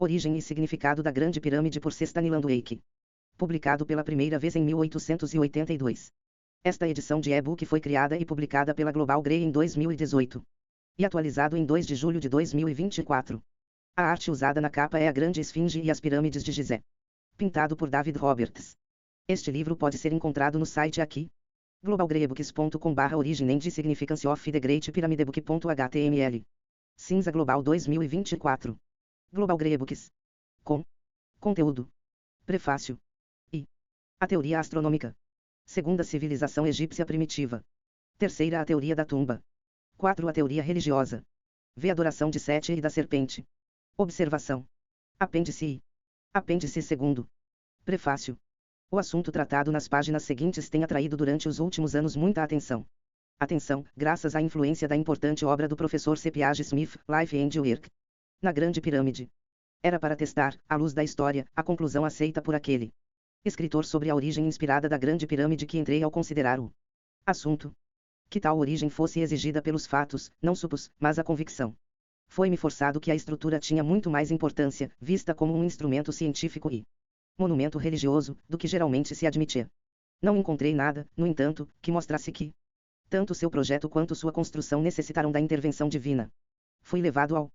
Origem e significado da Grande Pirâmide por Stanislaw Wake. Publicado pela primeira vez em 1882. Esta edição de e-book foi criada e publicada pela Global Grey em 2018. E atualizado em 2 de julho de 2024. A arte usada na capa é a Grande Esfinge e as Pirâmides de Gizé. Pintado por David Roberts. Este livro pode ser encontrado no site aqui. globalgreyebooks.com/origin and significance of the Great Pyramid book.html. Cinza Global 2024. Global Grey Books. Com. Conteúdo. Prefácio. I. A teoria astronômica. Segunda civilização egípcia primitiva. Terceira a teoria da tumba. 4 a teoria religiosa. V adoração de Sete e da serpente. Observação. Apêndice I. Apêndice II. Prefácio. O assunto tratado nas páginas seguintes tem atraído durante os últimos anos muita atenção. Atenção, graças à influência da importante obra do professor C. Piaget Smith, Life and Work. Na Grande Pirâmide. Era para testar, à luz da história, a conclusão aceita por aquele escritor sobre a origem inspirada da Grande Pirâmide que entrei ao considerar o assunto. Que tal origem fosse exigida pelos fatos, não supus, mas a convicção. Foi-me forçado que a estrutura tinha muito mais importância, vista como um instrumento científico e monumento religioso, do que geralmente se admitia. Não encontrei nada, no entanto, que mostrasse que tanto seu projeto quanto sua construção necessitaram da intervenção divina. Fui levado ao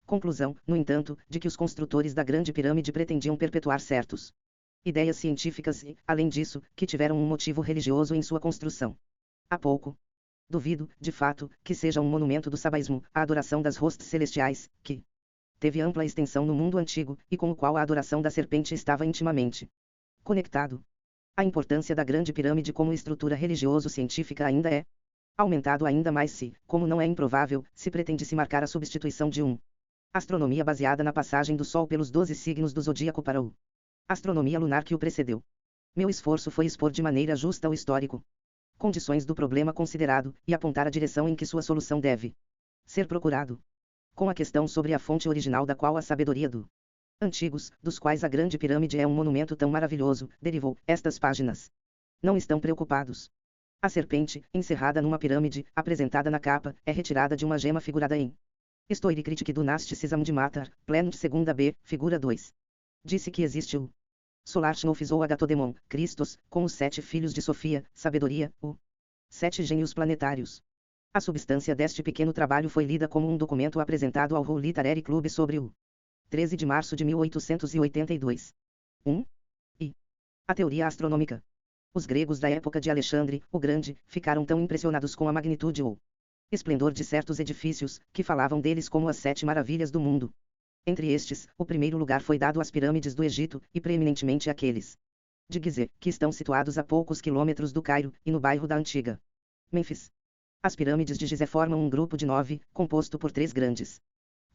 conclusão, no entanto, de que os construtores da Grande Pirâmide pretendiam perpetuar certos ideias científicas e, além disso, que tiveram um motivo religioso em sua construção. Há pouco. Duvido, de fato, que seja um monumento do sabaísmo, a adoração das hostes celestiais, que teve ampla extensão no mundo antigo, e com o qual a adoração da serpente estava intimamente conectado. A importância da Grande Pirâmide como estrutura religioso-científica ainda é aumentado ainda mais se, como não é improvável, se pretende-se marcar a substituição de astronomia baseada na passagem do Sol pelos 12 signos do zodíaco para o astronomia lunar que o precedeu. Meu esforço foi expor de maneira justa o histórico condições do problema considerado, e apontar a direção em que sua solução deve ser procurado. Com a questão sobre a fonte original da qual a sabedoria do antigos, dos quais a Grande Pirâmide é um monumento tão maravilhoso, derivou, estas páginas não estão preocupados. A serpente, encerrada numa pirâmide, apresentada na capa, é retirada de uma gema figurada em Histoire critique do Gnosticism de Matar, Plano de 2b, figura 2. Disse que existe o Solarchnofis ou Agathodemon, Christos, com os 7 filhos de Sofia, sabedoria, o 7 gênios planetários. A substância deste pequeno trabalho foi lida como um documento apresentado ao Royal Literary Club sobre o 13 de março de 1882. I. A teoria astronômica. Os gregos da época de Alexandre, o Grande, ficaram tão impressionados com a magnitude ou esplendor de certos edifícios, que falavam deles como as 7 maravilhas do mundo. Entre estes, o primeiro lugar foi dado às pirâmides do Egito, e preeminentemente àqueles de Gizé, que estão situados a poucos quilômetros do Cairo, e no bairro da antiga Mênfis. As pirâmides de Gizé formam um grupo de 9, composto por 3 grandes.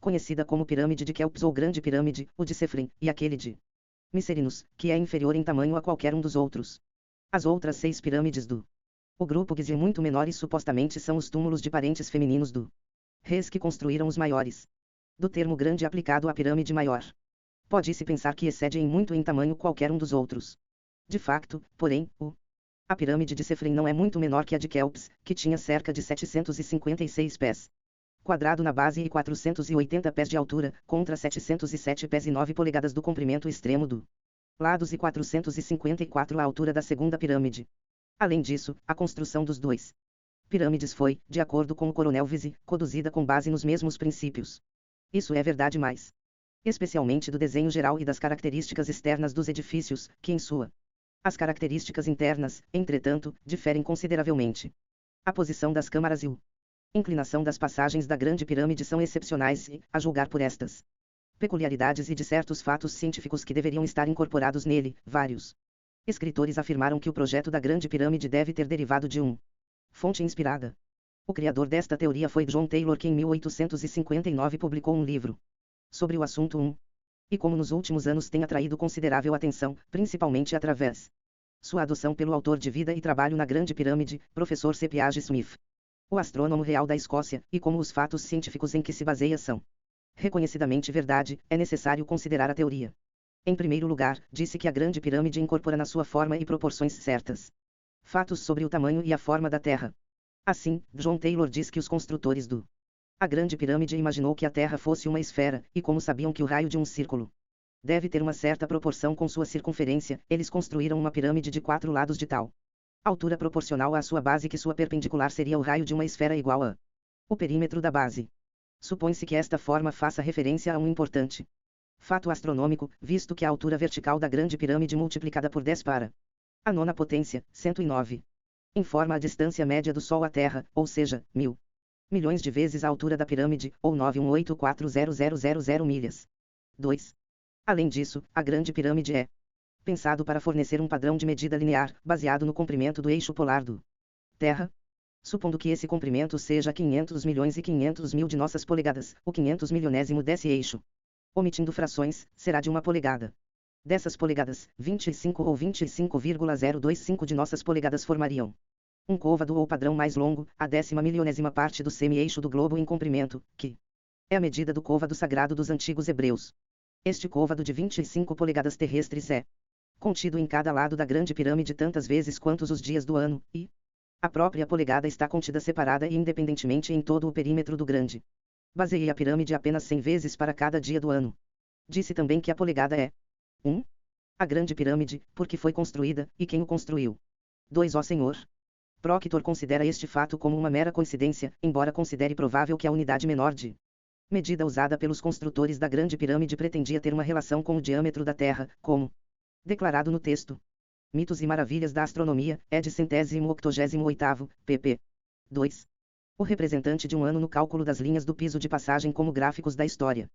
Conhecida como Pirâmide de Quéops ou Grande Pirâmide, o de Sefren, e aquele de Micerinus, que é inferior em tamanho a qualquer um dos outros. As outras 6 pirâmides do o grupo Gizé muito menores supostamente são os túmulos de parentes femininos do reis que construíram os maiores. Do termo grande aplicado à pirâmide maior. Pode-se pensar que excede em muito em tamanho qualquer um dos outros. De facto, porém, a pirâmide de Sefren não é muito menor que a de Quéops, que tinha cerca de 756 pés quadrado na base e 480 pés de altura, contra 707 pés e 9 polegadas do comprimento extremo do lados e 454 a altura da segunda pirâmide. Além disso, a construção dos 2 pirâmides foi, de acordo com o coronel Visi, conduzida com base nos mesmos princípios. Isso é verdade mais especialmente do desenho geral e das características externas dos edifícios, que em sua as características internas, entretanto, diferem consideravelmente. A posição das câmaras e a inclinação das passagens da Grande Pirâmide são excepcionais e, a julgar por estas peculiaridades e de certos fatos científicos que deveriam estar incorporados nele, vários escritores afirmaram que o projeto da Grande Pirâmide deve ter derivado de fonte inspirada. O criador desta teoria foi John Taylor, que em 1859 publicou um livro sobre o assunto e como nos últimos anos tem atraído considerável atenção, principalmente através sua adoção pelo autor de Vida e Trabalho na Grande Pirâmide, professor C. Piaget Smith, o astrônomo real da Escócia, e como os fatos científicos em que se baseia são reconhecidamente verdade, é necessário considerar a teoria. Em primeiro lugar, disse que a Grande Pirâmide incorpora na sua forma e proporções certas fatos sobre o tamanho e a forma da Terra. Assim, John Taylor diz que os construtores a Grande Pirâmide imaginou que a Terra fosse uma esfera, e como sabiam que o raio de um círculo deve ter uma certa proporção com sua circunferência. Eles construíram uma pirâmide de 4 lados de tal altura proporcional à sua base que sua perpendicular seria o raio de uma esfera igual a o perímetro da base. Supõe-se que esta forma faça referência a um importante fato astronômico, visto que a altura vertical da grande pirâmide multiplicada por 10 para a nona potência, 109, informa a distância média do Sol à Terra, ou seja, 1.000 milhões de vezes a altura da pirâmide, ou 9184000 milhas. 2. Além disso, a grande pirâmide é pensado para fornecer um padrão de medida linear, baseado no comprimento do eixo polar do Terra. Supondo que esse comprimento seja 500 milhões e 500 mil de nossas polegadas, o 500 milionésimo desse eixo, omitindo frações, será de 1 polegada. Dessas polegadas, 25 ou 25,025 de nossas polegadas formariam um côvado ou padrão mais longo, a 10ª milionésima parte do semi-eixo do globo em comprimento, que é a medida do côvado sagrado dos antigos hebreus. Este côvado de 25 polegadas terrestres é contido em cada lado da grande pirâmide tantas vezes quantos os dias do ano, e a própria polegada está contida separada e independentemente em todo o perímetro do grande. Baseei a pirâmide apenas 100 vezes para cada dia do ano. Disse também que a polegada é 1. A grande pirâmide, porque foi construída, e quem o construiu. 2. Ó Senhor. Proctor considera este fato como uma mera coincidência, embora considere provável que a unidade menor de medida usada pelos construtores da grande pirâmide pretendia ter uma relação com o diâmetro da Terra, como declarado no texto Mitos e Maravilhas da Astronomia, ed. 188, pp. 2. O representante de um ano no cálculo das linhas do piso de passagem como gráficos da história.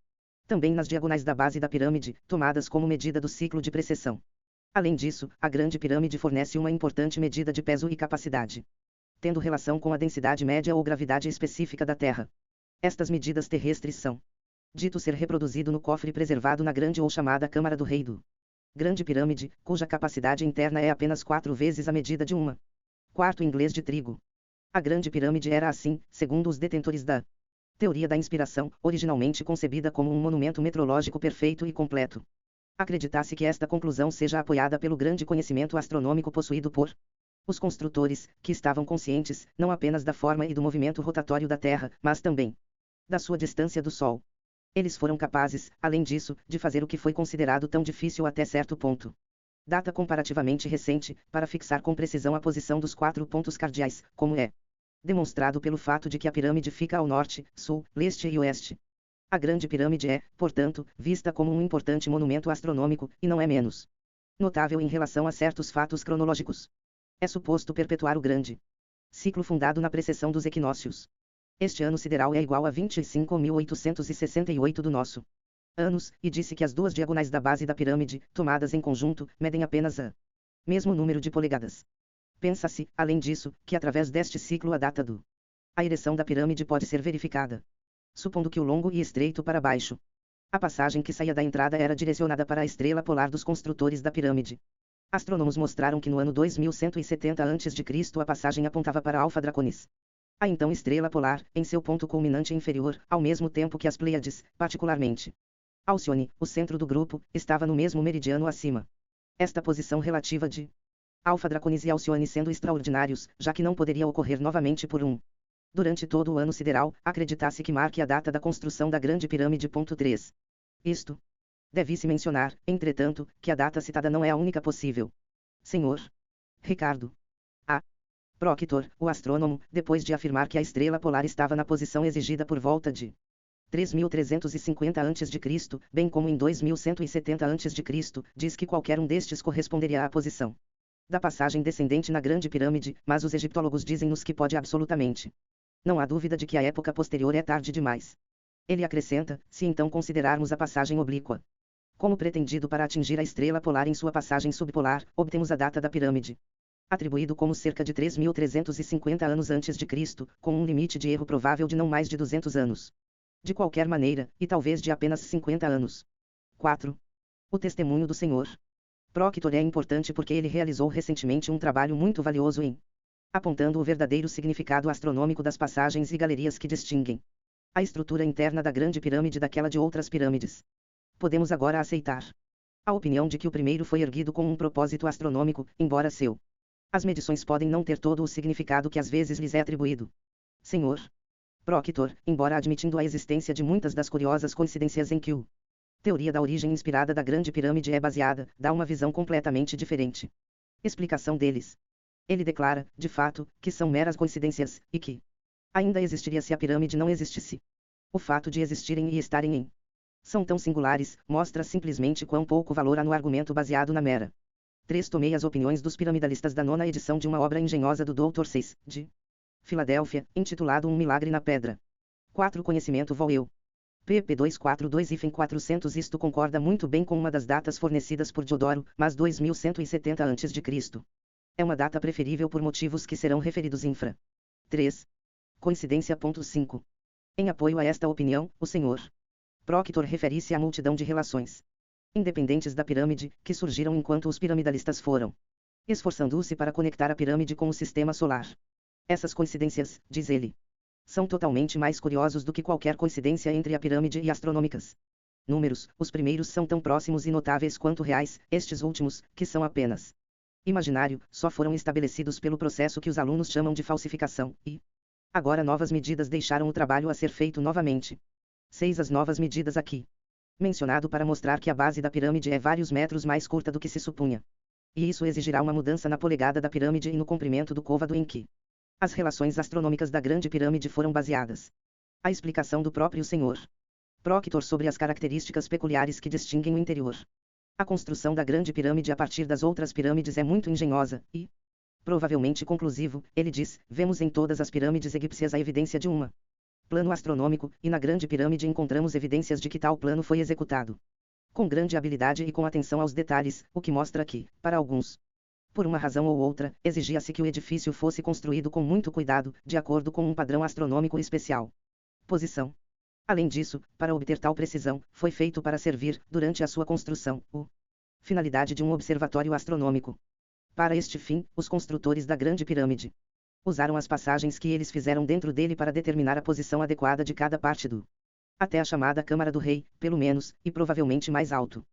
Também nas diagonais da base da pirâmide, tomadas como medida do ciclo de precessão. Além disso, a grande pirâmide fornece uma importante medida de peso e capacidade, tendo relação com a densidade média ou gravidade específica da Terra. Estas medidas terrestres são dito ser reproduzido no cofre preservado na grande ou chamada Câmara do Rei do Grande Pirâmide, cuja capacidade interna é apenas 4 vezes a medida de 1/4 inglês de trigo. A Grande Pirâmide era assim, segundo os detentores da teoria da inspiração, originalmente concebida como um monumento metrológico perfeito e completo. Acredita-se que esta conclusão seja apoiada pelo grande conhecimento astronômico possuído por os construtores, que estavam conscientes, não apenas da forma e do movimento rotatório da Terra, mas também da sua distância do Sol. Eles foram capazes, além disso, de fazer o que foi considerado tão difícil até certo ponto. Data comparativamente recente, para fixar com precisão a posição dos 4 pontos cardeais, como é demonstrado pelo fato de que a pirâmide fica ao norte, sul, leste e oeste. A Grande Pirâmide é, portanto, vista como um importante monumento astronômico, e não é menos notável em relação a certos fatos cronológicos. É suposto perpetuar o grande ciclo fundado na precessão dos equinócios. Este ano sideral é igual a 25.868 do nosso anos, e disse que as duas diagonais da base da pirâmide, tomadas em conjunto, medem apenas a mesmo número de polegadas. Pensa-se, além disso, que através deste ciclo a data do a ereção da pirâmide pode ser verificada. Supondo que o longo e estreito para baixo, a passagem que saía da entrada era direcionada para a estrela polar dos construtores da pirâmide. Astrônomos mostraram que no ano 2170 a.C. a passagem apontava para Alfa Draconis, a então estrela polar, em seu ponto culminante inferior, ao mesmo tempo que as Pleiades, particularmente Alcione, o centro do grupo, estava no mesmo meridiano acima. Esta posição relativa de Alfa Draconis e Alcione sendo extraordinários, já que não poderia ocorrer novamente por durante todo o ano sideral, acredita-se que marque a data da construção da Grande Pirâmide. 3. Isto deve-se mencionar, entretanto, que a data citada não é a única possível. Senhor Ricardo A. Proctor, o astrônomo, depois de afirmar que a estrela polar estava na posição exigida por volta de 3.350 a.C., bem como em 2.170 a.C., diz que qualquer um destes corresponderia à posição da passagem descendente na Grande Pirâmide, mas os egiptólogos dizem-nos que pode absolutamente. Não há dúvida de que a época posterior é tarde demais. Ele acrescenta, se então considerarmos a passagem oblíqua como pretendido para atingir a estrela polar em sua passagem subpolar, obtemos a data da pirâmide, atribuído como cerca de 3.350 anos antes de Cristo, com um limite de erro provável de não mais de 200 anos. De qualquer maneira, e talvez de apenas 50 anos. 4. O testemunho do Senhor Proctor é importante porque ele realizou recentemente um trabalho muito valioso em apontando o verdadeiro significado astronômico das passagens e galerias que distinguem a estrutura interna da Grande Pirâmide daquela de outras pirâmides. Podemos agora aceitar a opinião de que o primeiro foi erguido com um propósito astronômico, embora as medições podem não ter todo o significado que às vezes lhes é atribuído. Senhor Proctor, embora admitindo a existência de muitas das curiosas coincidências em que o Teoria da origem inspirada da Grande Pirâmide é baseada, dá uma visão completamente diferente. Explicação deles. Ele declara, de fato, que são meras coincidências, e que ainda existiria se a pirâmide não existisse. O fato de existirem e estarem em são tão singulares, mostra simplesmente quão pouco valor há no argumento baseado na mera. 3. Tomei as opiniões dos piramidalistas da 9ª edição de uma obra engenhosa do Dr. 6, de Filadélfia, intitulado Um Milagre na Pedra. 4. Conhecimento vol. eu. pp. 242-400. Isto concorda muito bem com uma das datas fornecidas por Diodoro, mas 2170 a.C. É uma data preferível por motivos que serão referidos infra. 3. Coincidência. 5. Em apoio a esta opinião, o Sr. Proctor refere-se à multidão de relações independentes da pirâmide, que surgiram enquanto os piramidalistas foram esforçando-se para conectar a pirâmide com o sistema solar. Essas coincidências, diz ele, são totalmente mais curiosos do que qualquer coincidência entre a pirâmide e astronômicas. Números, os primeiros são tão próximos e notáveis quanto reais, estes últimos, que são apenas imaginário, só foram estabelecidos pelo processo que os alunos chamam de falsificação, e agora novas medidas deixaram o trabalho a ser feito novamente. 6. As novas medidas aqui mencionado para mostrar que a base da pirâmide é vários metros mais curta do que se supunha. E isso exigirá uma mudança na polegada da pirâmide e no comprimento do côvado em que as relações astronômicas da Grande Pirâmide foram baseadas. A explicação do próprio Sr. Proctor sobre as características peculiares que distinguem o interior. A construção da Grande Pirâmide a partir das outras pirâmides é muito engenhosa, e provavelmente conclusivo, ele diz, vemos em todas as pirâmides egípcias a evidência de uma plano astronômico, e na Grande Pirâmide encontramos evidências de que tal plano foi executado com grande habilidade e com atenção aos detalhes, o que mostra que, para alguns, por uma razão ou outra, exigia-se que o edifício fosse construído com muito cuidado, de acordo com um padrão astronômico especial. Posição. Além disso, para obter tal precisão, foi feito para servir, durante a sua construção, finalidade de um observatório astronômico. Para este fim, os construtores da Grande Pirâmide usaram as passagens que eles fizeram dentro dele para determinar a posição adequada de cada parte do até a chamada Câmara do Rei, pelo menos, e provavelmente mais alto.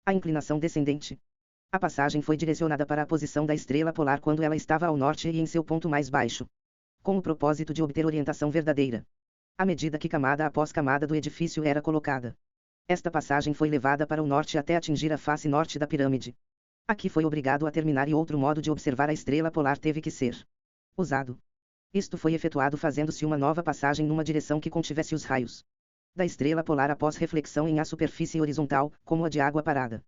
A inclinação descendente. A passagem foi direcionada para a posição da estrela polar quando ela estava ao norte e em seu ponto mais baixo, com o propósito de obter orientação verdadeira, à medida que camada após camada do edifício era colocada. Esta passagem foi levada para o norte até atingir a face norte da pirâmide. Aqui foi obrigado a terminar e outro modo de observar a estrela polar teve que ser usado. Isto foi efetuado fazendo-se uma nova passagem numa direção que contivesse os raios da estrela polar após reflexão em a superfície horizontal, como a de água parada.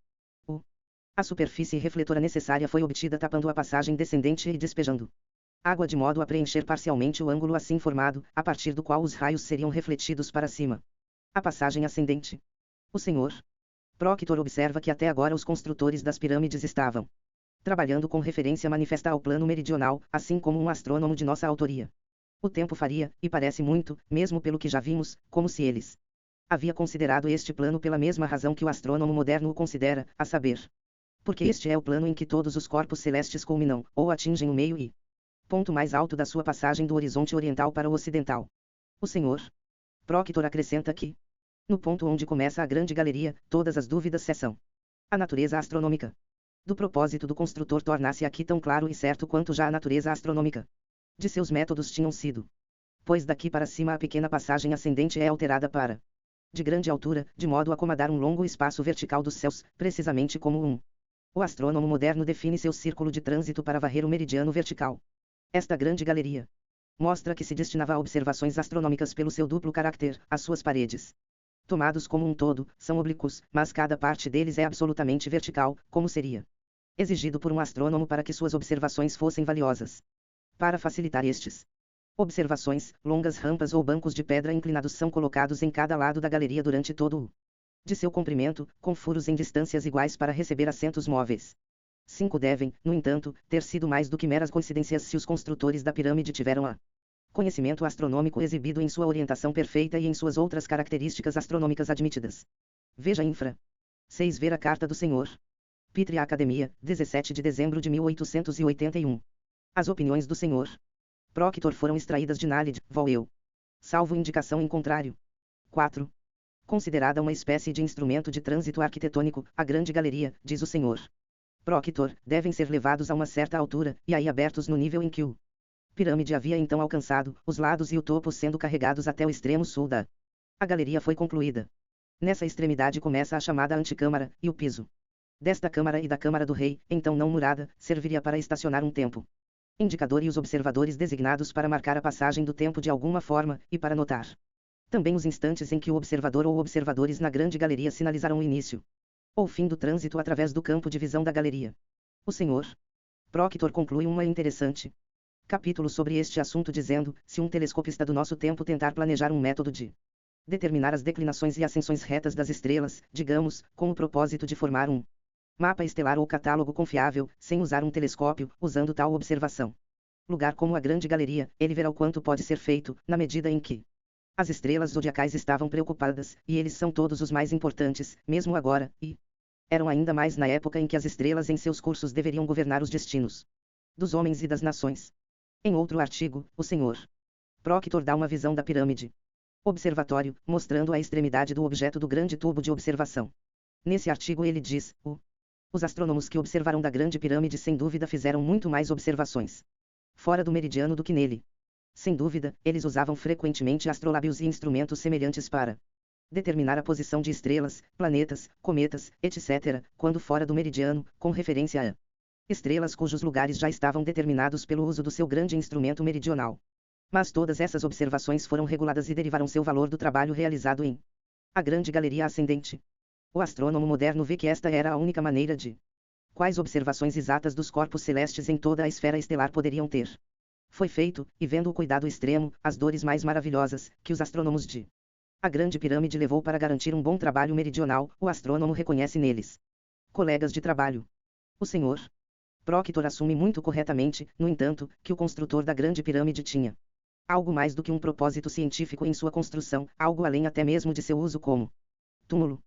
A superfície refletora necessária foi obtida tapando a passagem descendente e despejando água de modo a preencher parcialmente o ângulo assim formado, a partir do qual os raios seriam refletidos para cima. A passagem ascendente. O Sr. Proctor observa que até agora os construtores das pirâmides estavam trabalhando com referência manifesta ao plano meridional, assim como um astrônomo de nossa autoria. O tempo faria, e parece muito, mesmo pelo que já vimos, como se eles havia considerado este plano pela mesma razão que o astrônomo moderno o considera, a saber, porque este é o plano em que todos os corpos celestes culminam, ou atingem o meio e ponto mais alto da sua passagem do horizonte oriental para o ocidental. O Sr. Proctor acrescenta que, no ponto onde começa a grande galeria, todas as dúvidas cessam. A natureza astronômica do propósito do construtor torna-se aqui tão claro e certo quanto já a natureza astronômica de seus métodos tinham sido. Pois daqui para cima a pequena passagem ascendente é alterada para de grande altura, de modo a acomodar um longo espaço vertical dos céus, precisamente como o astrônomo moderno define seu círculo de trânsito para varrer o meridiano vertical. Esta grande galeria mostra que se destinava a observações astronômicas pelo seu duplo caráter, as suas paredes, tomados como um todo, são oblíquos, mas cada parte deles é absolutamente vertical, como seria exigido por um astrônomo para que suas observações fossem valiosas. Para facilitar estes observações, longas rampas ou bancos de pedra inclinados são colocados em cada lado da galeria durante todo o de seu comprimento, com furos em distâncias iguais para receber assentos móveis. 5. Devem, no entanto, ter sido mais do que meras coincidências se os construtores da pirâmide tiveram a conhecimento astronômico exibido em sua orientação perfeita e em suas outras características astronômicas admitidas. Veja infra. 6. Ver a carta do Sr. Petrie à Academia, 17 de dezembro de 1881. As opiniões do Sr. Proctor foram extraídas de Naled, vol. eu. Salvo indicação em contrário. 4. Considerada uma espécie de instrumento de trânsito arquitetônico, a grande galeria, diz o Sr. Proctor, devem ser levados a uma certa altura, e aí abertos no nível em que o pirâmide havia então alcançado, os lados e o topo sendo carregados até o extremo sul da. A galeria foi concluída. Nessa extremidade começa a chamada antecâmara, e o piso desta câmara e da câmara do rei, então não murada, serviria para estacionar um tempo indicador e os observadores designados para marcar a passagem do tempo de alguma forma, e para notar também os instantes em que o observador ou observadores na grande galeria sinalizarão o início ou fim do trânsito através do campo de visão da galeria. O Sr. Proctor conclui uma interessante capítulo sobre este assunto dizendo: se um telescopista do nosso tempo tentar planejar um método de determinar as declinações e ascensões retas das estrelas, digamos, com o propósito de formar um mapa estelar ou catálogo confiável, sem usar um telescópio, usando tal observação lugar como a grande galeria, ele verá o quanto pode ser feito, na medida em que as estrelas zodiacais estavam preocupadas, e eles são todos os mais importantes, mesmo agora, e eram ainda mais na época em que as estrelas em seus cursos deveriam governar os destinos dos homens e das nações. Em outro artigo, o Sr. Proctor dá uma visão da pirâmide observatório, mostrando a extremidade do objeto do grande tubo de observação. Nesse artigo ele diz: os astrônomos que observaram da grande pirâmide sem dúvida fizeram muito mais observações fora do meridiano do que nele. Sem dúvida, eles usavam frequentemente astrolábios e instrumentos semelhantes para determinar a posição de estrelas, planetas, cometas, etc., quando fora do meridiano, com referência a estrelas cujos lugares já estavam determinados pelo uso do seu grande instrumento meridional. Mas todas essas observações foram reguladas e derivaram seu valor do trabalho realizado em a grande galeria ascendente. O astrônomo moderno vê que esta era a única maneira de quais observações exatas dos corpos celestes em toda a esfera estelar poderiam ter foi feito, e vendo o cuidado extremo, as dores mais maravilhosas, que os astrônomos de a grande pirâmide levou para garantir um bom trabalho meridional, o astrônomo reconhece neles colegas de trabalho. O Sr. Proctor assume muito corretamente, no entanto, que o construtor da grande pirâmide tinha algo mais do que um propósito científico em sua construção, algo além até mesmo de seu uso como túmulo.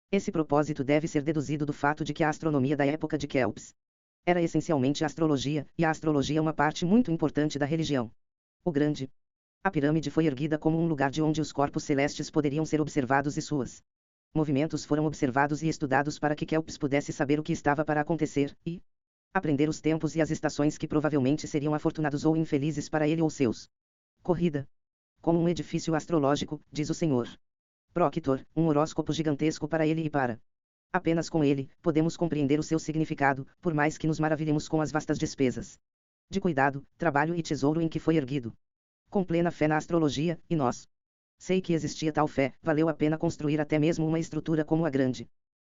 Esse propósito deve ser deduzido do fato de que a astronomia da época de Kelps era essencialmente astrologia, e a astrologia é uma parte muito importante da religião. A pirâmide foi erguida como um lugar de onde os corpos celestes poderiam ser observados e suas movimentos foram observados e estudados para que Kelps pudesse saber o que estava para acontecer, e aprender os tempos e as estações que provavelmente seriam afortunados ou infelizes para ele ou seus corrida. Como um edifício astrológico, diz o Sr. Proctor, um horóscopo gigantesco para ele e para apenas com ele, podemos compreender o seu significado, por mais que nos maravilhemos com as vastas despesas de cuidado, trabalho e tesouro em que foi erguido. Com plena fé na astrologia, e nós sei que existia tal fé, valeu a pena construir até mesmo uma estrutura como a grande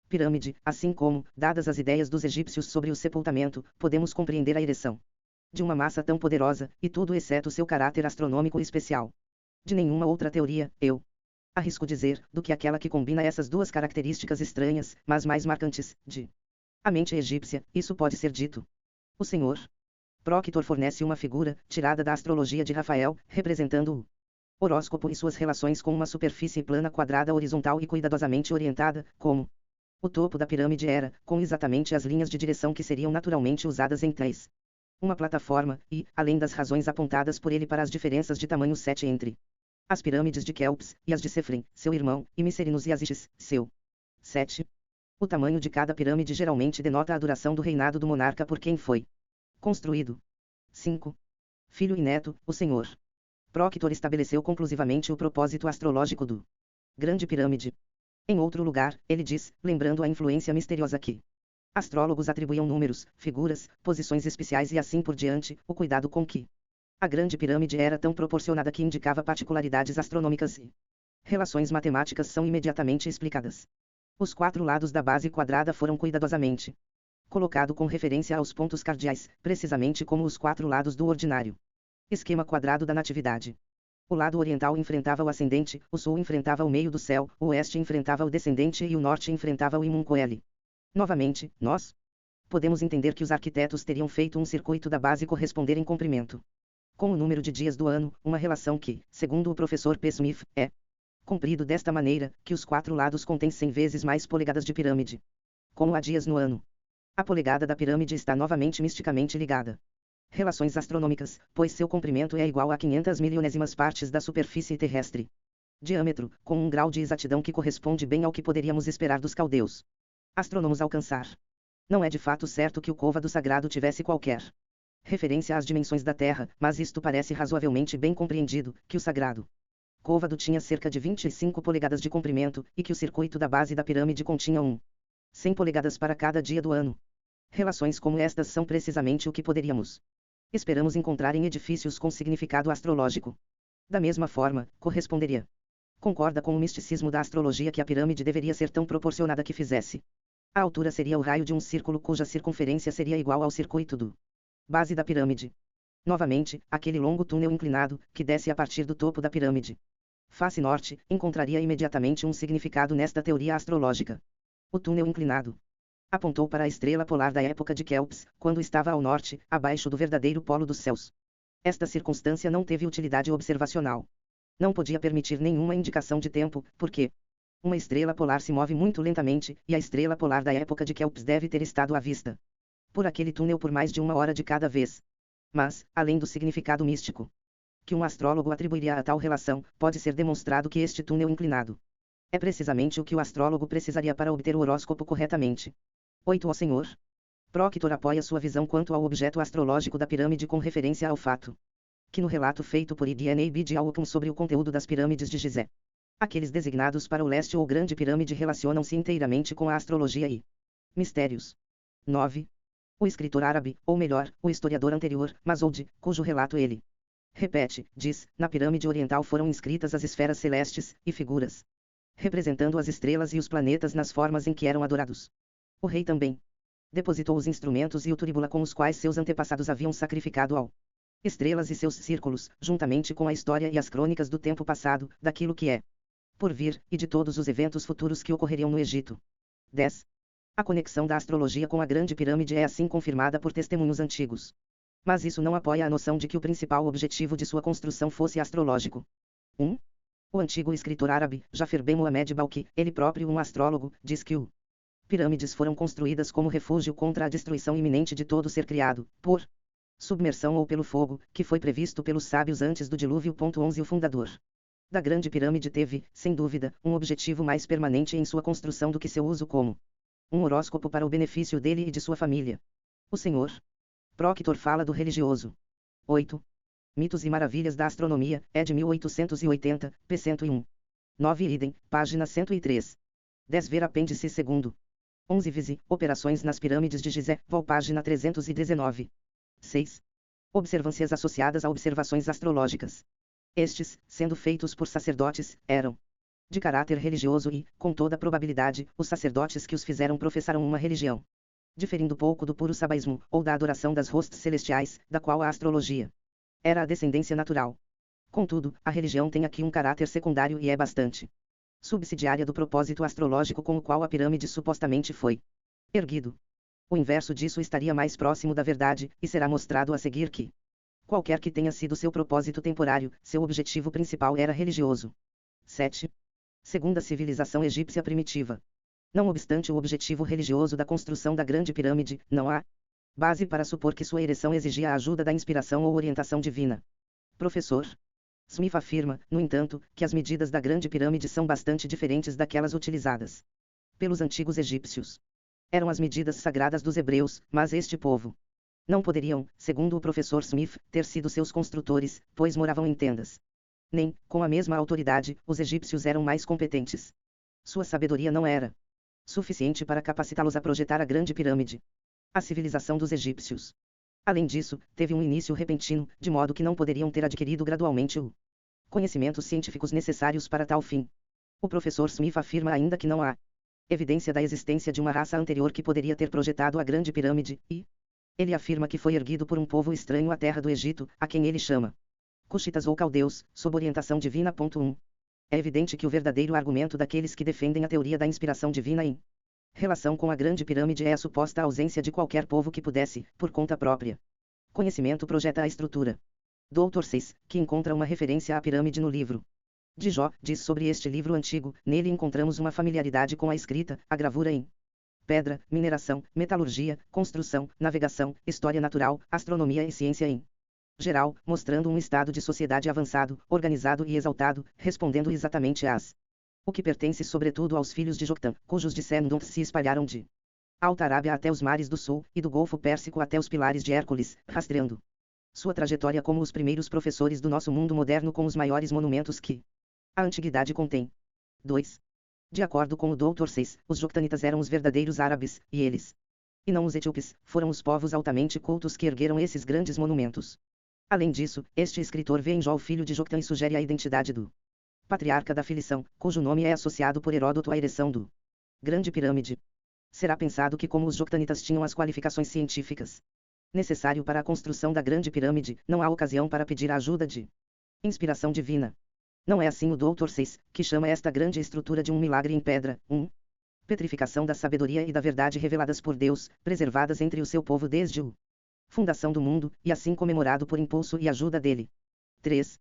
pirâmide, assim como, dadas as ideias dos egípcios sobre o sepultamento, podemos compreender a ereção de uma massa tão poderosa, e tudo exceto seu caráter astronômico especial. De nenhuma outra teoria, eu arrisco dizer, do que aquela que combina essas duas características estranhas, mas mais marcantes, de a mente egípcia, isso pode ser dito. O Sr. Proctor fornece uma figura, tirada da astrologia de Rafael, representando o horóscopo e suas relações com uma superfície plana quadrada horizontal e cuidadosamente orientada, como o topo da pirâmide era, com exatamente as linhas de direção que seriam naturalmente usadas em tais uma plataforma, e, além das razões apontadas por ele para as diferenças de tamanho 7 entre as pirâmides de Kelps, e as de Sefren, seu irmão, e Mycerinus e Asítis, seu 7. O tamanho de cada pirâmide geralmente denota a duração do reinado do monarca por quem foi construído. 5. Filho e neto, o Sr. Proctor estabeleceu conclusivamente o propósito astrológico do Grande Pirâmide. Em outro lugar, ele diz, lembrando a influência misteriosa que astrólogos atribuíam números, figuras, posições especiais e assim por diante, o cuidado com que a grande pirâmide era tão proporcionada que indicava particularidades astronômicas e relações matemáticas são imediatamente explicadas. Os 4 lados da base quadrada foram cuidadosamente colocado com referência aos pontos cardeais, precisamente como os 4 lados do ordinário esquema quadrado da natividade. O lado oriental enfrentava o ascendente, o sul enfrentava o meio do céu, o oeste enfrentava o descendente e o norte enfrentava o imuncoele. Novamente, nós podemos entender que os arquitetos teriam feito um circuito da base corresponder em comprimento com o número de dias do ano, uma relação que, segundo o professor P. Smith, é comprido desta maneira, que os 4 lados contêm 100 vezes mais polegadas de pirâmide. Como há dias no ano, a polegada da pirâmide está novamente misticamente ligada. Relações astronômicas, pois seu comprimento é igual a 500 milionésimas partes da superfície terrestre. Diâmetro, com um grau de exatidão que corresponde bem ao que poderíamos esperar dos caldeus astrônomos alcançar. Não é de fato certo que o côvado sagrado tivesse qualquer referência às dimensões da Terra, mas isto parece razoavelmente bem compreendido, que o sagrado côvado tinha cerca de 25 polegadas de comprimento, e que o circuito da base da pirâmide continha 100 polegadas para cada dia do ano. Relações como estas são precisamente o que esperamos encontrar em edifícios com significado astrológico. Da mesma forma, corresponderia. Concorda com o misticismo da astrologia que a pirâmide deveria ser tão proporcionada que fizesse. A altura seria o raio de um círculo cuja circunferência seria igual ao circuito do base da pirâmide. Novamente, aquele longo túnel inclinado, que desce a partir do topo da pirâmide. Face norte, encontraria imediatamente um significado nesta teoria astrológica. O túnel inclinado apontou para a estrela polar da época de Kelps, quando estava ao norte, abaixo do verdadeiro polo dos céus. Esta circunstância não teve utilidade observacional. Não podia permitir nenhuma indicação de tempo, porque uma estrela polar se move muito lentamente, e a estrela polar da época de Kelps deve ter estado à vista por aquele túnel por mais de 1 hora de cada vez. Mas, além do significado místico que um astrólogo atribuiria a tal relação, pode ser demonstrado que este túnel inclinado é precisamente o que o astrólogo precisaria para obter o horóscopo corretamente. 8. Ó Senhor. Proctor apoia sua visão quanto ao objeto astrológico da pirâmide com referência ao fato que no relato feito por Ibn Abd al-Hukm sobre o conteúdo das pirâmides de Gizé, aqueles designados para o leste ou grande pirâmide relacionam-se inteiramente com a astrologia e mistérios. 9. O escritor árabe, ou melhor, o historiador anterior, Masoud, cujo relato ele repete, diz, na pirâmide oriental foram inscritas as esferas celestes, e figuras representando as estrelas e os planetas nas formas em que eram adorados. O rei também depositou os instrumentos e o turíbula com os quais seus antepassados haviam sacrificado ao estrelas e seus círculos, juntamente com a história e as crônicas do tempo passado, daquilo que é por vir, e de todos os eventos futuros que ocorreriam no Egito. 10. A conexão da astrologia com a Grande Pirâmide é assim confirmada por testemunhos antigos. Mas isso não apoia a noção de que o principal objetivo de sua construção fosse astrológico. 1. O antigo escritor árabe, Jafar ben Muhammad Balkhi, ele próprio um astrólogo, diz que pirâmides foram construídas como refúgio contra a destruição iminente de todo ser criado, por submersão ou pelo fogo, que foi previsto pelos sábios antes do dilúvio. 11. O fundador da Grande Pirâmide teve, sem dúvida, um objetivo mais permanente em sua construção do que seu uso como um horóscopo para o benefício dele e de sua família. O Senhor Proctor fala do religioso. 8. Mitos e Maravilhas da Astronomia, ed. 1880, p. 101. 9. Idem, página 103. 10. Ver apêndice 2. 11. Vise, Operações nas Pirâmides de Gizé, vol. página 319. 6. Observâncias associadas a observações astrológicas. Estes, sendo feitos por sacerdotes, eram de caráter religioso e, com toda probabilidade, os sacerdotes que os fizeram professaram uma religião, diferindo pouco do puro sabaísmo, ou da adoração das hostes celestiais, da qual a astrologia era a descendência natural. Contudo, a religião tem aqui um caráter secundário e é bastante subsidiária do propósito astrológico com o qual a pirâmide supostamente foi erguido. O inverso disso estaria mais próximo da verdade, e será mostrado a seguir que, qualquer que tenha sido seu propósito temporário, seu objetivo principal era religioso. 7. Segundo a civilização egípcia primitiva. Não obstante o objetivo religioso da construção da Grande Pirâmide, não há base para supor que sua ereção exigia a ajuda da inspiração ou orientação divina. Professor Smith afirma, no entanto, que as medidas da Grande Pirâmide são bastante diferentes daquelas utilizadas pelos antigos egípcios. Eram as medidas sagradas dos hebreus, mas este povo não poderiam, segundo o professor Smith, ter sido seus construtores, pois moravam em tendas. Nem, com a mesma autoridade, os egípcios eram mais competentes. Sua sabedoria não era suficiente para capacitá-los a projetar a Grande Pirâmide. A civilização dos egípcios, além disso, teve um início repentino, de modo que não poderiam ter adquirido gradualmente o conhecimentos científicos necessários para tal fim. O professor Smith afirma ainda que não há evidência da existência de uma raça anterior que poderia ter projetado a Grande Pirâmide, e ele afirma que foi erguido por um povo estranho à terra do Egito, a quem ele chama Cuxitas ou Caldeus, sob orientação divina. 1. É evidente que o verdadeiro argumento daqueles que defendem a teoria da inspiração divina em relação com a Grande Pirâmide é a suposta ausência de qualquer povo que pudesse, por conta própria, conhecimento projeta a estrutura. Dr. 6, que encontra uma referência à pirâmide no livro de Jó, diz sobre este livro antigo, nele encontramos uma familiaridade com a escrita, a gravura em pedra, mineração, metalurgia, construção, navegação, história natural, astronomia e ciência em geral, mostrando um estado de sociedade avançado, organizado e exaltado, respondendo exatamente às o que pertence sobretudo aos filhos de Joctã, cujos descendentes se espalharam de Alta Arábia até os mares do sul, e do Golfo Pérsico até os pilares de Hércules, rastreando sua trajetória como os primeiros professores do nosso mundo moderno com os maiores monumentos que A antiguidade contém. 2. De acordo com o Dr. 6, os joctanitas eram os verdadeiros árabes, e eles, e não os etíopes, foram os povos altamente cultos que ergueram esses grandes monumentos. Além disso, este escritor vê em Jó o filho de Joctã e sugere a identidade do patriarca da filição, cujo nome é associado por Heródoto à ereção do Grande Pirâmide. Será pensado que como os joctanitas tinham as qualificações científicas necessário para a construção da Grande Pirâmide, não há ocasião para pedir a ajuda de inspiração divina. Não é assim o Dr. 6, que chama esta grande estrutura de um milagre em pedra, petrificação da sabedoria e da verdade reveladas por Deus, preservadas entre o seu povo desde a fundação do mundo, e assim comemorado por impulso e ajuda dele. 3.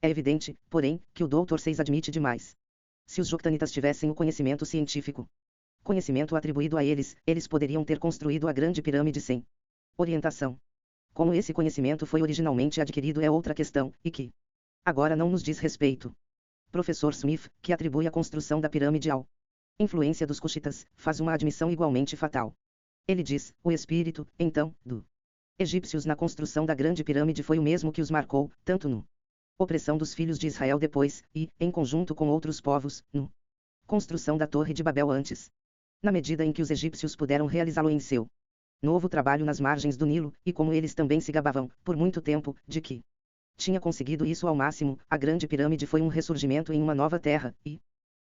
É evidente, porém, que o Dr. 6 admite demais. Se os joctanitas tivessem o conhecimento científico, conhecimento atribuído a eles, eles poderiam ter construído a Grande Pirâmide sem orientação. Como esse conhecimento foi originalmente adquirido é outra questão, e que agora não nos diz respeito. Professor Smith, que atribui a construção da pirâmide ao influência dos cuxitas, faz uma admissão igualmente fatal. Ele diz: o espírito, então, do egípcios na construção da Grande Pirâmide foi o mesmo que os marcou, tanto no opressão dos filhos de Israel depois, e, em conjunto com outros povos, no construção da Torre de Babel antes. Na medida em que os egípcios puderam realizá-lo em seu novo trabalho nas margens do Nilo, e como eles também se gabavam, por muito tempo, de que tinha conseguido isso ao máximo, a Grande Pirâmide foi um ressurgimento em uma nova terra, e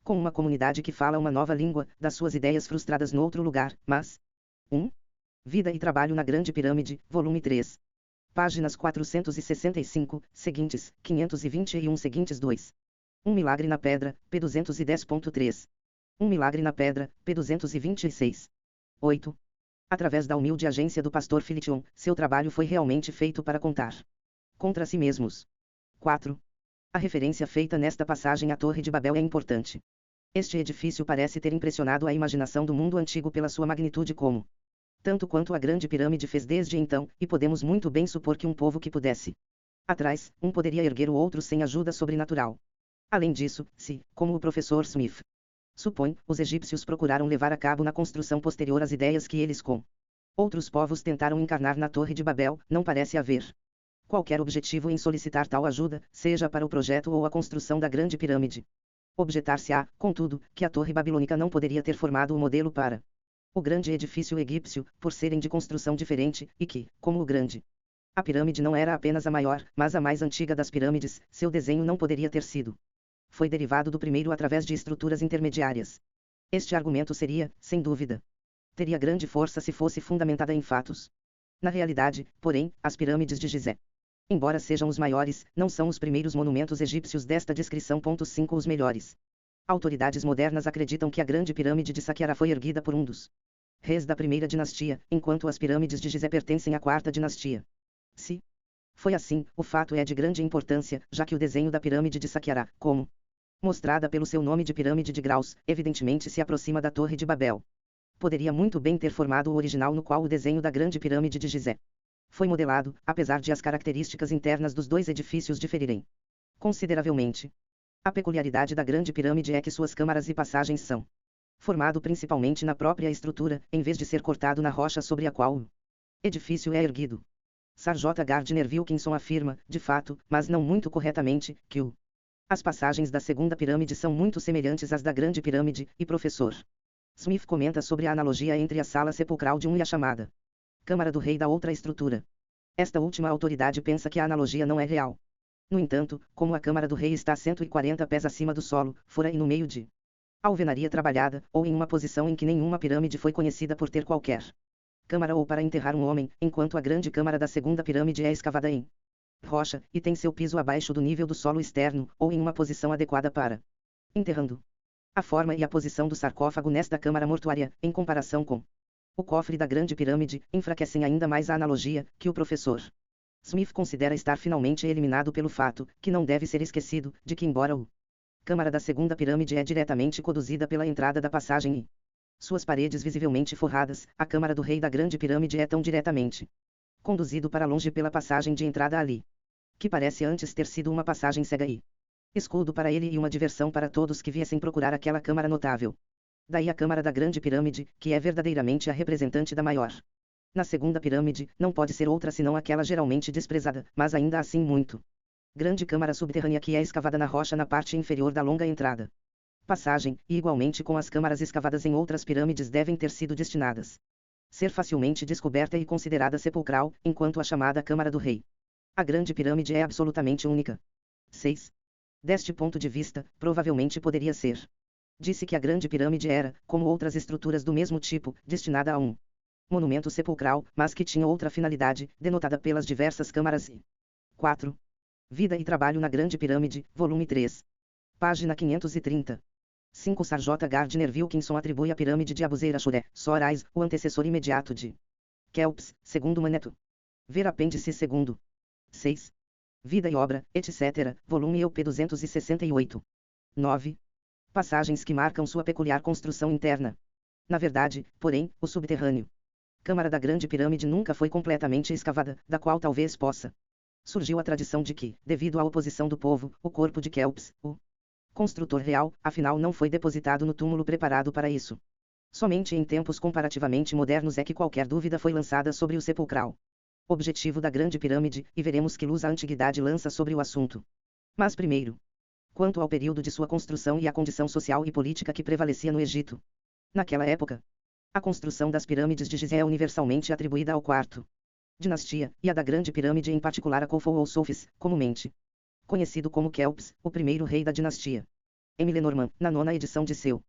com uma comunidade que fala uma nova língua, das suas ideias frustradas noutro lugar, mas 1. Vida e Trabalho na Grande Pirâmide, volume 3. Páginas 465, seguintes, 521 seguintes 2. Um Milagre na Pedra, p. 210.3. Um Milagre na Pedra, p. 226. 8. Através da humilde agência do pastor Philition, seu trabalho foi realmente feito para contar contra si mesmos. 4. A referência feita nesta passagem à Torre de Babel é importante. Este edifício parece ter impressionado a imaginação do mundo antigo pela sua magnitude como tanto quanto a Grande Pirâmide fez desde então, e podemos muito bem supor que um povo que pudesse atrás, poderia erguer o outro sem ajuda sobrenatural. Além disso, se, como o professor Smith supõe, os egípcios procuraram levar a cabo na construção posterior as ideias que eles com outros povos tentaram encarnar na Torre de Babel, não parece haver qualquer objetivo em solicitar tal ajuda, seja para o projeto ou a construção da Grande Pirâmide. Objetar-se-á, contudo, que a Torre Babilônica não poderia ter formado o modelo para o grande edifício egípcio, por serem de construção diferente, e que, como o grande, a pirâmide não era apenas a maior, mas a mais antiga das pirâmides, seu desenho não poderia ter sido foi derivado do primeiro através de estruturas intermediárias. Este argumento seria, sem dúvida, teria grande força se fosse fundamentada em fatos. Na realidade, porém, as pirâmides de Gizé, embora sejam os maiores, não são os primeiros monumentos egípcios desta descrição. 5 Os melhores. Autoridades modernas acreditam que a Grande Pirâmide de Saqqara foi erguida por um dos reis da primeira dinastia, enquanto as pirâmides de Gizé pertencem à quarta dinastia. Se foi assim, o fato é de grande importância, já que o desenho da pirâmide de Saqqara, como mostrada pelo seu nome de pirâmide de graus, evidentemente se aproxima da Torre de Babel. Poderia muito bem ter formado o original no qual o desenho da Grande Pirâmide de Gizé foi modelado, apesar de as características internas dos dois edifícios diferirem consideravelmente. A peculiaridade da Grande Pirâmide é que suas câmaras e passagens são formado principalmente na própria estrutura, em vez de ser cortado na rocha sobre a qual o edifício é erguido. Sir J. Gardner Wilkinson afirma, de fato, mas não muito corretamente, que as passagens da Segunda Pirâmide são muito semelhantes às da Grande Pirâmide, e professor Smith comenta sobre a analogia entre a sala sepulcral de um e a chamada Câmara do Rei da outra estrutura. Esta última autoridade pensa que a analogia não é real. No entanto, como a Câmara do Rei está 140 pés acima do solo, fora e no meio de alvenaria trabalhada, ou em uma posição em que nenhuma pirâmide foi conhecida por ter qualquer câmara ou para enterrar um homem, enquanto a grande câmara da Segunda Pirâmide é escavada em rocha, e tem seu piso abaixo do nível do solo externo, ou em uma posição adequada para enterrando. A forma e a posição do sarcófago nesta câmara mortuária, em comparação com o cofre da Grande Pirâmide, enfraquecem ainda mais a analogia, que o professor Smith considera estar finalmente eliminado pelo fato, que não deve ser esquecido, de que embora o Câmara da Segunda Pirâmide é diretamente conduzida pela entrada da passagem e suas paredes visivelmente forradas, a Câmara do Rei da Grande Pirâmide é tão diretamente conduzido para longe pela passagem de entrada ali, que parece antes ter sido uma passagem cega e escudo para ele e uma diversão para todos que viessem procurar aquela câmara notável. Daí a Câmara da Grande Pirâmide, que é verdadeiramente a representante da maior. Na Segunda Pirâmide, não pode ser outra senão aquela geralmente desprezada, mas ainda assim muito Grande câmara subterrânea que é escavada na rocha na parte inferior da longa entrada. Passagem, e igualmente com as câmaras escavadas em outras pirâmides devem ter sido destinadas. Ser facilmente descoberta e considerada sepulcral, enquanto a chamada Câmara do Rei. A Grande Pirâmide é absolutamente única. 6. Deste ponto de vista, provavelmente poderia ser. Disse que a Grande Pirâmide era, como outras estruturas do mesmo tipo, destinada a um monumento sepulcral, mas que tinha outra finalidade, denotada pelas diversas câmaras e 4. Vida e Trabalho na Grande Pirâmide, volume 3. Página 530. 5. Sir J. Gardner Wilkinson atribui a pirâmide de Abu Zeir a Shuré, Sorais, o antecessor imediato de Kelps, segundo Maneto. Ver apêndice 2. 6. Vida e Obra, etc., volume EUP 268. 9. Passagens que marcam sua peculiar construção interna. Na verdade, porém, o subterrâneo. Câmara da Grande Pirâmide nunca foi completamente escavada, da qual talvez possa. Surgiu a tradição de que, devido à oposição do povo, o corpo de Kelps, o construtor real, afinal não foi depositado no túmulo preparado para isso. Somente em tempos comparativamente modernos é que qualquer dúvida foi lançada sobre o sepulcral objetivo da Grande Pirâmide, e veremos que luz a antiguidade lança sobre o assunto. Mas primeiro, quanto ao período de sua construção e à condição social e política que prevalecia no Egito. Naquela época, a construção das pirâmides de Gizé é universalmente atribuída ao quarto dinastia, e a da Grande Pirâmide em particular a Khufu ou Sofis, comumente conhecido como Kelps, o primeiro rei da dinastia. Emile Norman, na 9ª edição de seu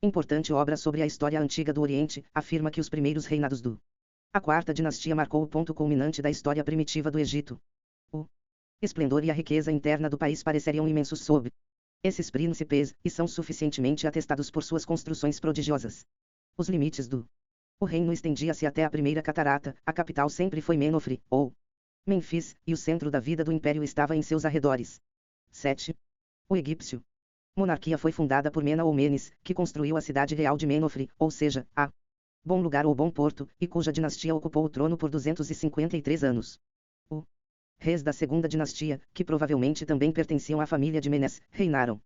importante obra sobre a história antiga do Oriente, afirma que os primeiros reinados a quarta dinastia marcou o ponto culminante da história primitiva do Egito. O esplendor e a riqueza interna do país pareceriam imensos sob esses príncipes, e são suficientemente atestados por suas construções prodigiosas. Os limites o reino estendia-se até a primeira catarata, a capital sempre foi Menofre, ou Mênfis, e o centro da vida do império estava em seus arredores. 7. O egípcio. Monarquia foi fundada por Mena ou Menes, que construiu a cidade real de Menofre, ou seja, a bom lugar ou bom porto, e cuja dinastia ocupou o trono por 253 anos. Os reis da segunda dinastia, que provavelmente também pertenciam à família de Menes, reinaram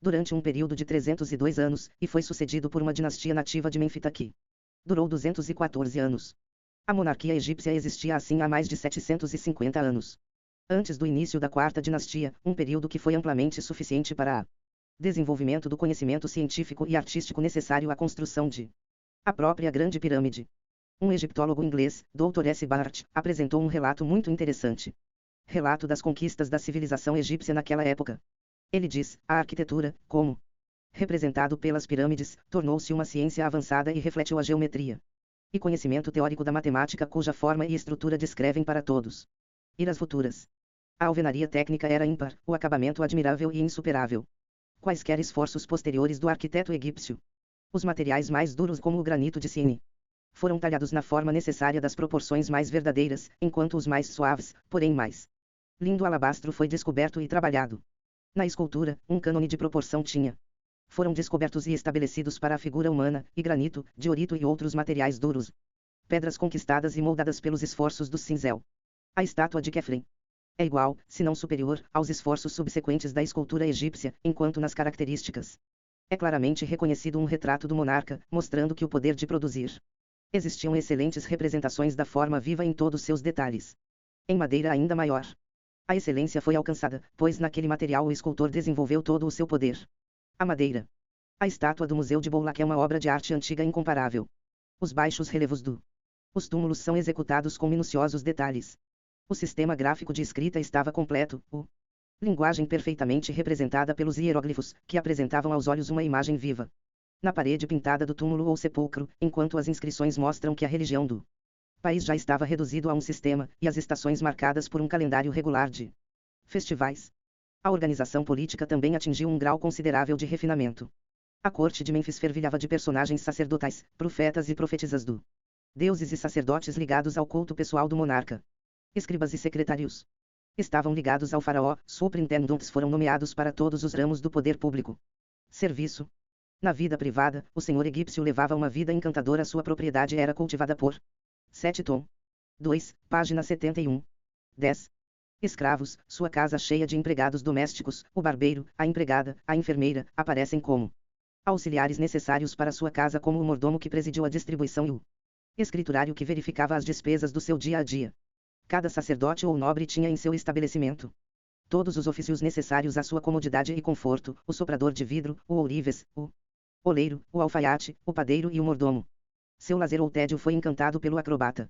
durante um período de 302 anos, e foi sucedido por uma dinastia nativa de Menfita que durou 214 anos. A monarquia egípcia existia assim há mais de 750 anos. Antes do início da quarta dinastia, um período que foi amplamente suficiente para o desenvolvimento do conhecimento científico e artístico necessário à construção de a própria Grande Pirâmide. Um egiptólogo inglês, Dr. S. Bart, apresentou um relato muito interessante. Relato das conquistas da civilização egípcia naquela época. Ele diz: a arquitetura, como representado pelas pirâmides, tornou-se uma ciência avançada e refletiu a geometria e conhecimento teórico da matemática cuja forma e estrutura descrevem para todos eras futuras. A alvenaria técnica era ímpar, o acabamento admirável e insuperável. Quaisquer esforços posteriores do arquiteto egípcio. Os materiais mais duros como o granito de Siene foram talhados na forma necessária das proporções mais verdadeiras, enquanto os mais suaves, porém mais lindo alabastro foi descoberto e trabalhado. Na escultura, um cânone de proporção tinha foram descobertos e estabelecidos para a figura humana, e granito, diorito e outros materiais duros. Pedras conquistadas e moldadas pelos esforços do cincel. A estátua de Kefren é igual, se não superior, aos esforços subsequentes da escultura egípcia, enquanto nas características é claramente reconhecido um retrato do monarca, mostrando que o poder de produzir. Existiam excelentes representações da forma viva em todos seus detalhes. Em madeira ainda maior. A excelência foi alcançada, pois naquele material o escultor desenvolveu todo o seu poder. A madeira. A estátua do Museu de Boulac é uma obra de arte antiga incomparável. Os baixos relevos os túmulos são executados com minuciosos detalhes. O sistema gráfico de escrita estava completo, linguagem perfeitamente representada pelos hieróglifos, que apresentavam aos olhos uma imagem viva na parede pintada do túmulo ou sepulcro, enquanto as inscrições mostram que a religião do país já estava reduzido a um sistema, e as estações marcadas por um calendário regular de festivais. A organização política também atingiu um grau considerável de refinamento. A corte de Mênfis fervilhava de personagens sacerdotais, profetas e profetisas deuses e sacerdotes ligados ao culto pessoal do monarca. Escribas e secretários estavam ligados ao faraó, superintendentes foram nomeados para todos os ramos do poder público. Serviço. Na vida privada, o senhor egípcio levava uma vida encantadora, sua propriedade era cultivada por 7 tom. 2, página 71. 10. Escravos, sua casa cheia de empregados domésticos, o barbeiro, a empregada, a enfermeira, aparecem como auxiliares necessários para sua casa, como o mordomo que presidiu a distribuição e o escriturário que verificava as despesas do seu dia a dia. Cada sacerdote ou nobre tinha em seu estabelecimento todos os ofícios necessários à sua comodidade e conforto, o soprador de vidro, o ourives, o oleiro, o alfaiate, o padeiro e o mordomo. Seu lazer ou tédio foi encantado pelo acrobata.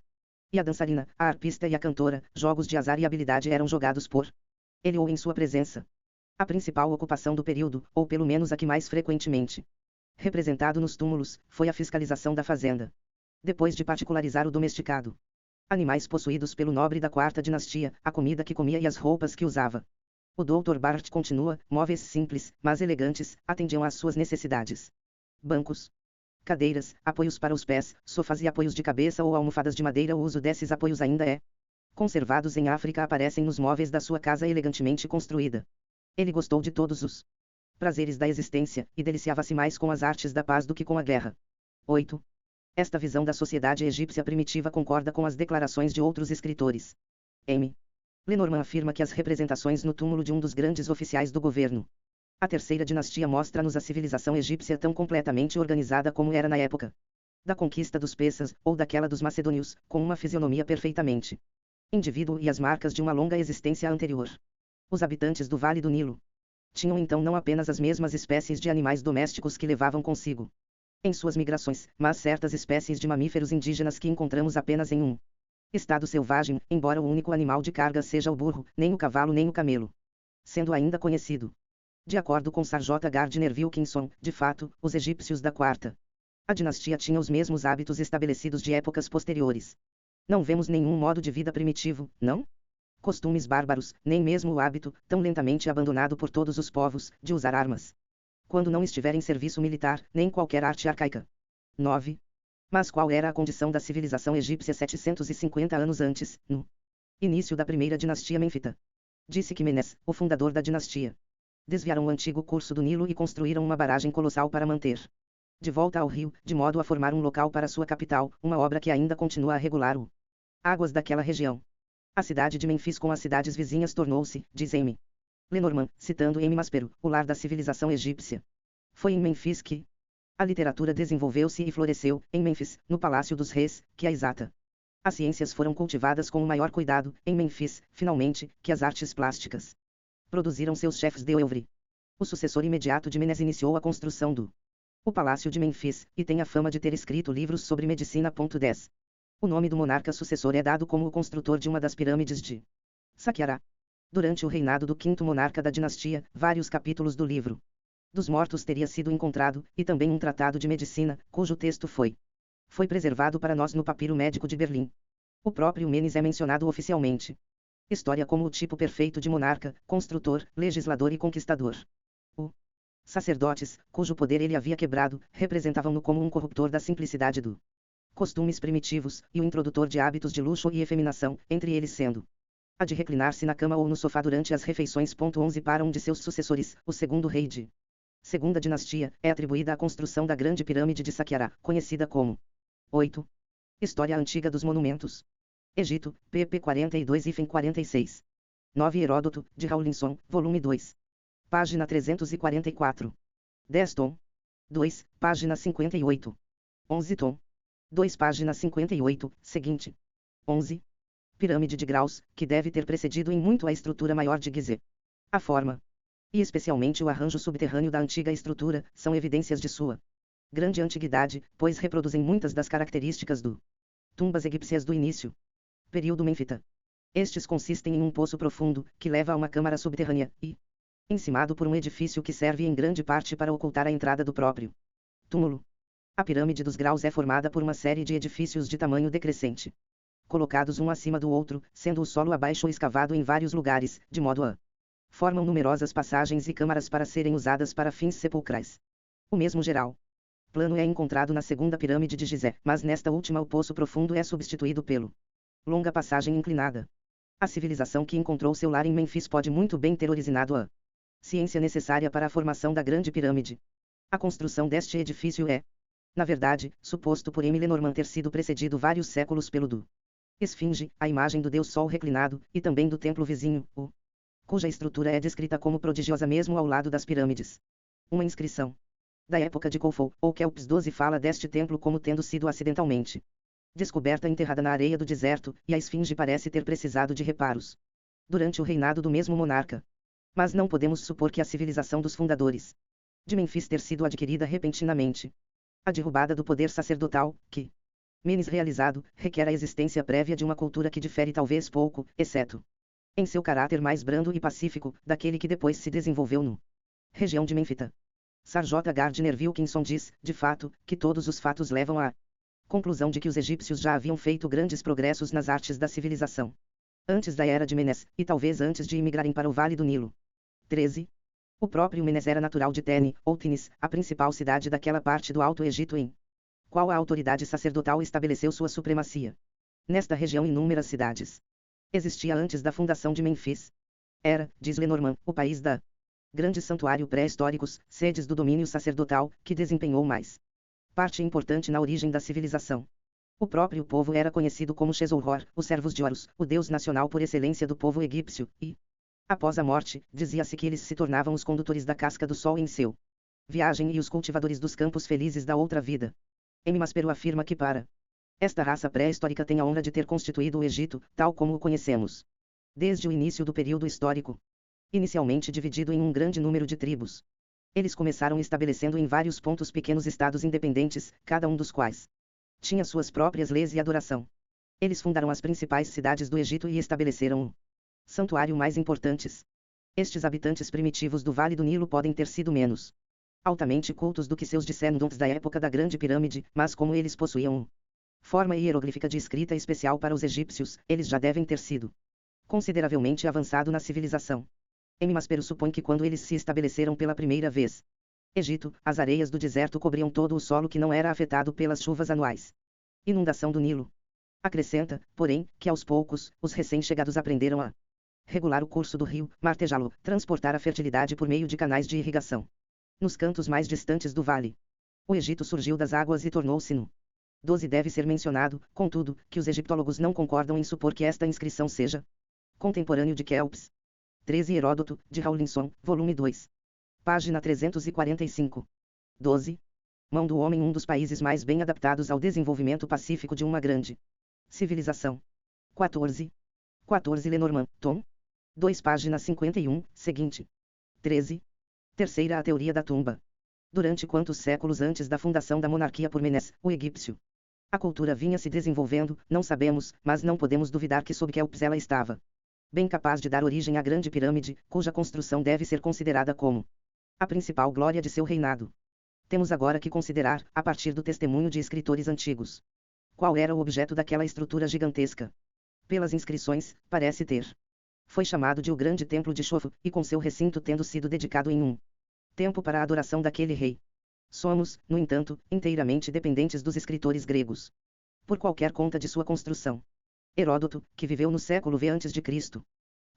E a dançarina, a arpista e a cantora, jogos de azar e habilidade eram jogados por ele ou em sua presença. A principal ocupação do período, ou pelo menos a que mais frequentemente representado nos túmulos, foi a fiscalização da fazenda. Depois de particularizar o domesticado, animais possuídos pelo nobre da quarta dinastia, a comida que comia e as roupas que usava. O Dr. Bart continua, móveis simples, mas elegantes, atendiam às suas necessidades. Bancos, cadeiras, apoios para os pés, sofás e apoios de cabeça ou almofadas de madeira. O uso desses apoios ainda é conservados em África, aparecem nos móveis da sua casa elegantemente construída. Ele gostou de todos os prazeres da existência, e deliciava-se mais com as artes da paz do que com a guerra. 8. Esta visão da sociedade egípcia primitiva concorda com as declarações de outros escritores. M. Lenormand afirma que as representações no túmulo de um dos grandes oficiais do governo. A terceira dinastia mostra-nos a civilização egípcia tão completamente organizada como era na época da conquista dos persas, ou daquela dos macedônios, com uma fisionomia perfeitamente indivíduo e as marcas de uma longa existência anterior. Os habitantes do Vale do Nilo tinham então não apenas as mesmas espécies de animais domésticos que levavam consigo em suas migrações, mas certas espécies de mamíferos indígenas que encontramos apenas em um estado selvagem, embora o único animal de carga seja o burro, nem o cavalo nem o camelo sendo ainda conhecido. De acordo com Sir J. Gardner Wilkinson, de fato, os egípcios da quarta a dinastia tinham os mesmos hábitos estabelecidos de épocas posteriores. Não vemos nenhum modo de vida primitivo, não? Costumes bárbaros, nem mesmo o hábito, tão lentamente abandonado por todos os povos, de usar armas quando não estiver em serviço militar, nem qualquer arte arcaica. 9. Mas qual era a condição da civilização egípcia 750 anos antes, no início da primeira dinastia Menfita? Disse Quimenes, o fundador da dinastia. Desviaram o antigo curso do Nilo e construíram uma barragem colossal para manter de volta ao rio, de modo a formar um local para sua capital, uma obra que ainda continua a regular o águas daquela região. A cidade de Memfis com as cidades vizinhas tornou-se, diz M. Lenormand, citando M. Maspero, o lar da civilização egípcia. Foi em Memfis que a literatura desenvolveu-se e floresceu, em Memfis, no Palácio dos Reis, que a exata as ciências foram cultivadas com o maior cuidado, em Memfis, finalmente, que as artes plásticas produziram seus chefes de oeuvre. O sucessor imediato de Menes iniciou a construção do o Palácio de Memfis, e tem a fama de ter escrito livros sobre medicina. 10. O nome do monarca sucessor é dado como o construtor de uma das pirâmides de Saqqara. Durante o reinado do quinto monarca da dinastia, vários capítulos do livro dos mortos teria sido encontrado, e também um tratado de medicina, cujo texto foi preservado para nós no papiro médico de Berlim. O próprio Menes é mencionado oficialmente. História como o tipo perfeito de monarca, construtor, legislador e conquistador. Os sacerdotes, cujo poder ele havia quebrado, representavam-no como um corruptor da simplicidade do costumes primitivos, e o introdutor de hábitos de luxo e efeminação, entre eles sendo a de reclinar-se na cama ou no sofá durante as refeições. 11 Para um de seus sucessores, o segundo rei de segunda dinastia, é atribuída a construção da grande pirâmide de Saqqara, conhecida como 8. História antiga dos monumentos. Egito, pp 42 e 46. 9 Heródoto, de Rawlinson, volume 2. Página 344. 10 tom. 2, página 58. 11 tom. 2 página 58, seguinte. 11. Pirâmide de graus, que deve ter precedido em muito a estrutura maior de Gizeh. A forma, e especialmente o arranjo subterrâneo da antiga estrutura, são evidências de sua grande antiguidade, pois reproduzem muitas das características do tumbas egípcias do início período Menfita. Estes consistem em um poço profundo, que leva a uma câmara subterrânea, e encimado por um edifício que serve em grande parte para ocultar a entrada do próprio túmulo. A pirâmide dos graus é formada por uma série de edifícios de tamanho decrescente, colocados um acima do outro, sendo o solo abaixo escavado em vários lugares, de modo a formam numerosas passagens e câmaras para serem usadas para fins sepulcrais. O mesmo geral plano é encontrado na segunda pirâmide de Gizé, mas nesta última o poço profundo é substituído pelo longa passagem inclinada. A civilização que encontrou seu lar em Memfis pode muito bem ter originado a ciência necessária para a formação da grande pirâmide. A construção deste edifício é, na verdade, suposto por M. Lenormand ter sido precedido vários séculos pelo do Esfinge, a imagem do deus Sol reclinado, e também do templo vizinho, cuja estrutura é descrita como prodigiosa mesmo ao lado das pirâmides. Uma inscrição da época de Khufu, ou Kelps 12 fala deste templo como tendo sido acidentalmente descoberta enterrada na areia do deserto, e a esfinge parece ter precisado de reparos durante o reinado do mesmo monarca. Mas não podemos supor que a civilização dos fundadores de Mênfis ter sido adquirida repentinamente. A derrubada do poder sacerdotal, que menos realizado, requer a existência prévia de uma cultura que difere talvez pouco, exceto em seu caráter mais brando e pacífico, daquele que depois se desenvolveu no região de Menfita. Sir J. Gardner Wilkinson diz, de fato, que todos os fatos levam à conclusão de que os egípcios já haviam feito grandes progressos nas artes da civilização antes da era de Menes, e talvez antes de imigrarem para o Vale do Nilo. 13. O próprio Menes era natural de Tene, ou Tinis, a principal cidade daquela parte do Alto Egito em qual a autoridade sacerdotal estabeleceu sua supremacia. Nesta região inúmeras cidades existia antes da fundação de Mênfis. Era, diz Lenormand, o país da grandes santuários pré-históricos, sedes do domínio sacerdotal, que desempenhou mais parte importante na origem da civilização. O próprio povo era conhecido como Xezohor, os servos de Horus, o deus nacional por excelência do povo egípcio, e, após a morte, dizia-se que eles se tornavam os condutores da casca do sol em seu viagem e os cultivadores dos campos felizes da outra vida. M. Maspero afirma que para esta raça pré-histórica tem a honra de ter constituído o Egito, tal como o conhecemos desde o início do período histórico. Inicialmente dividido em um grande número de tribos, eles começaram estabelecendo em vários pontos pequenos estados independentes, cada um dos quais tinha suas próprias leis e adoração. Eles fundaram as principais cidades do Egito e estabeleceram o santuário mais importantes. Estes habitantes primitivos do Vale do Nilo podem ter sido menos altamente cultos do que seus descendentes da época da Grande Pirâmide, mas como eles possuíam forma hieroglífica de escrita especial para os egípcios, eles já devem ter sido consideravelmente avançado na civilização. M. Maspero supõe que quando eles se estabeleceram pela primeira vez Egito, as areias do deserto cobriam todo o solo que não era afetado pelas chuvas anuais. Inundação do Nilo. Acrescenta, porém, que aos poucos, os recém-chegados aprenderam a regular o curso do rio, martejá-lo, transportar a fertilidade por meio de canais de irrigação nos cantos mais distantes do vale. O Egito surgiu das águas e tornou-se no 12. Deve ser mencionado, contudo, que os egiptólogos não concordam em supor que esta inscrição seja contemporâneo de Kelps. 13. Heródoto, de Rawlinson, volume 2. Página 345. 12. Mão do homem, um dos países mais bem adaptados ao desenvolvimento pacífico de uma grande civilização. 14. 14. Lenormand, tom 2, página 51, seguinte. 13. Terceira, a teoria da tumba. Durante quantos séculos antes da fundação da monarquia por Menes, o egípcio, a cultura vinha se desenvolvendo, não sabemos, mas não podemos duvidar que sob Kelps ela estava bem capaz de dar origem à Grande Pirâmide, cuja construção deve ser considerada como a principal glória de seu reinado. Temos agora que considerar, a partir do testemunho de escritores antigos, qual era o objeto daquela estrutura gigantesca. Pelas inscrições, parece ter foi chamado de o Grande Templo de Xofu, e com seu recinto tendo sido dedicado em um tempo para a adoração daquele rei. Somos, no entanto, inteiramente dependentes dos escritores gregos por qualquer conta de sua construção. Heródoto, que viveu no século V a.C.,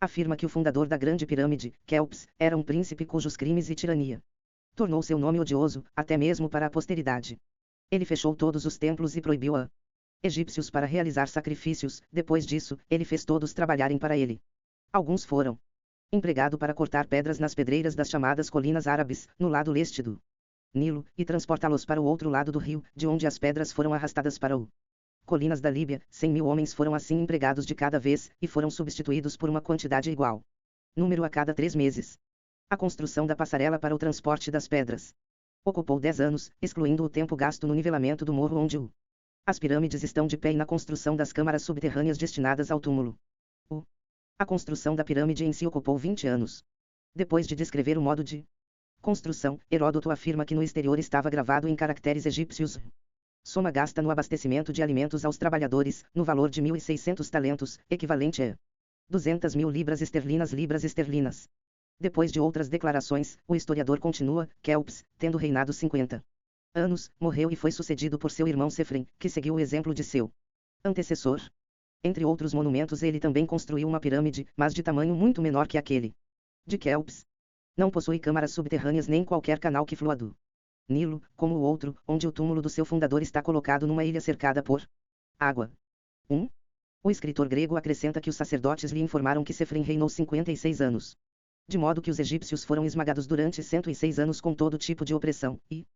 afirma que o fundador da Grande Pirâmide, Kelps, era um príncipe cujos crimes e tirania tornou seu nome odioso, até mesmo para a posteridade. Ele fechou todos os templos e proibiu a egípcios para realizar sacrifícios. Depois disso, ele fez todos trabalharem para ele. Alguns foram empregados para cortar pedras nas pedreiras das chamadas colinas árabes, no lado leste do Nilo, e transportá-los para o outro lado do rio, de onde as pedras foram arrastadas para o colinas da Líbia. 100.000 homens foram assim empregados de cada vez, e foram substituídos por uma quantidade igual número a cada 3 meses. A construção da passarela para o transporte das pedras ocupou 10 anos, excluindo o tempo gasto no nivelamento do morro onde as pirâmides estão de pé e na construção das câmaras subterrâneas destinadas ao túmulo. A construção da pirâmide em si ocupou 20 anos. Depois de descrever o modo de construção, Heródoto afirma que no exterior estava gravado em caracteres egípcios: soma gasta no abastecimento de alimentos aos trabalhadores, no valor de 1.600 talentos, equivalente a 200.000 libras esterlinas. Depois de outras declarações, o historiador continua: Kelps, tendo reinado 50 anos, morreu e foi sucedido por seu irmão Sefrem, que seguiu o exemplo de seu antecessor. Entre outros monumentos, ele também construiu uma pirâmide, mas de tamanho muito menor que aquele de Kelps. Não possui câmaras subterrâneas nem qualquer canal que flua do Nilo, como o outro, onde o túmulo do seu fundador está colocado numa ilha cercada por água. 1. O escritor grego acrescenta que os sacerdotes lhe informaram que Sefrem reinou 56 anos. De modo que os egípcios foram esmagados durante 106 anos com todo tipo de opressão, e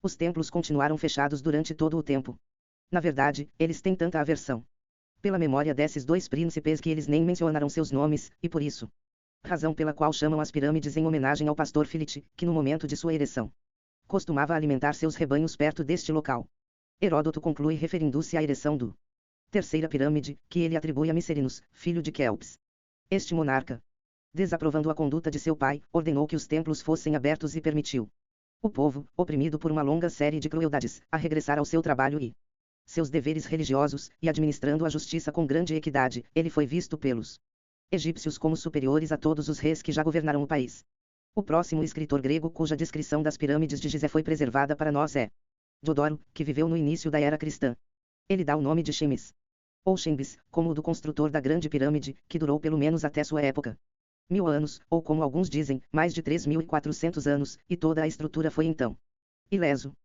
os templos continuaram fechados durante todo o tempo. Na verdade, eles têm tanta aversão pela memória desses dois príncipes que eles nem mencionaram seus nomes, e por isso razão pela qual chamam as pirâmides em homenagem ao pastor Filite, que no momento de sua ereção costumava alimentar seus rebanhos perto deste local. Heródoto conclui referindo-se à ereção do terceira pirâmide, que ele atribui a Micerinus, filho de Quéops. Este monarca, desaprovando a conduta de seu pai, ordenou que os templos fossem abertos e permitiu o povo, oprimido por uma longa série de crueldades, a regressar ao seu trabalho e seus deveres religiosos, e administrando a justiça com grande equidade, ele foi visto pelos egípcios como superiores a todos os reis que já governaram o país. O próximo escritor grego cuja descrição das pirâmides de Gizé foi preservada para nós é Diodoro, que viveu no início da era cristã. Ele dá o nome de Chemmis, ou Chembis, como o do construtor da grande pirâmide, que durou pelo menos até sua época. 1000 anos, ou como alguns dizem, mais de 3.400 anos, e toda a estrutura foi então ileso.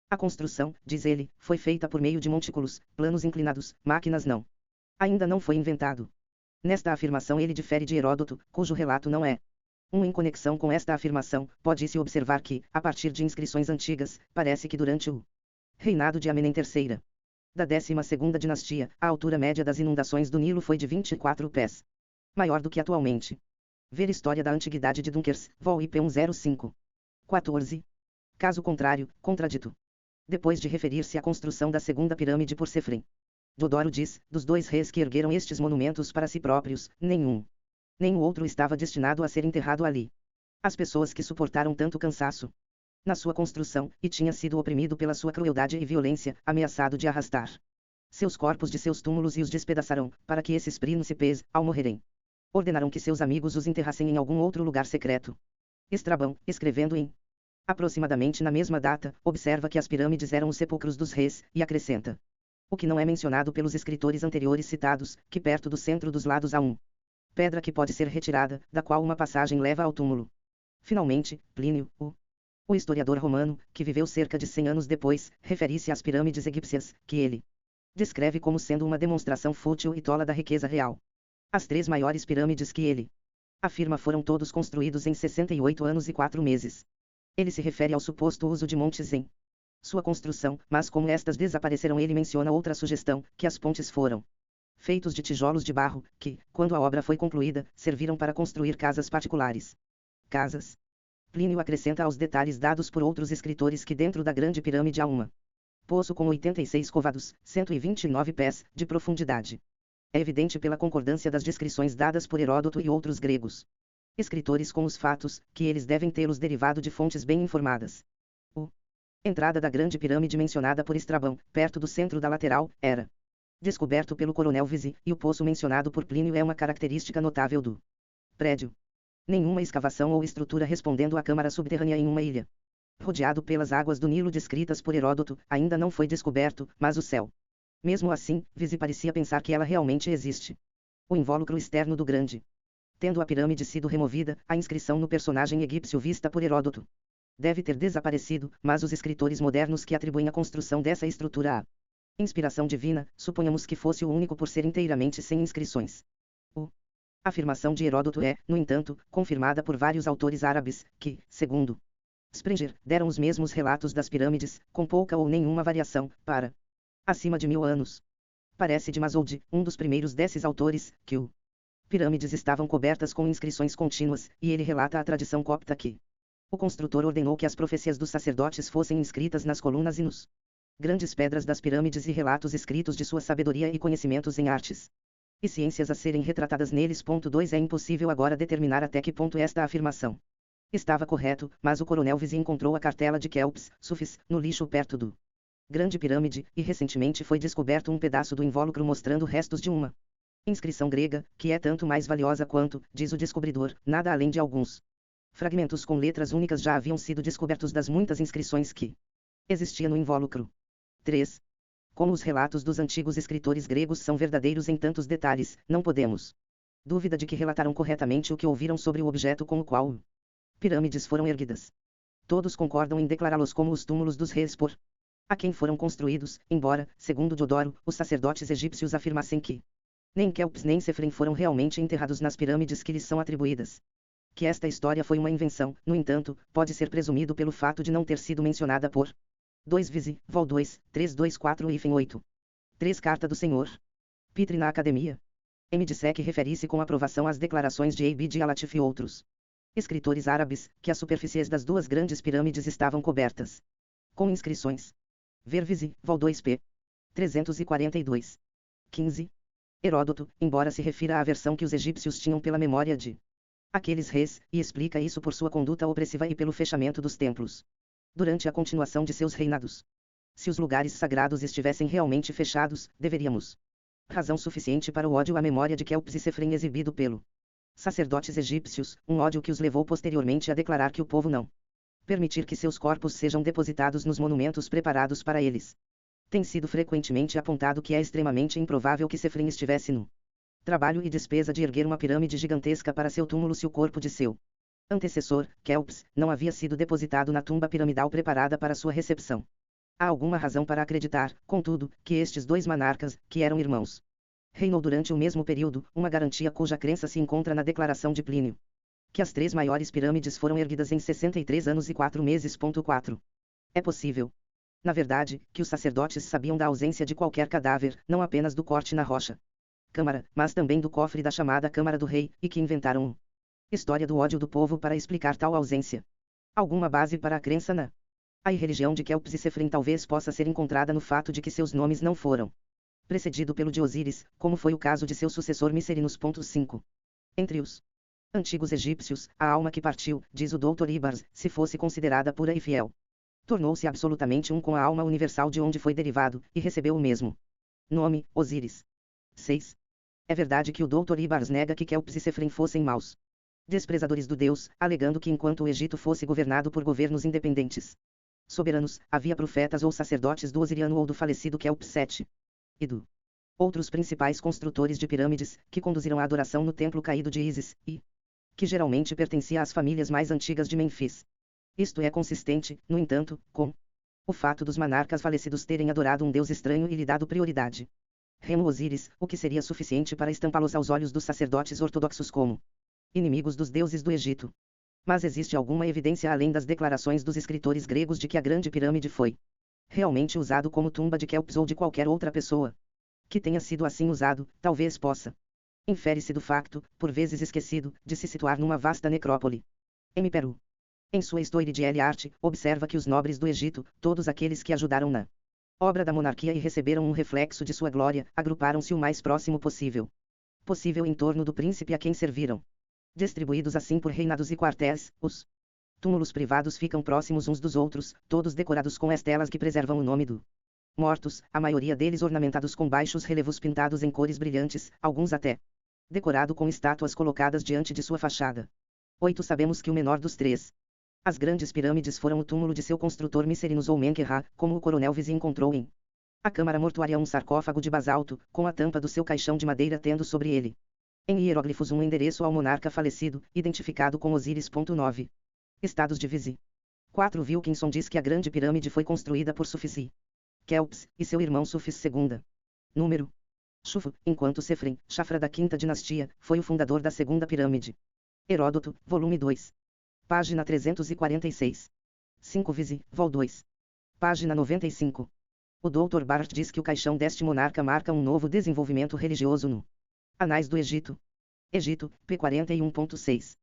A construção, diz ele, foi feita por meio de montículos, planos inclinados, máquinas não. Ainda não foi inventado. Nesta afirmação ele difere de Heródoto, cujo relato não é em conexão com esta afirmação, pode-se observar que, a partir de inscrições antigas, parece que durante o reinado de Amenem III, da 12ª dinastia, a altura média das inundações do Nilo foi de 24 pés. Maior do que atualmente. Ver História da Antiguidade de Dunkers, vol. IP 105. 14. Caso contrário, contradito. Depois de referir-se à construção da segunda pirâmide por Sefrem, Diodoro diz, dos dois reis que ergueram estes monumentos para si próprios, nenhum nem o outro estava destinado a ser enterrado ali. As pessoas que suportaram tanto cansaço na sua construção, e tinha sido oprimido pela sua crueldade e violência, ameaçado de arrastar seus corpos de seus túmulos e os despedaçarão, para que esses príncipes, ao morrerem, ordenaram que seus amigos os enterrassem em algum outro lugar secreto. Estrabão, escrevendo em aproximadamente na mesma data, observa que as pirâmides eram os sepulcros dos reis, e acrescenta o que não é mencionado pelos escritores anteriores citados, que perto do centro dos lados há pedra que pode ser retirada, da qual uma passagem leva ao túmulo. Finalmente, Plínio, o historiador romano, que viveu cerca de 100 anos depois, refere-se às pirâmides egípcias, que ele descreve como sendo uma demonstração fútil e tola da riqueza real. As 3 maiores pirâmides que ele afirma foram todos construídos em 68 anos e 4 meses. Ele se refere ao suposto uso de montes em sua construção, mas como estas desapareceram, ele menciona outra sugestão, que as pontes foram feitos de tijolos de barro, que, quando a obra foi concluída, serviram para construir casas particulares. Casas. Plínio acrescenta aos detalhes dados por outros escritores que dentro da grande pirâmide há uma poço com 86 côvados, 129 pés, de profundidade. É evidente pela concordância das descrições dadas por Heródoto e outros gregos escritores com os fatos, que eles devem tê-los derivado de fontes bem informadas. Entrada da grande pirâmide mencionada por Estrabão, perto do centro da lateral, era descoberto pelo coronel Visi, e o poço mencionado por Plínio é uma característica notável do prédio. Nenhuma escavação ou estrutura respondendo à câmara subterrânea em uma ilha, rodeado pelas águas do Nilo descritas por Heródoto, ainda não foi descoberto, mas o céu. Mesmo assim, Visi parecia pensar que ela realmente existe. O invólucro externo do grande. Tendo a pirâmide sido removida, a inscrição no personagem egípcio vista por Heródoto deve ter desaparecido, mas os escritores modernos que atribuem a construção dessa estrutura à inspiração divina, suponhamos que fosse o único por ser inteiramente sem inscrições. A afirmação de Heródoto é, no entanto, confirmada por vários autores árabes, que, segundo Sprenger, deram os mesmos relatos das pirâmides, com pouca ou nenhuma variação, para acima de 1000 anos. Parece de Masoud, um dos primeiros desses autores, que as pirâmides estavam cobertas com inscrições contínuas, e ele relata a tradição copta que o construtor ordenou que as profecias dos sacerdotes fossem inscritas nas colunas e nos grandes pedras das pirâmides e relatos escritos de sua sabedoria e conhecimentos em artes e ciências a serem retratadas neles. 2 É impossível agora determinar até que ponto esta afirmação estava correto, mas o coronel Visi encontrou a cartela de Quéops, Sufis, no lixo perto do grande pirâmide, e recentemente foi descoberto um pedaço do invólucro mostrando restos de uma inscrição grega, que é tanto mais valiosa quanto, diz o descobridor, nada além de alguns fragmentos com letras únicas já haviam sido descobertos das muitas inscrições que existia no invólucro. 3. Como os relatos dos antigos escritores gregos são verdadeiros em tantos detalhes, não podemos dúvida de que relataram corretamente o que ouviram sobre o objeto com o qual pirâmides foram erguidas. Todos concordam em declará-los como os túmulos dos reis por a quem foram construídos, embora, segundo Diodoro, os sacerdotes egípcios afirmassem que nem Quéops nem Sefrem foram realmente enterrados nas pirâmides que lhes são atribuídas. Que esta história foi uma invenção, no entanto, pode ser presumido pelo fato de não ter sido mencionada por 2 Visi, vol 2, 324 e 8. 3 Carta do Senhor Pitre na Academia. MDSEC refere-se com aprovação às declarações de Abd al-Latif e outros escritores árabes, que as superfícies das duas grandes pirâmides estavam cobertas com inscrições. Ver Vizi, Vol 2p. 342. 15. Heródoto, embora se refira à aversão que os egípcios tinham pela memória de aqueles reis, e explica isso por sua conduta opressiva e pelo fechamento dos templos durante a continuação de seus reinados. Se os lugares sagrados estivessem realmente fechados, deveríamos razão suficiente para o ódio à memória de Kelps e Sefrem exibido pelo sacerdotes egípcios, um ódio que os levou posteriormente a declarar que o povo não permitir que seus corpos sejam depositados nos monumentos preparados para eles. Tem sido frequentemente apontado que é extremamente improvável que Sefrem estivesse no trabalho e despesa de erguer uma pirâmide gigantesca para seu túmulo se o corpo de seu antecessor, Kelps, não havia sido depositado na tumba piramidal preparada para sua recepção. Há alguma razão para acreditar, contudo, que estes dois monarcas, que eram irmãos, reinou durante o mesmo período, uma garantia cuja crença se encontra na declaração de Plínio, que as 3 maiores pirâmides foram erguidas em 63 anos e 4 meses. 4. É possível, na verdade, que os sacerdotes sabiam da ausência de qualquer cadáver, não apenas do corte na rocha câmara, mas também do cofre da chamada Câmara do Rei, e que inventaram uma história do ódio do povo para explicar tal ausência. Alguma base para a crença na a irreligião de Kelps e Sefrem talvez possa ser encontrada no fato de que seus nomes não foram precedido pelo de Osíris, como foi o caso de seu sucessor Mycerinus. 5. Entre os antigos egípcios, a alma que partiu, diz o Dr. Ibars, se fosse considerada pura e fiel, tornou-se absolutamente um com a alma universal de onde foi derivado, e recebeu o mesmo nome, Osíris. 6. É verdade que o Dr. Ibars nega que Kelps e Sefrem fossem maus desprezadores do Deus, alegando que enquanto o Egito fosse governado por governos independentes soberanos, havia profetas ou sacerdotes do Osiriano ou do falecido Kelps VII. E do outros principais construtores de pirâmides, que conduziram a adoração no templo caído de Ísis, e que geralmente pertencia às famílias mais antigas de Mênfis. Isto é consistente, no entanto, com o fato dos monarcas falecidos terem adorado um deus estranho e lhe dado prioridade. Remo Osíris, o que seria suficiente para estampá-los aos olhos dos sacerdotes ortodoxos como inimigos dos deuses do Egito. Mas existe alguma evidência além das declarações dos escritores gregos de que a Grande Pirâmide foi realmente usado como tumba de Kelps ou de qualquer outra pessoa que tenha sido assim usado, talvez possa. Infere-se do facto, por vezes esquecido, de se situar numa vasta necrópole. M. Peru, em sua Histoire de l'Art, observa que os nobres do Egito, todos aqueles que ajudaram na obra da monarquia e receberam um reflexo de sua glória, agruparam-se o mais próximo possível em torno do príncipe a quem serviram. Distribuídos assim por reinados e quartéis, os túmulos privados ficam próximos uns dos outros, todos decorados com estelas que preservam o nome do mortos, a maioria deles ornamentados com baixos relevos pintados em cores brilhantes, alguns até decorado com estátuas colocadas diante de sua fachada. 8. Sabemos que o menor dos 3 as grandes pirâmides foram o túmulo de seu construtor Mycerinus ou Menkaure, como o coronel Vizi encontrou em a câmara mortuária um sarcófago de basalto, com a tampa do seu caixão de madeira tendo sobre ele, em hieróglifos, um endereço ao monarca falecido, identificado com Osíris. 9. Estados de Vizi. 4. Wilkinson diz que a Grande Pirâmide foi construída por Sufisi Kelps, e seu irmão Sufis II. Número. Chufu, enquanto Sefrem, Chafra da Quinta Dinastia, foi o fundador da Segunda Pirâmide. Heródoto, volume 2. Página 346. 5. Vizi, vol 2. Página 95. O Dr. Barth diz que o caixão deste monarca marca um novo desenvolvimento religioso no Anais do Egito. Egito, p. 41.6.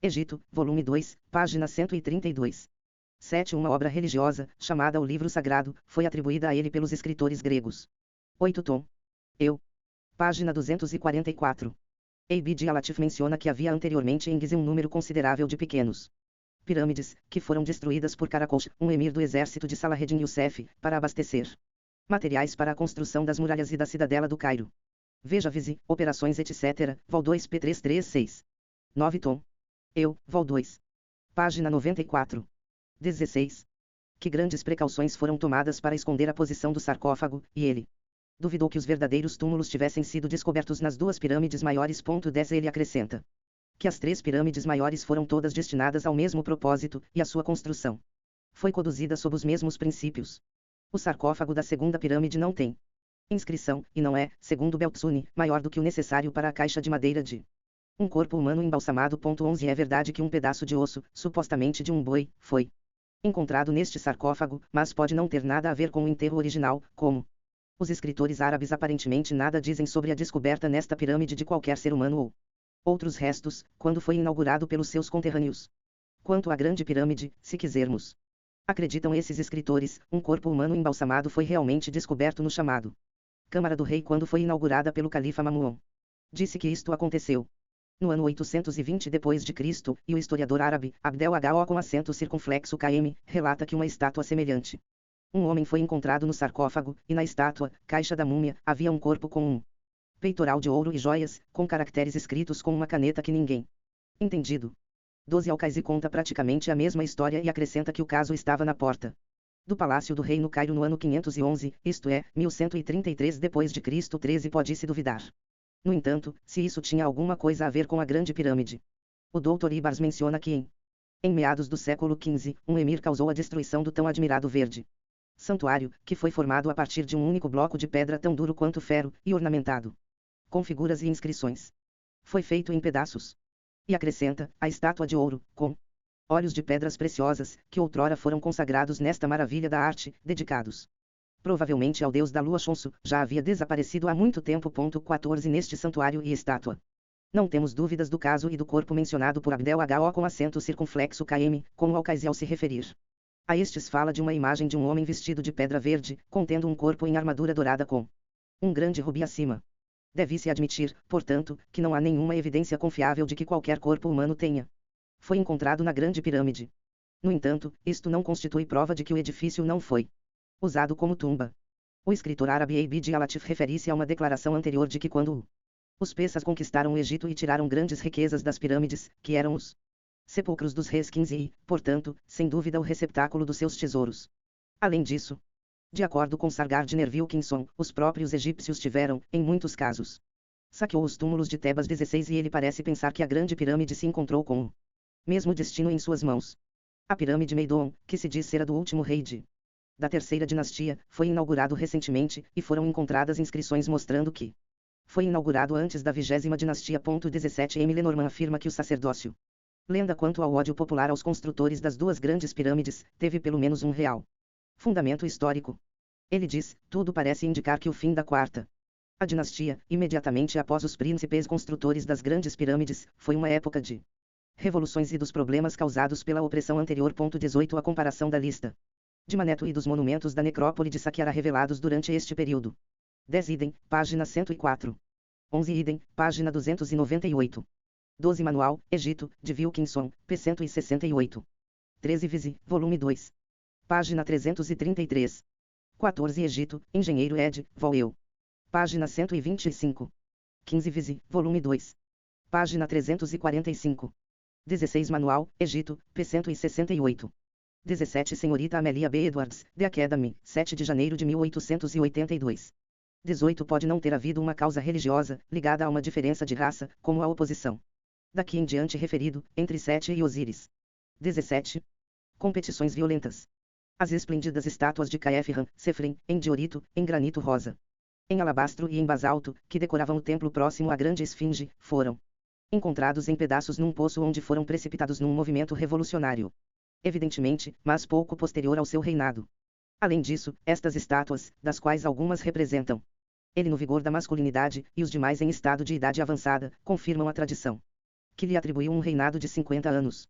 Egito, volume 2, página 132. 7. Uma obra religiosa, chamada o Livro Sagrado, foi atribuída a ele pelos escritores gregos. 8. Tom. Eu. Página 244. Abd al-Latif menciona que havia anteriormente em Gizeh um número considerável de pequenos pirâmides, que foram destruídas por Karakosh, um emir do exército de Salaheddin Youssef, para abastecer materiais para a construção das muralhas e da cidadela do Cairo. Veja Vizi, Operações etc., vol 2 p. 336. 9. Tom. Eu, vol 2. Página 94. 16. Que grandes precauções foram tomadas para esconder a posição do sarcófago, e ele duvidou que os verdadeiros túmulos tivessem sido descobertos nas 2 pirâmides maiores. 10. Ele acrescenta que as 3 pirâmides maiores foram todas destinadas ao mesmo propósito, e a sua construção foi conduzida sob os mesmos princípios. O sarcófago da segunda pirâmide não tem inscrição, e não é, segundo Beltsuni, maior do que o necessário para a caixa de madeira de um corpo humano embalsamado. 11. É verdade que um pedaço de osso, supostamente de um boi, foi encontrado neste sarcófago, mas pode não ter nada a ver com o enterro original, como Os escritores árabes aparentemente nada dizem sobre a descoberta nesta pirâmide de qualquer ser humano ou outros restos, quando foi inaugurado pelos seus conterrâneos. Quanto à Grande Pirâmide, se quisermos, acreditam esses escritores, um corpo humano embalsamado foi realmente descoberto no chamado Câmara do Rei quando foi inaugurada pelo califa Mamuon. Disse que isto aconteceu no ano 820 d.C., e o historiador árabe, Abdel H.O. com acento circunflexo KM, relata que uma estátua semelhante. Um homem foi encontrado no sarcófago, e na estátua, caixa da múmia, havia um corpo com um peitoral de ouro e joias, com caracteres escritos com uma caneta que ninguém entendido. 12 Al-Kazi conta praticamente a mesma história e acrescenta que o caso estava na porta do Palácio do Rei no Cairo no ano 511, isto é, 1133 d.C. 13 pode-se duvidar. No entanto, se isso tinha alguma coisa a ver com a Grande Pirâmide. O Dr. Ibars menciona que em meados do século XV, um emir causou a destruição do tão admirado verde santuário, que foi formado a partir de um único bloco de pedra tão duro quanto ferro, e ornamentado com figuras e inscrições. Foi feito em pedaços. E acrescenta, a estátua de ouro, com olhos de pedras preciosas, que outrora foram consagrados nesta maravilha da arte, dedicados provavelmente ao deus da lua Shonsu, já havia desaparecido há muito tempo. 14 Neste santuário e estátua, não temos dúvidas do caso e do corpo mencionado por Abdel H.O. com acento circunflexo KM, como Al-Kazi ao se referir a estes fala de uma imagem de um homem vestido de pedra verde, contendo um corpo em armadura dourada com um grande rubi acima. Deve-se admitir, portanto, que não há nenhuma evidência confiável de que qualquer corpo humano tenha foi encontrado na Grande Pirâmide. No entanto, isto não constitui prova de que o edifício não foi usado como tumba. O escritor árabe Abd al-Latif refere-se a uma declaração anterior de que quando os persas conquistaram o Egito e tiraram grandes riquezas das pirâmides, que eram os sepulcros dos reis 15 e, portanto, sem dúvida o receptáculo dos seus tesouros. Além disso, de acordo com Sargardner Wilkinson, os próprios egípcios tiveram, em muitos casos, saqueou os túmulos de Tebas 16 e ele parece pensar que a Grande Pirâmide se encontrou com o mesmo destino em suas mãos. A pirâmide Meidon, que se diz ser a do último rei da terceira dinastia, foi inaugurado recentemente, e foram encontradas inscrições mostrando que foi inaugurado antes da 20ª dinastia. 17 M. Lenormand afirma que o sacerdócio lenda quanto ao ódio popular aos construtores das duas grandes pirâmides, teve pelo menos um real fundamento histórico. Ele diz, tudo parece indicar que o fim da quarta a dinastia, imediatamente após os príncipes construtores das grandes pirâmides, foi uma época de revoluções e dos problemas causados pela opressão anterior. 18 A comparação da lista de Maneto e dos monumentos da necrópole de Saqqara revelados durante este período. 10 Idem, página 104. 11 Idem, página 298. 12 Manual, Egito, de Wilkinson, p. 168. 13 Visi, volume 2. Página 333. 14 Egito, Engenheiro Ed, vol. Eu. Página 125. 15 Visi, volume 2. Página 345. 16 Manual, Egito, p. 168. 17 Senhorita Amelia B. Edwards, The Academy, 7 de janeiro de 1882. 18 Pode não ter havido uma causa religiosa, ligada a uma diferença de raça, como a oposição daqui em diante referido, entre Sete e Osíris. 17 Competições violentas. As esplêndidas estátuas de Caefram, Sefrem, em diorito, em granito rosa, em alabastro e em basalto, que decoravam o templo próximo à grande esfinge, foram encontrados em pedaços num poço onde foram precipitados num movimento revolucionário. Evidentemente, mas pouco posterior ao seu reinado. Além disso, estas estátuas, das quais algumas representam ele no vigor da masculinidade, e os demais em estado de idade avançada, confirmam a tradição que lhe atribuiu um reinado de 50 anos.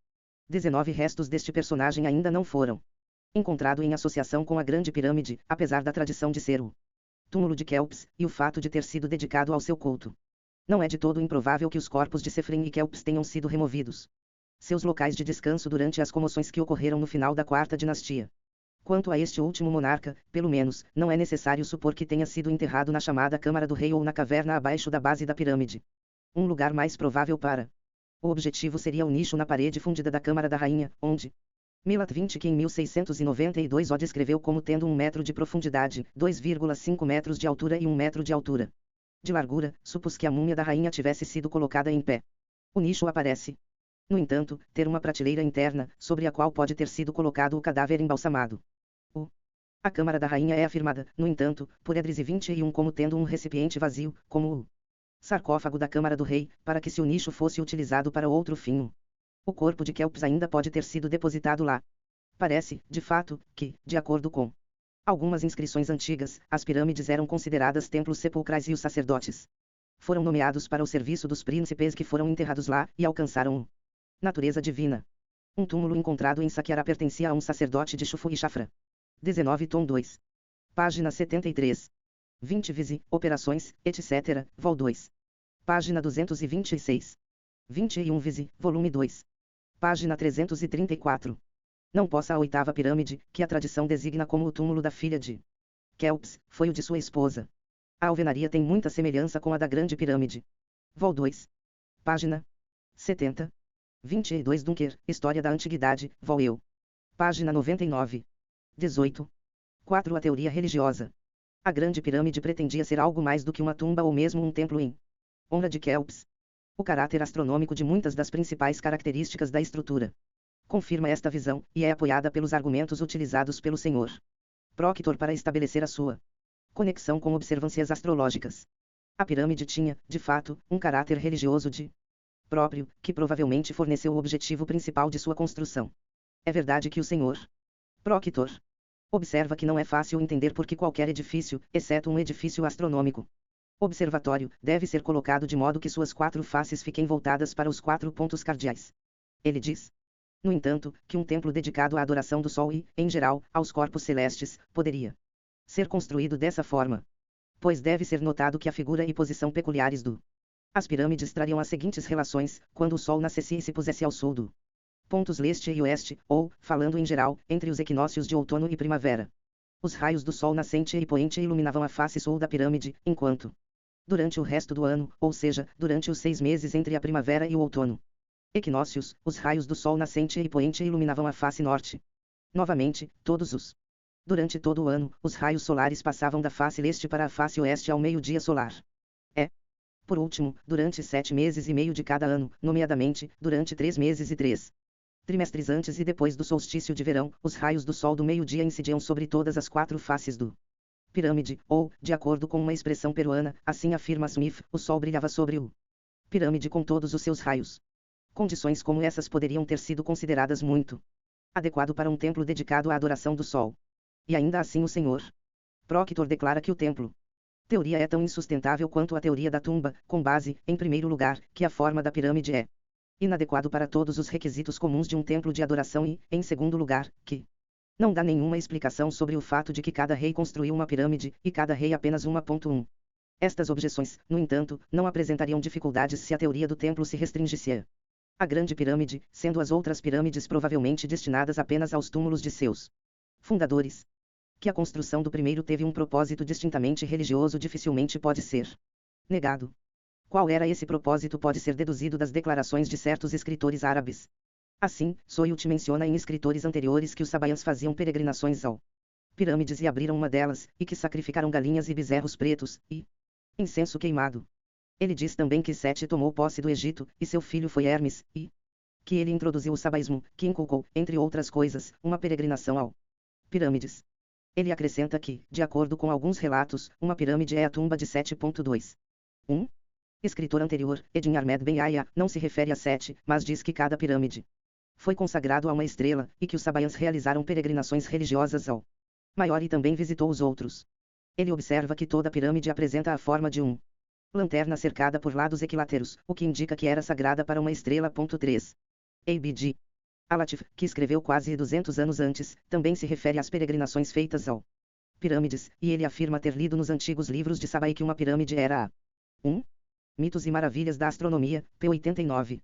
19 Restos deste personagem ainda não foram encontrados em associação com a Grande Pirâmide, apesar da tradição de ser o túmulo de Kelps, e o fato de ter sido dedicado ao seu culto. Não é de todo improvável que os corpos de Sefrem e Kelps tenham sido removidos seus locais de descanso durante as comoções que ocorreram no final da quarta dinastia. Quanto a este último monarca, pelo menos, não é necessário supor que tenha sido enterrado na chamada Câmara do Rei ou na caverna abaixo da base da pirâmide. Um lugar mais provável para o objetivo seria o nicho na parede fundida da Câmara da Rainha, onde Milat 20 que em 1692 o descreveu como tendo 1 metro de profundidade, 2,5 metros de altura e 1 metro de altura de largura, supus que a múmia da rainha tivesse sido colocada em pé. O nicho aparece, no entanto, ter uma prateleira interna, sobre a qual pode ter sido colocado o cadáver embalsamado. A Câmara da Rainha é afirmada, no entanto, por Edris 21 como tendo um recipiente vazio, como o sarcófago da Câmara do Rei, para que se o nicho fosse utilizado para outro fim. O corpo de Kelps ainda pode ter sido depositado lá. Parece, de fato, que, de acordo com Algumas inscrições antigas, as pirâmides eram consideradas templos sepulcrais e os sacerdotes foram nomeados para o serviço dos príncipes que foram enterrados lá, e alcançaram natureza divina. Um túmulo encontrado em Saqqara pertencia a um sacerdote de Chufu e Chafra. 19 tom 2. Página 73. 20 Visi, Operações, etc., vol 2. Página 226. 21 Visi, volume 2. Página 334. Não possa a oitava pirâmide, que a tradição designa como o túmulo da filha de Kelps, foi o de sua esposa. A alvenaria tem muita semelhança com a da Grande Pirâmide. Vol 2. Página 70. 22 Dunker, História da Antiguidade, vol eu. Página 99. 18. 4 A teoria religiosa. A Grande Pirâmide pretendia ser algo mais do que uma tumba ou mesmo um templo em honra de Kelps. O caráter astronômico de muitas das principais características da estrutura confirma esta visão, e é apoiada pelos argumentos utilizados pelo Sr. Proctor para estabelecer a sua conexão com observâncias astrológicas. A pirâmide tinha, de fato, um caráter religioso de próprio, que provavelmente forneceu o objetivo principal de sua construção. É verdade que o Sr. Proctor observa que não é fácil entender por que qualquer edifício, exceto um edifício astronômico observatório, deve ser colocado de modo que suas 4 faces fiquem voltadas para os 4 pontos cardeais. Ele diz, no entanto, que um templo dedicado à adoração do Sol e, em geral, aos corpos celestes, poderia ser construído dessa forma. Pois deve ser notado que a figura e posição peculiares as pirâmides trariam as seguintes relações, quando o Sol nascesse e se pusesse ao sul do pontos leste e oeste, ou, falando em geral, entre os equinócios de outono e primavera. Os raios do Sol nascente e poente iluminavam a face sul da pirâmide, enquanto, durante o resto do ano, ou seja, durante os 6 meses entre a primavera e o outono, equinócios, os raios do Sol nascente e poente iluminavam a face norte. Novamente, durante todo o ano, os raios solares passavam da face leste para a face oeste ao meio-dia solar. Por último, durante 7 meses e meio de cada ano, nomeadamente, durante 3 meses e 3 trimestres antes e depois do solstício de verão, os raios do sol do meio-dia incidiam sobre todas as 4 faces do pirâmide, ou, de acordo com uma expressão peruana, assim afirma Smith, o sol brilhava sobre o pirâmide com todos os seus raios. Condições como essas poderiam ter sido consideradas muito adequado para um templo dedicado à adoração do sol. E ainda assim o Sr. Proctor declara que o templo teoria é tão insustentável quanto a teoria da tumba, com base, em primeiro lugar, que a forma da pirâmide é inadequado para todos os requisitos comuns de um templo de adoração e, em segundo lugar, que não dá nenhuma explicação sobre o fato de que cada rei construiu uma pirâmide, e cada rei apenas uma. 1. Estas objeções, no entanto, não apresentariam dificuldades se a teoria do templo se restringisse à Grande Pirâmide, sendo as outras pirâmides provavelmente destinadas apenas aos túmulos de seus fundadores. Que a construção do primeiro teve um propósito distintamente religioso dificilmente pode ser negado. Qual era esse propósito pode ser deduzido das declarações de certos escritores árabes. Assim, Soyut menciona em escritores anteriores que os sabaiãs faziam peregrinações ao pirâmides e abriram uma delas, e que sacrificaram galinhas e bezerros pretos, e incenso queimado. Ele diz também que Sete tomou posse do Egito, e seu filho foi Hermes, e que ele introduziu o sabaísmo, que inculcou, entre outras coisas, uma peregrinação ao pirâmides. Ele acrescenta que, de acordo com alguns relatos, uma pirâmide é a tumba de Sete. 2. Escritor anterior, Edin Ahmed Ben Yahya, não se refere a Sete, mas diz que cada pirâmide foi consagrado a uma estrela, e que os sabaiãs realizaram peregrinações religiosas ao maior e também visitou os outros. Ele observa que toda pirâmide apresenta a forma de lanterna cercada por lados equiláteros, o que indica que era sagrada para uma estrela. 3. A.B.G. Al-Latif, que escreveu quase 200 anos antes, também se refere às peregrinações feitas ao pirâmides, e ele afirma ter lido nos antigos livros de Sabai que uma pirâmide era a Mitos e Maravilhas da Astronomia, p. 89.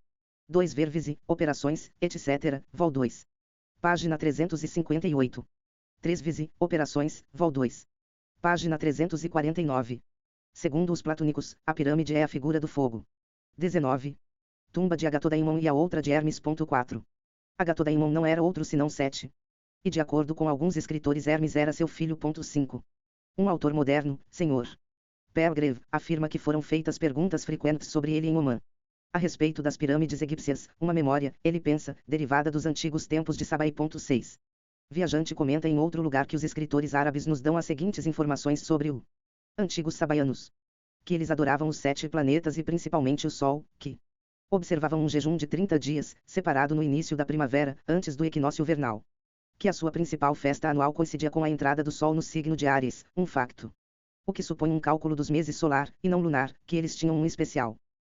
2 Vervisi, Operações, etc., vol 2. Página 358. 3 Visi, Operações, vol 2. Página 349. Segundo os platônicos, a pirâmide é a figura do fogo. 19. Tumba de Agatodaimon e a outra de Hermes. 4. Agatodaimon não era outro senão Sete. E de acordo com alguns escritores Hermes era seu filho. 5. Um autor moderno, Sr. Pelgrave, afirma que foram feitas perguntas frequentes sobre ele em Omã. A respeito das pirâmides egípcias, uma memória, ele pensa, derivada dos antigos tempos de Sabai. 6. Viajante comenta em outro lugar que os escritores árabes nos dão as seguintes informações sobre os antigos sabaianos. Que eles adoravam os 7 planetas e principalmente o Sol, que observavam um jejum de 30 dias, separado no início da primavera, antes do equinócio vernal. que a sua principal festa anual coincidia com a entrada do Sol no signo de Áries, um facto. O que supõe um cálculo dos meses solar, e não lunar, que eles tinham um especial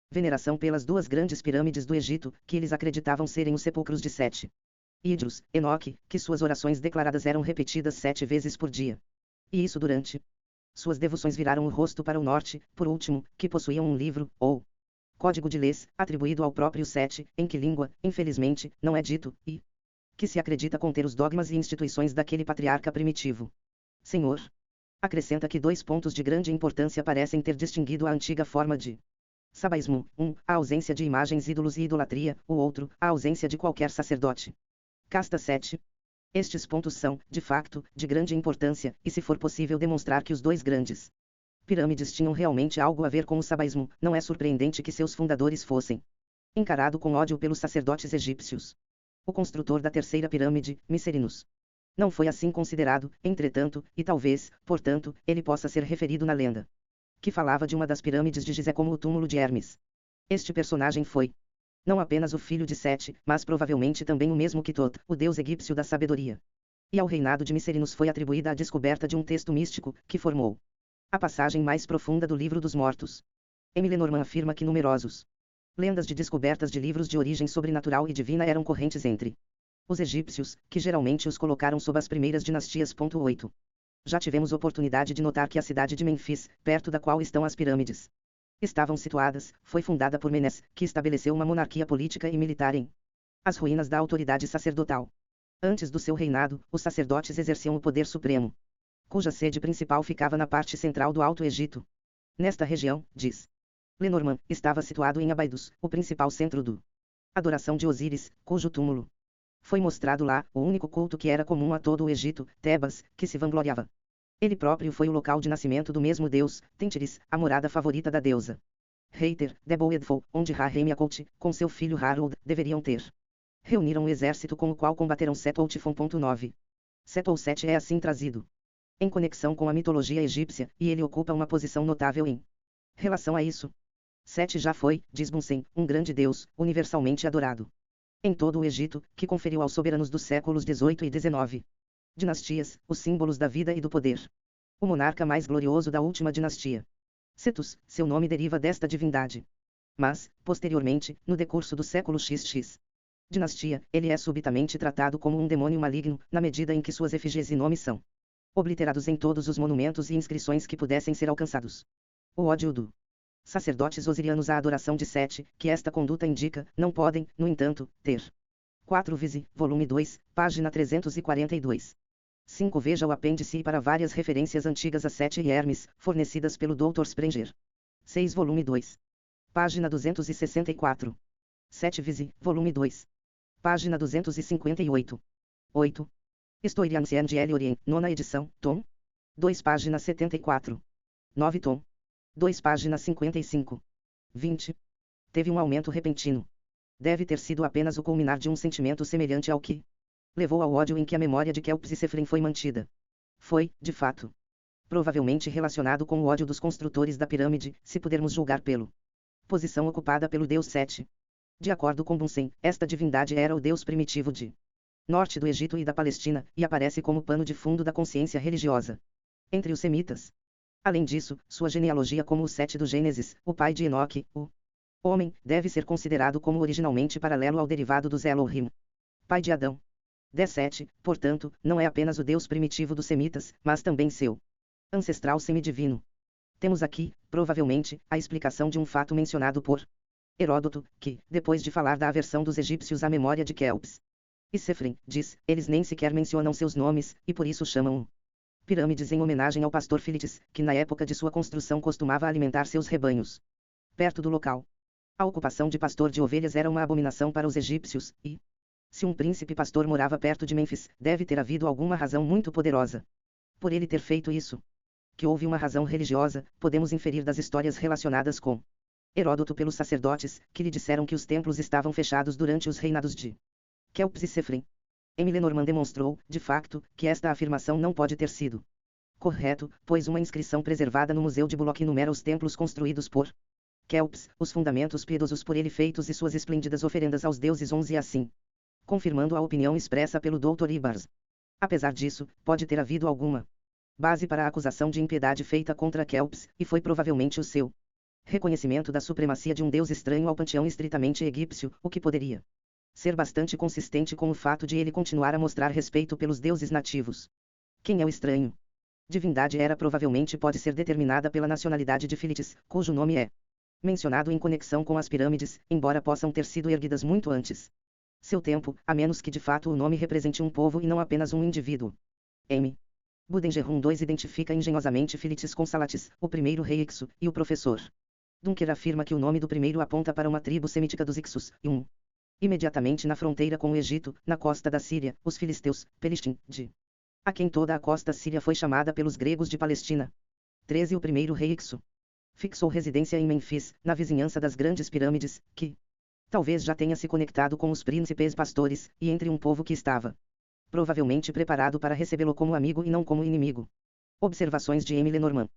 veneração pelas duas grandes pirâmides do Egito, que eles acreditavam serem os sepulcros de Sete e Idris, Enoque, que suas orações declaradas eram repetidas 7 vezes por dia. E isso durante suas devoções viraram o rosto para o norte, por último, que possuíam um livro, ou código de leis, atribuído ao próprio Sete, em que língua, infelizmente, não é dito, e que se acredita conter os dogmas e instituições daquele patriarca primitivo. Senhor. Acrescenta que 2 pontos de grande importância parecem ter distinguido a antiga forma de sabaísmo: a ausência de imagens, ídolos e idolatria; o outro, a ausência de qualquer sacerdote. Casta 7. Estes pontos são, de facto, de grande importância, e se for possível demonstrar que os 2 grandes pirâmides tinham realmente algo a ver com o sabaísmo, não é surpreendente que seus fundadores fossem encarado com ódio pelos sacerdotes egípcios. O construtor da terceira pirâmide, Micerinus, não foi assim considerado, entretanto, e talvez, portanto, ele possa ser referido na lenda que falava de uma das pirâmides de Gizé como o túmulo de Hermes. Este personagem foi não apenas o filho de Sete, mas provavelmente também o mesmo que Tot, o deus egípcio da sabedoria. E ao reinado de Micerinus foi atribuída a descoberta de um texto místico, que formou a passagem mais profunda do Livro dos Mortos. Emile Norman afirma que numerosos lendas de descobertas de livros de origem sobrenatural e divina eram correntes entre os egípcios, que geralmente os colocaram sob as primeiras dinastias. 8. Já tivemos oportunidade de notar que a cidade de Mênfis, perto da qual estão as pirâmides, estavam situadas, foi fundada por Menes, que estabeleceu uma monarquia política e militar em as ruínas da autoridade sacerdotal. Antes do seu reinado, os sacerdotes exerciam o poder supremo, cuja sede principal ficava na parte central do Alto Egito. Nesta região, diz Lenormand, estava situado em Abaidus, o principal centro do adoração de Osíris, cujo túmulo foi mostrado lá, o único culto que era comum a todo o Egito, Tebas, que se vangloriava. Ele próprio foi o local de nascimento do mesmo deus, Tentiris, a morada favorita da deusa Heiter, Deboedful, onde Ra-Remiacout, com seu filho Harold, deveriam ter reuniram um exército com o qual combateram Set ou Tifon. 9. Set ou Sete é assim trazido em conexão com a mitologia egípcia, e ele ocupa uma posição notável em relação a isso. Sete já foi, diz Bunsen, um grande deus, universalmente adorado em todo o Egito, que conferiu aos soberanos dos séculos 18 e 19 dinastias, os símbolos da vida e do poder. O monarca mais glorioso da última dinastia. Cetus, seu nome deriva desta divindade. Mas, posteriormente, no decurso do século XX dinastia, ele é subitamente tratado como um demônio maligno, na medida em que suas efígies e nomes são obliterados em todos os monumentos e inscrições que pudessem ser alcançados. O ódio do sacerdotes osirianos à adoração de Sete, que esta conduta indica, não podem, no entanto, ter. 4 Vise, volume 2, página 342. 5 Veja o apêndice para várias referências antigas a Sete e Hermes, fornecidas pelo Dr. Sprenger. 6 volume 2. Página 264. 7 Vise, volume 2. Página 258. 8. Histoire ancienne de l'Orient, nona edição, tom 2, página 74. 9 tom 2, página 55. 20. Teve um aumento repentino. Deve ter sido apenas o culminar de um sentimento semelhante ao que levou ao ódio em que a memória de Kelps e Sefren foi mantida. Foi, de fato, provavelmente relacionado com o ódio dos construtores da pirâmide, se pudermos julgar pelo posição ocupada pelo deus Sete. De acordo com Bunsen, esta divindade era o deus primitivo de norte do Egito e da Palestina, e aparece como pano de fundo da consciência religiosa entre os semitas. Além disso, sua genealogia como o Sete do Gênesis, o pai de Enoque, o homem, deve ser considerado como originalmente paralelo ao derivado dos Elohim, pai de Adão. D7, portanto, não é apenas o deus primitivo dos semitas, mas também seu ancestral semidivino. Temos aqui, provavelmente, a explicação de um fato mencionado por Heródoto, que, depois de falar da aversão dos egípcios à memória de Kelps e Sefren, diz, eles nem sequer mencionam seus nomes, e por isso chamam pirâmides em homenagem ao pastor Filites, que na época de sua construção costumava alimentar seus rebanhos perto do local. A ocupação de pastor de ovelhas era uma abominação para os egípcios, e se um príncipe pastor morava perto de Mênfis, deve ter havido alguma razão muito poderosa por ele ter feito isso. Que houve uma razão religiosa, podemos inferir das histórias relacionadas com Heródoto pelos sacerdotes, que lhe disseram que os templos estavam fechados durante os reinados de Kelps e Sefren. Emile Norman demonstrou, de facto, que esta afirmação não pode ter sido correto, pois uma inscrição preservada no Museu de Bullock enumera os templos construídos por Kelps, os fundamentos piedosos por ele feitos e suas esplêndidas oferendas aos deuses 11 e assim confirmando a opinião expressa pelo Dr. Ibars. Apesar disso, pode ter havido alguma base para a acusação de impiedade feita contra Kelps, e foi provavelmente o seu reconhecimento da supremacia de um deus estranho ao panteão estritamente egípcio, o que poderia ser bastante consistente com o fato de ele continuar a mostrar respeito pelos deuses nativos. Quem é o estranho? Divindade era provavelmente pode ser determinada pela nacionalidade de Filitis, cujo nome é mencionado em conexão com as pirâmides, embora possam ter sido erguidas muito antes seu tempo, a menos que de fato o nome represente um povo e não apenas um indivíduo. M. Budengerrum II identifica engenhosamente Filitis com Salatis, o primeiro rei Ixo, e o professor Dunker afirma que o nome do primeiro aponta para uma tribo semítica dos Ixos, e imediatamente na fronteira com o Egito, na costa da Síria, os filisteus, Pelistim, a quem toda a costa síria foi chamada pelos gregos de Palestina. 13 O primeiro rei Ixo fixou residência em Mênfis, na vizinhança das grandes pirâmides, que talvez já tenha se conectado com os príncipes pastores, e entre um povo que estava provavelmente preparado para recebê-lo como amigo e não como inimigo. Observações de M. Lenormand.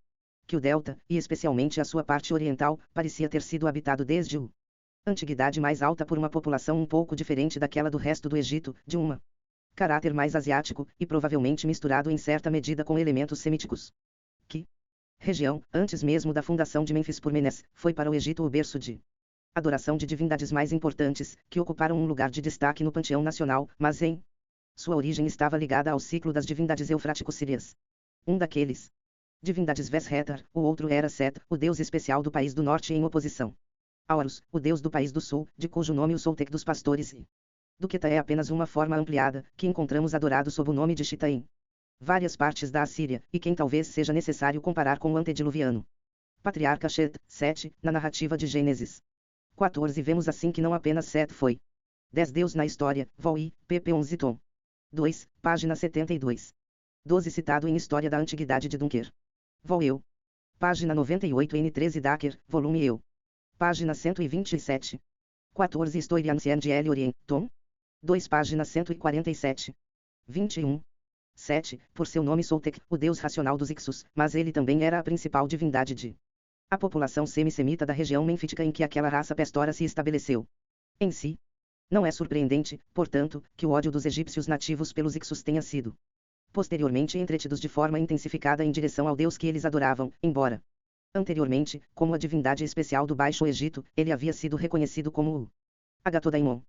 Que o delta, e especialmente a sua parte oriental, parecia ter sido habitado desde a antiguidade mais alta por uma população um pouco diferente daquela do resto do Egito, de uma caráter mais asiático, e provavelmente misturado em certa medida com elementos semíticos. Que região, antes mesmo da fundação de Mênfis por Menes, foi para o Egito o berço de adoração de divindades mais importantes, que ocuparam um lugar de destaque no panteão nacional, mas em sua origem estava ligada ao ciclo das divindades eufrático-sírias. Um daqueles divindades Vesretar, o outro era Set, o deus especial do país do norte em oposição a Horus, o deus do país do sul, de cujo nome o Soltec dos pastores e Duqueta é apenas uma forma ampliada, que encontramos adorado sob o nome de Chita em várias partes da Assíria, e quem talvez seja necessário comparar com o antediluviano patriarca Set, na narrativa de Gênesis 14 vemos assim que não apenas Set foi 10 deus na história, Vol.I, pp 11 tom 2, página 72. 12 citado em História da Antiguidade de Dunker. Vol.Eu. Página 98 N13 Dacker, volume Eu. Página 127. 14 Histoire ancienne de Orient, tom 2 página 147. 21. 7. Por seu nome Soltec, o deus racional dos Ixos, mas ele também era a principal divindade de a população semi-semita da região menfítica em que aquela raça pestora se estabeleceu. Em si, não é surpreendente, portanto, que o ódio dos egípcios nativos pelos Ixos tenha sido posteriormente entretidos de forma intensificada em direção ao deus que eles adoravam, embora anteriormente, como a divindade especial do Baixo Egito, ele havia sido reconhecido como o Agatodaimon.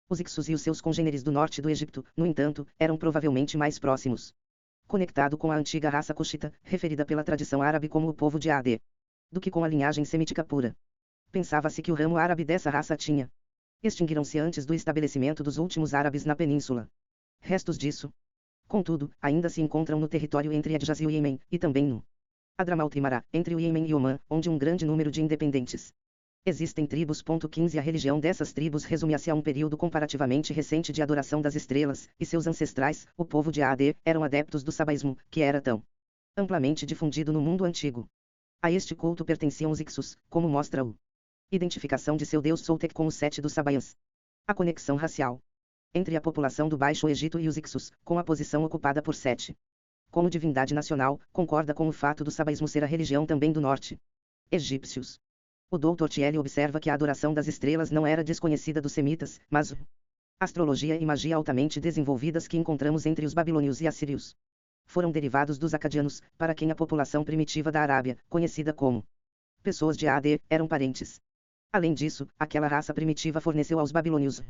Os Ixos e os seus congêneres do norte do Egito, no entanto, eram provavelmente mais próximos, conectado com a antiga raça cuxita, referida pela tradição árabe como o povo de Ad, do que com a linhagem semítica pura. Pensava-se que o ramo árabe dessa raça tinha extinguiram-se antes do estabelecimento dos últimos árabes na península. Restos disso, contudo, ainda se encontram no território entre Adjaz e o Iêmen, e também no Hadramaut-Mará, entre o Iêmen e Omã, onde um grande número de independentes existem tribos. 15 A religião dessas tribos resumia-se a um período comparativamente recente de adoração das estrelas, e seus ancestrais, o povo de Ad, eram adeptos do sabaísmo, que era tão amplamente difundido no mundo antigo. A este culto pertenciam os Ixos, como mostra o identificação de seu deus Soltec com o Set dos Sabaiãs. A conexão racial entre a população do Baixo Egito e os Ixos, com a posição ocupada por Set como divindade nacional, concorda com o fato do sabaísmo ser a religião também do norte egípcios. O Dr. Thiele observa que a adoração das estrelas não era desconhecida dos semitas, mas astrologia e magia altamente desenvolvidas que encontramos entre os babilônios e assírios foram derivados dos acadianos, para quem a população primitiva da Arábia, conhecida como pessoas de Ad, eram parentes. Além disso, aquela raça primitiva forneceu aos babilônios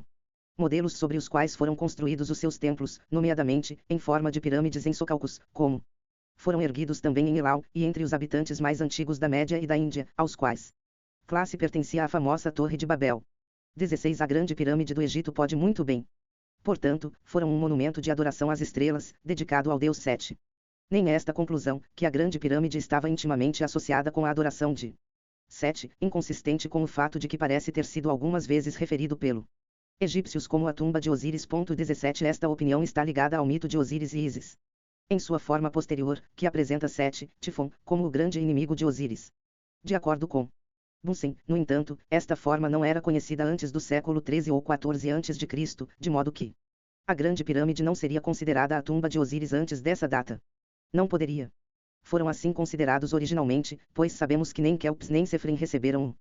modelos sobre os quais foram construídos os seus templos, nomeadamente, em forma de pirâmides em socalcos, como foram erguidos também em Elau, e entre os habitantes mais antigos da Média e da Índia, aos quais classe pertencia a famosa Torre de Babel. 16 A Grande Pirâmide do Egito pode muito bem, portanto, foram um monumento de adoração às estrelas, dedicado ao deus Set. Nem esta conclusão, que a Grande Pirâmide estava intimamente associada com a adoração de Set, inconsistente com o fato de que parece ter sido algumas vezes referido pelo egípcios como a tumba de Osíris. 17 Esta opinião está ligada ao mito de Osíris e Ísis, em sua forma posterior, que apresenta Set, Tifon, como o grande inimigo de Osíris. De acordo com Bunsen, no entanto, esta forma não era conhecida antes do século 13 ou 14 a.C., de modo que a Grande Pirâmide não seria considerada a tumba de Osíris antes dessa data. Não poderia. Foram assim considerados originalmente, pois sabemos que nem Kelps nem Sefrim receberam o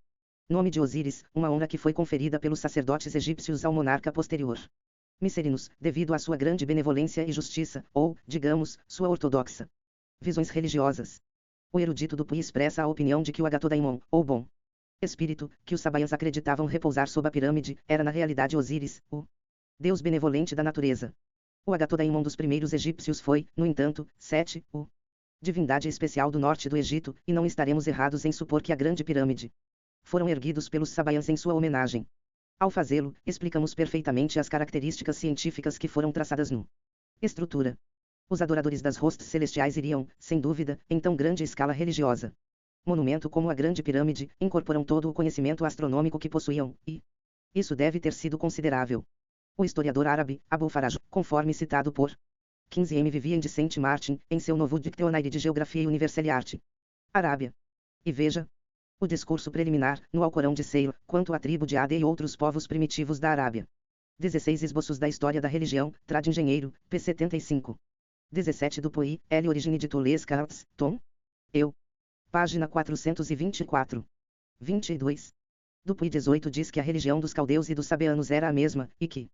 nome de Osíris, uma honra que foi conferida pelos sacerdotes egípcios ao monarca posterior. Micerinos, devido à sua grande benevolência e justiça, ou, digamos, sua ortodoxa visões religiosas. O erudito Dupuy expressa a opinião de que o Agatodaimon, ou bom espírito, que os sabaians acreditavam repousar sob a pirâmide, era na realidade Osíris, o deus benevolente da natureza. O Agatodaimon dos primeiros egípcios foi, no entanto, Sete, o divindade especial do norte do Egito, e não estaremos errados em supor que a grande pirâmide foram erguidos pelos sabaians em sua homenagem. Ao fazê-lo, explicamos perfeitamente as características científicas que foram traçadas no estrutura. Os adoradores das hostes celestiais iriam, sem dúvida, em tão grande escala religiosa monumento como a Grande Pirâmide, incorporam todo o conhecimento astronômico que possuíam, e isso deve ter sido considerável. O historiador árabe, Abul Faraj, conforme citado por 15M Vivien de Saint Martin, em seu novo Dictionary de Geografia e Universalie Arábia. E veja o discurso preliminar, no Alcorão de Seila, quanto à tribo de Ade e outros povos primitivos da Arábia. 16 Esboços da História da Religião, Trad Engenheiro, p. 75. 17 Dupuy, L. Origine de Toulouse Cartes, Tom. Eu. Página 424. 22. Dupuy 18 diz que a religião dos caldeus e dos sabeanos era a mesma, e que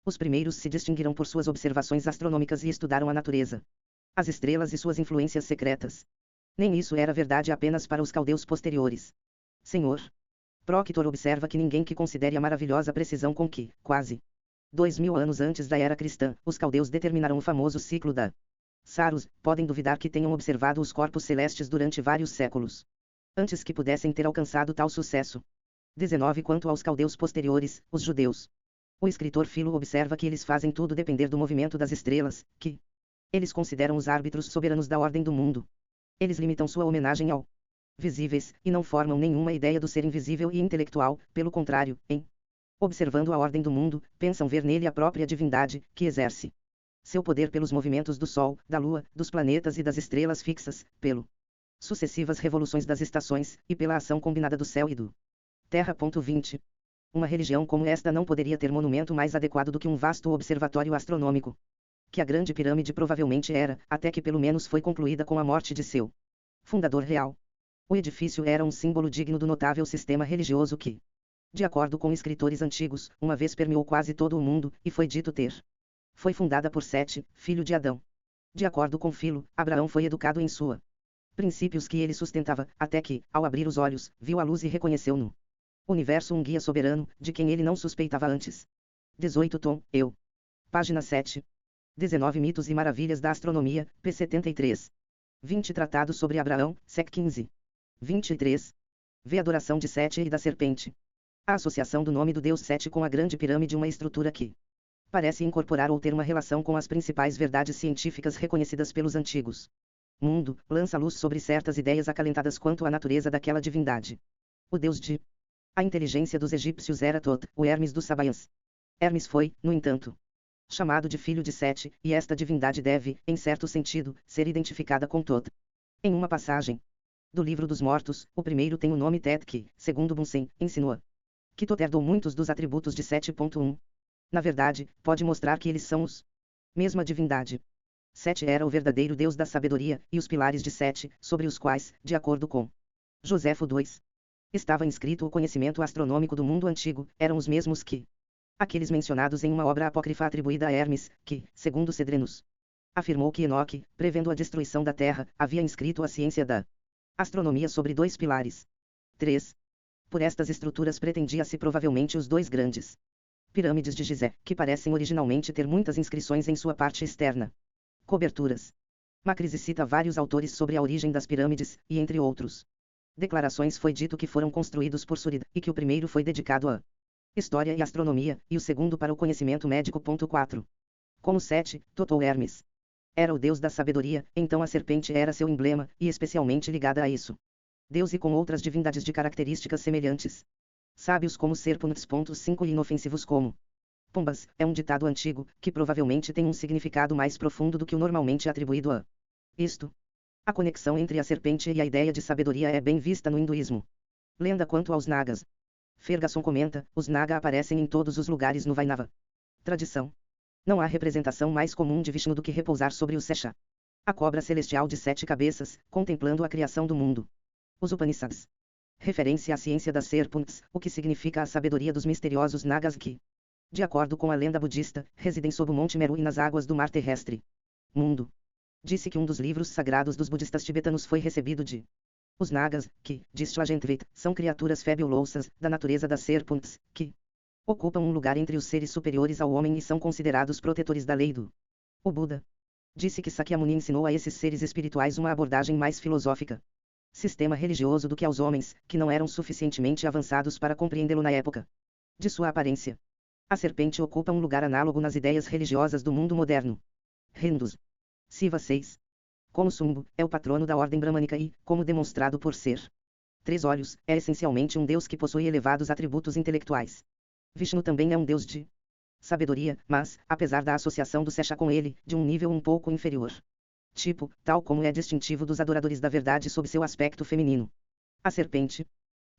os primeiros se distinguiram por suas observações astronômicas e estudaram a natureza, as estrelas e suas influências secretas. Nem isso era verdade apenas para os caldeus posteriores. Senhor Proctor observa que ninguém que considere a maravilhosa precisão com que, quase 2000 anos antes da era cristã, os caldeus determinaram o famoso ciclo da Saros, podem duvidar que tenham observado os corpos celestes durante vários séculos antes que pudessem ter alcançado tal sucesso. 19 Quanto aos caldeus posteriores, os judeus. O escritor Filo observa que eles fazem tudo depender do movimento das estrelas, que eles consideram os árbitros soberanos da ordem do mundo. Eles limitam sua homenagem ao visíveis, e não formam nenhuma ideia do ser invisível e intelectual, pelo contrário, em observando a ordem do mundo, pensam ver nele a própria divindade, que exerce seu poder pelos movimentos do Sol, da Lua, dos planetas e das estrelas fixas, pelo sucessivas revoluções das estações, e pela ação combinada do céu e do Terra. 20. Uma religião como esta não poderia ter monumento mais adequado do que um vasto observatório astronômico, que a Grande Pirâmide provavelmente era, até que pelo menos foi concluída com a morte de seu fundador real. O edifício era um símbolo digno do notável sistema religioso que, de acordo com escritores antigos, uma vez permeou quase todo o mundo, e foi dito ter foi fundada por Sete, filho de Adão. De acordo com Filo, Abraão foi educado em sua princípios que ele sustentava, até que, ao abrir os olhos, viu a luz e reconheceu no universo um guia soberano, de quem ele não suspeitava antes. 18 Tom, eu. Página 7. 19 Mitos e Maravilhas da Astronomia, p. 73. 20 Tratado sobre Abraão, sec. 15. 23. Vê Adoração de Sete e da Serpente. A associação do nome do deus Sete com a Grande Pirâmide, uma estrutura que parece incorporar ou ter uma relação com as principais verdades científicas reconhecidas pelos antigos mundo, lança luz sobre certas ideias acalentadas quanto à natureza daquela divindade. O deus de a inteligência dos egípcios era Tot, o Hermes dos Sabaians. Hermes foi, no entanto, chamado de filho de Sete, e esta divindade deve, em certo sentido, ser identificada com Tot. Em uma passagem do Livro dos Mortos, o primeiro tem o nome Tet que, segundo Bunsen, insinua que Tot herdou muitos dos atributos de 7.1. Na verdade, pode mostrar que eles são os mesma divindade. Sete era o verdadeiro deus da sabedoria, e os pilares de Sete, sobre os quais, de acordo com Joséfo II, estava inscrito o conhecimento astronômico do mundo antigo, eram os mesmos que aqueles mencionados em uma obra apócrifa atribuída a Hermes, que, segundo Cedrenus, afirmou que Enoque, prevendo a destruição da Terra, havia inscrito a ciência da astronomia sobre 2 pilares. 3. Por estas estruturas pretendia-se provavelmente os 2 grandes pirâmides de Gizé, que parecem originalmente ter muitas inscrições em sua parte externa. Coberturas. Macrise cita vários autores sobre a origem das pirâmides, e entre outros declarações foi dito que foram construídos por Surida, e que o primeiro foi dedicado a história e astronomia, e o segundo para o conhecimento médico. 4. Como Sete, Tot ou Hermes era o deus da sabedoria, então a serpente era seu emblema, e especialmente ligada a isso. Deus e com outras divindades de características semelhantes. Sábios como Serpentes. 5 e inofensivos como pombas, é um ditado antigo, que provavelmente tem um significado mais profundo do que o normalmente atribuído a isto. A conexão entre a serpente e a ideia de sabedoria é bem vista no hinduísmo. Lenda quanto aos Nagas. Ferguson comenta, os Naga aparecem em todos os lugares no Vainava. Tradição. Não há representação mais comum de Vishnu do que repousar sobre o Sesha, a cobra celestial de 7 cabeças, contemplando a criação do mundo. Os Upanishads. Referência à ciência das serpentes, o que significa a sabedoria dos misteriosos Nagas que De acordo com a lenda budista, residem sob o Monte Meru e nas águas do mar terrestre. Mundo. Disse que um dos livros sagrados dos budistas tibetanos foi recebido de os Nagas, que, diz Shlagentvet, são criaturas fabulosas, da natureza das serpentes, que ocupam um lugar entre os seres superiores ao homem e são considerados protetores da lei do o Buda. Disse que Sakyamuni ensinou a esses seres espirituais uma abordagem mais filosófica, sistema religioso do que aos homens, que não eram suficientemente avançados para compreendê-lo na época de sua aparência. A serpente ocupa um lugar análogo nas ideias religiosas do mundo moderno. Hindus. Siva 6. Como Sumbo, é o patrono da ordem bramânica e, como demonstrado por ser 3 olhos, é essencialmente um deus que possui elevados atributos intelectuais. Vishnu também é um deus de sabedoria, mas, apesar da associação do Sesha com ele, de um nível um pouco inferior. Tipo, tal como é distintivo dos adoradores da verdade sob seu aspecto feminino. A serpente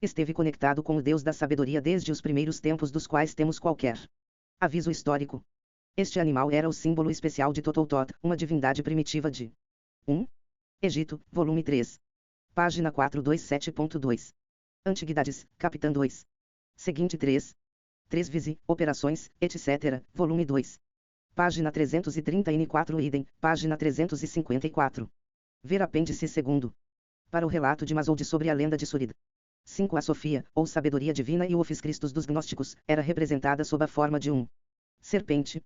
esteve conectado com o deus da sabedoria desde os primeiros tempos dos quais temos qualquer aviso histórico. Este animal era o símbolo especial de Tototot, uma divindade primitiva de 1. Egito, volume 3. Página 427.2. Antiguidades, Capitã 2. Seguinte 3. 3 Visi, Operações, etc., volume 2. Página 330 N4 idem, página 354. Ver apêndice 2. Para o relato de Masoud sobre a lenda de Surida. 5. A Sofia, ou sabedoria divina e o Office Christus dos gnósticos, era representada sob a forma de serpente.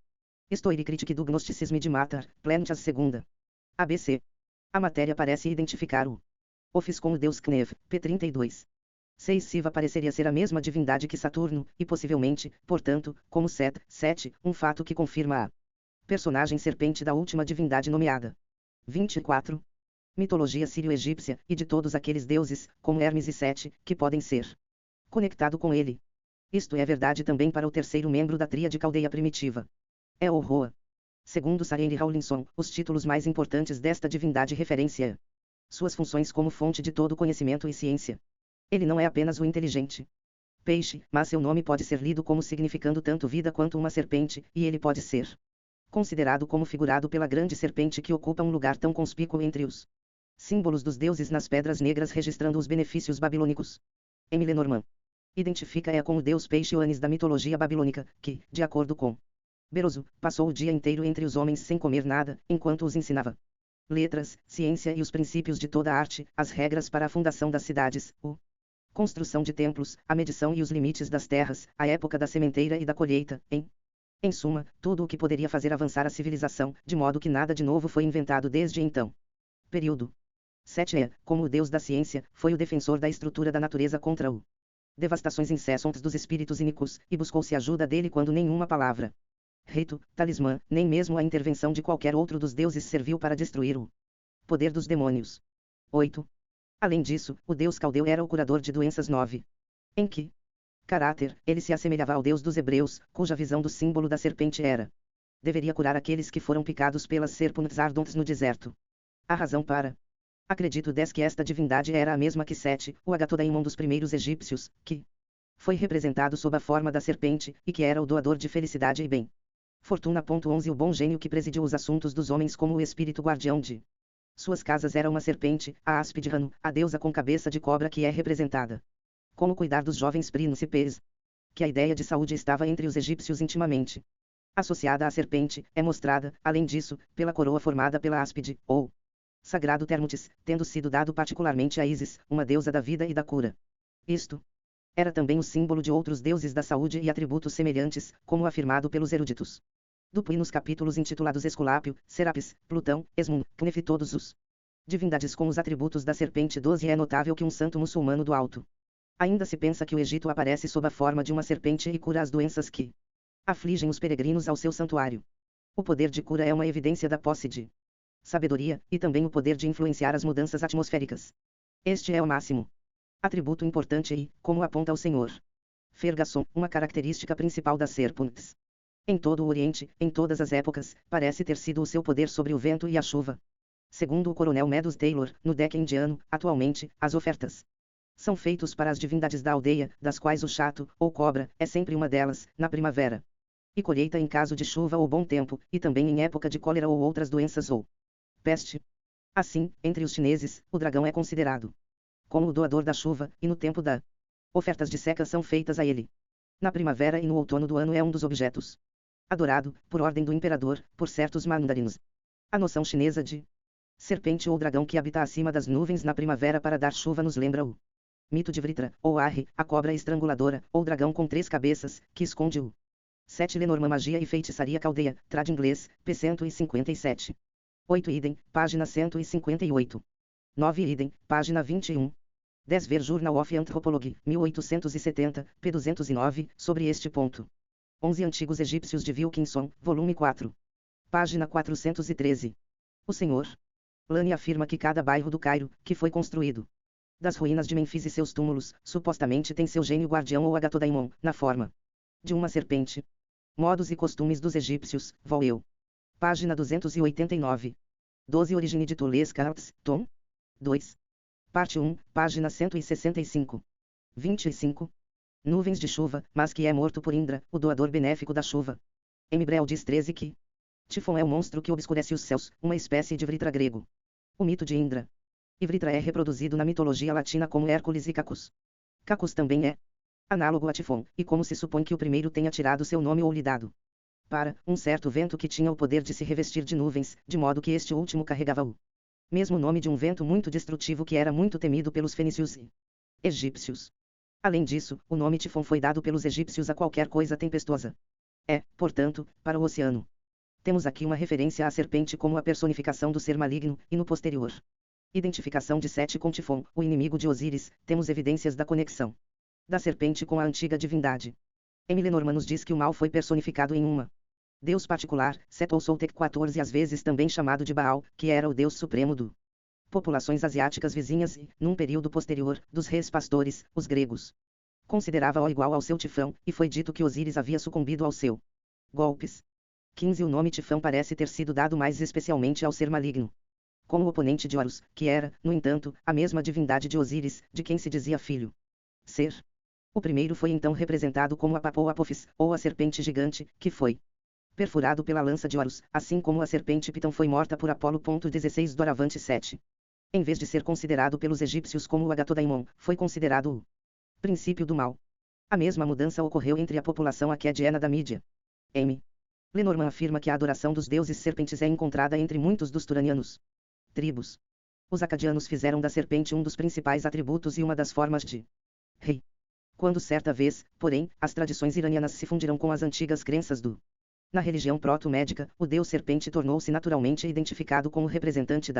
História crítica do gnosticismo de Matar, Plenitas 2. ABC. A matéria parece identificar o Office com o deus Knev, P32. 6. Siva pareceria ser a mesma divindade que Saturno, e possivelmente, portanto, como Set, 7, um fato que confirma a personagem serpente da última divindade nomeada. 24. Mitologia sírio-egípcia, e de todos aqueles deuses, como Hermes e Sete, que podem ser conectado com ele. Isto é verdade também para o terceiro membro da tríade caldeia primitiva. É o Roa. Segundo Sarene Rawlinson, os títulos mais importantes desta divindade referência suas funções como fonte de todo conhecimento e ciência. Ele não é apenas o inteligente peixe, mas seu nome pode ser lido como significando tanto vida quanto uma serpente, e ele pode ser considerado como figurado pela grande serpente que ocupa um lugar tão conspícuo entre os símbolos dos deuses nas pedras negras registrando os benefícios babilônicos. Emile Norman identifica-a com o deus peixe Oanes da mitologia babilônica, que, de acordo com Beroso, passou o dia inteiro entre os homens sem comer nada, enquanto os ensinava letras, ciência e os princípios de toda a arte, as regras para a fundação das cidades, construção de templos, a medição e os limites das terras, a época da sementeira e da colheita, em suma, tudo o que poderia fazer avançar a civilização, de modo que nada de novo foi inventado desde então. Período. 7. Como o deus da ciência, foi o defensor da estrutura da natureza contra o devastações incessantes dos espíritos iníquos, e buscou-se ajuda dele quando nenhuma palavra, rito, talismã, nem mesmo a intervenção de qualquer outro dos deuses serviu para destruir o poder dos demônios. 8. Além disso, o deus caldeu era o curador de doenças 9. Em que caráter, ele se assemelhava ao deus dos hebreus, cuja visão do símbolo da serpente era deveria curar aqueles que foram picados pelas serpentes ardentes no deserto. A razão para acredito que esta divindade era a mesma que Sete, o Agatodaimon dos primeiros egípcios, que foi representado sob a forma da serpente, e que era o doador de felicidade e bem. Fortuna. 11 O bom gênio que presidiu os assuntos dos homens como o espírito guardião de suas casas era uma serpente, a áspide Ranu, a deusa com cabeça de cobra que é representada como cuidar dos jovens príncipes. Que a ideia de saúde estava entre os egípcios intimamente associada à serpente, é mostrada, além disso, pela coroa formada pela áspide, ou sagrado Termutes, tendo sido dado particularmente a Ísis, uma deusa da vida e da cura. Isto era também o símbolo de outros deuses da saúde e atributos semelhantes, como afirmado pelos eruditos. Dupuy nos capítulos intitulados Esculápio, Serapis, Plutão, Esmun, Knef todos os divindades com os atributos da serpente 12 é notável que um santo muçulmano do alto ainda se pensa que o Egito aparece sob a forma de uma serpente e cura as doenças que afligem os peregrinos ao seu santuário. O poder de cura é uma evidência da posse de sabedoria, e também o poder de influenciar as mudanças atmosféricas. Este é o máximo atributo importante e, como aponta o Sr. Ferguson, uma característica principal das serpentes. Em todo o Oriente, em todas as épocas, parece ter sido o seu poder sobre o vento e a chuva. Segundo o coronel Meadows Taylor, no deck indiano, atualmente, as ofertas são feitos para as divindades da aldeia, das quais o chato, ou cobra, é sempre uma delas, na primavera. E colheita em caso de chuva ou bom tempo, e também em época de cólera ou outras doenças ou peste. Assim, entre os chineses, o dragão é considerado como o doador da chuva, e no tempo da ofertas de seca são feitas a ele. Na primavera e no outono do ano é um dos objetos adorado, por ordem do imperador, por certos mandarins. A noção chinesa de serpente ou dragão que habita acima das nuvens na primavera para dar chuva nos lembra o mito de Vritra, ou Arri, a cobra estranguladora, ou dragão com 3 cabeças, que esconde o 7 Lenormand Magia e Feitiçaria Caldeia, trad inglês, p. 157. 8 idem, página 158. 9 idem, página 21. 10 Ver Journal of Anthropology, 1870, p. 209, sobre este ponto. 11 Antigos Egípcios de Wilkinson, volume 4. Página 413. O Sr. Lane afirma que cada bairro do Cairo, que foi construído das ruínas de Mênfis e seus túmulos, supostamente tem seu gênio guardião ou Agatodaimon, na forma de uma serpente. Modos e costumes dos egípcios, vol. Eu. Página 289. 12 Origine de Tulesca Arts, tom 2. Parte 1, página 165. 25. Nuvens de chuva, mas que é morto por Indra, o doador benéfico da chuva. M. Brel diz 13 que Tifon é o monstro que obscurece os céus, uma espécie de Vritra grego. O mito de Indra e Vritra é reproduzido na mitologia latina como Hércules e Cacus. Cacus também é análogo a Tifon, e como se supõe que o primeiro tenha tirado seu nome ou lhe dado para um certo vento que tinha o poder de se revestir de nuvens, de modo que este último carregava o mesmo nome de um vento muito destrutivo que era muito temido pelos fenícios e egípcios. Além disso, o nome Tifon foi dado pelos egípcios a qualquer coisa tempestuosa. É, portanto, para o oceano. Temos aqui uma referência à serpente como a personificação do ser maligno, e no posterior identificação de Sete com Tifon, o inimigo de Osíris, temos evidências da conexão da serpente com a antiga divindade. M. Lenormand nos diz que o mal foi personificado em uma deus particular, Set ou Soltek 14, às vezes também chamado de Baal, que era o deus supremo do populações asiáticas vizinhas e, num período posterior, dos reis pastores, os gregos. Considerava-o igual ao seu Tifão, e foi dito que Osíris havia sucumbido ao seu golpes. 15 O nome Tifão parece ter sido dado mais especialmente ao ser maligno, como oponente de Horus, que era, no entanto, a mesma divindade de Osíris, de quem se dizia filho. Ser. O primeiro foi então representado como Apap ou Apophis, ou a serpente gigante, que foi perfurado pela lança de Horus, assim como a serpente Pitão foi morta por Apolo. 16 Doravante 7. Em vez de ser considerado pelos egípcios como o Agatodaimon, foi considerado o princípio do mal. A mesma mudança ocorreu entre a população aquediana da Mídia. M. Lenormand afirma que a adoração dos deuses serpentes é encontrada entre muitos dos turanianos tribos. Os acadianos fizeram da serpente um dos principais atributos e uma das formas de rei. Quando certa vez, porém, as tradições iranianas se fundiram com as antigas crenças na religião proto-médica, o deus serpente tornou-se naturalmente identificado como representante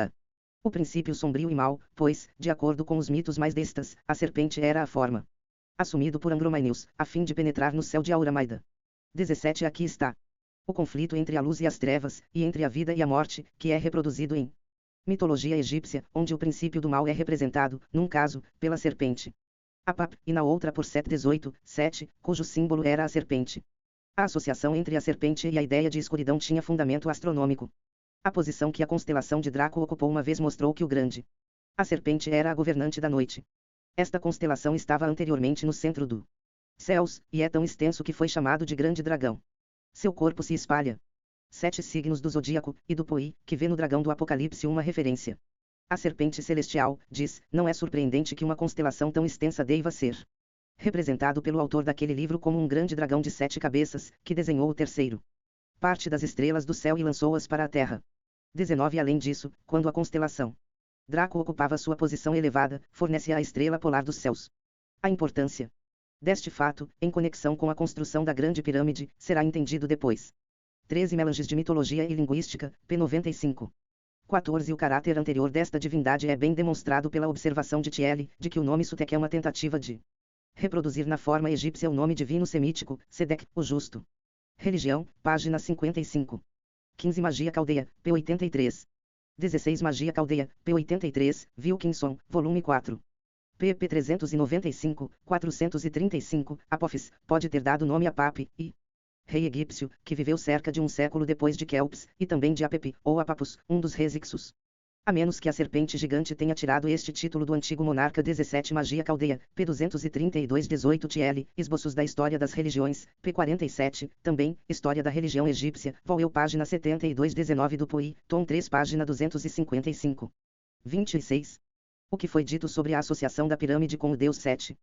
o princípio sombrio e mau, pois, de acordo com os mitos mais destas, a serpente era a forma assumido por Andromaeus, a fim de penetrar no céu de Auramaida. 17 Aqui está o conflito entre a luz e as trevas, e entre a vida e a morte, que é reproduzido em mitologia egípcia, onde o princípio do mal é representado, num caso, pela serpente Apap, e na outra por Set 18, 7, cujo símbolo era a serpente. A associação entre a serpente e a ideia de escuridão tinha fundamento astronômico. A posição que a constelação de Draco ocupou uma vez mostrou que a serpente era a governante da noite. Esta constelação estava anteriormente no centro do céus, e é tão extenso que foi chamado de Grande Dragão. Seu corpo se espalha 7 signos do zodíaco, e do Poi, que vê no dragão do Apocalipse uma referência à serpente celestial, diz, não é surpreendente que uma constelação tão extensa deva ser representado pelo autor daquele livro como um grande dragão de 7 cabeças, que desenhou o terceiro parte das estrelas do céu e lançou-as para a terra. 19 Além disso, quando a constelação Draco ocupava sua posição elevada, fornece a estrela polar dos céus. A importância deste fato, em conexão com a construção da Grande Pirâmide, será entendido depois. 13 Melanges de Mitologia e Linguística, p. 95. 14 O caráter anterior desta divindade é bem demonstrado pela observação de Thiele, de que o nome Sutek é uma tentativa de reproduzir na forma egípcia o nome divino semítico, Sedek, o justo. Religião, página 55. 15 Magia Caldeia, p. 83. 16 Magia Caldeia, p. 83, Wilkinson, volume 4. pp 395, 435, Apophis, pode ter dado nome a Papi, e rei egípcio, que viveu cerca de um século depois de Kelps, e também de Apep, ou Apapus, um dos reis Ixos. A menos que a serpente gigante tenha tirado este título do antigo monarca. 17 Magia Caldeia, p. 232 18 Thiele, Esboços da História das Religiões, p. 47, também, História da Religião Egípcia, vol. Eu página 72 19 do Poi, tom 3 página 255. 26. O que foi dito sobre a associação da pirâmide com o deus Sete?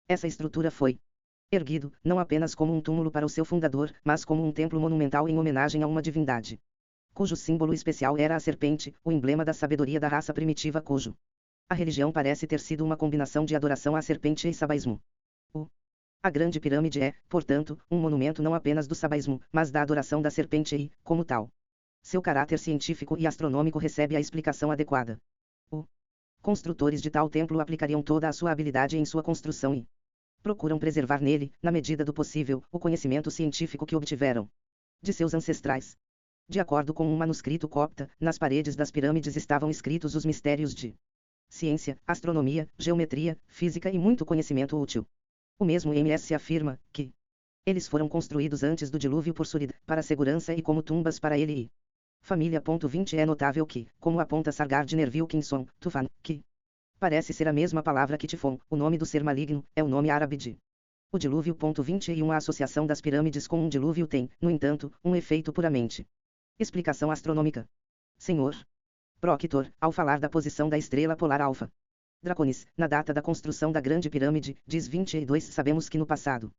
Essa estrutura foi erguido, não apenas como um túmulo para o seu fundador, mas como um templo monumental em homenagem a uma divindade, cujo símbolo especial era a serpente, o emblema da sabedoria da raça primitiva cujo. A religião parece ter sido uma combinação de adoração à serpente e sabaísmo. A Grande Pirâmide é, portanto, um monumento não apenas do sabaísmo, mas da adoração da serpente e, como tal, seu caráter científico e astronômico recebe a explicação adequada. Os construtores de tal templo aplicariam toda a sua habilidade em sua construção e procuram preservar nele, na medida do possível, o conhecimento científico que obtiveram de seus ancestrais. De acordo com um manuscrito copta, nas paredes das pirâmides estavam escritos os mistérios de ciência, astronomia, geometria, física e muito conhecimento útil. O mesmo MS afirma que eles foram construídos antes do dilúvio por Surid, para segurança e como tumbas para ele e família. 20 É notável que, como aponta Sargardner Wilkinson, Tufan, que parece ser a mesma palavra que Tifon, o nome do ser maligno, é o nome árabe de o dilúvio. 21 A associação das pirâmides com um dilúvio tem, no entanto, um efeito puramente explicação astronômica. Sr. Proctor, ao falar da posição da estrela polar Alfa Draconis, na data da construção da Grande Pirâmide, diz 22 Sabemos que no passado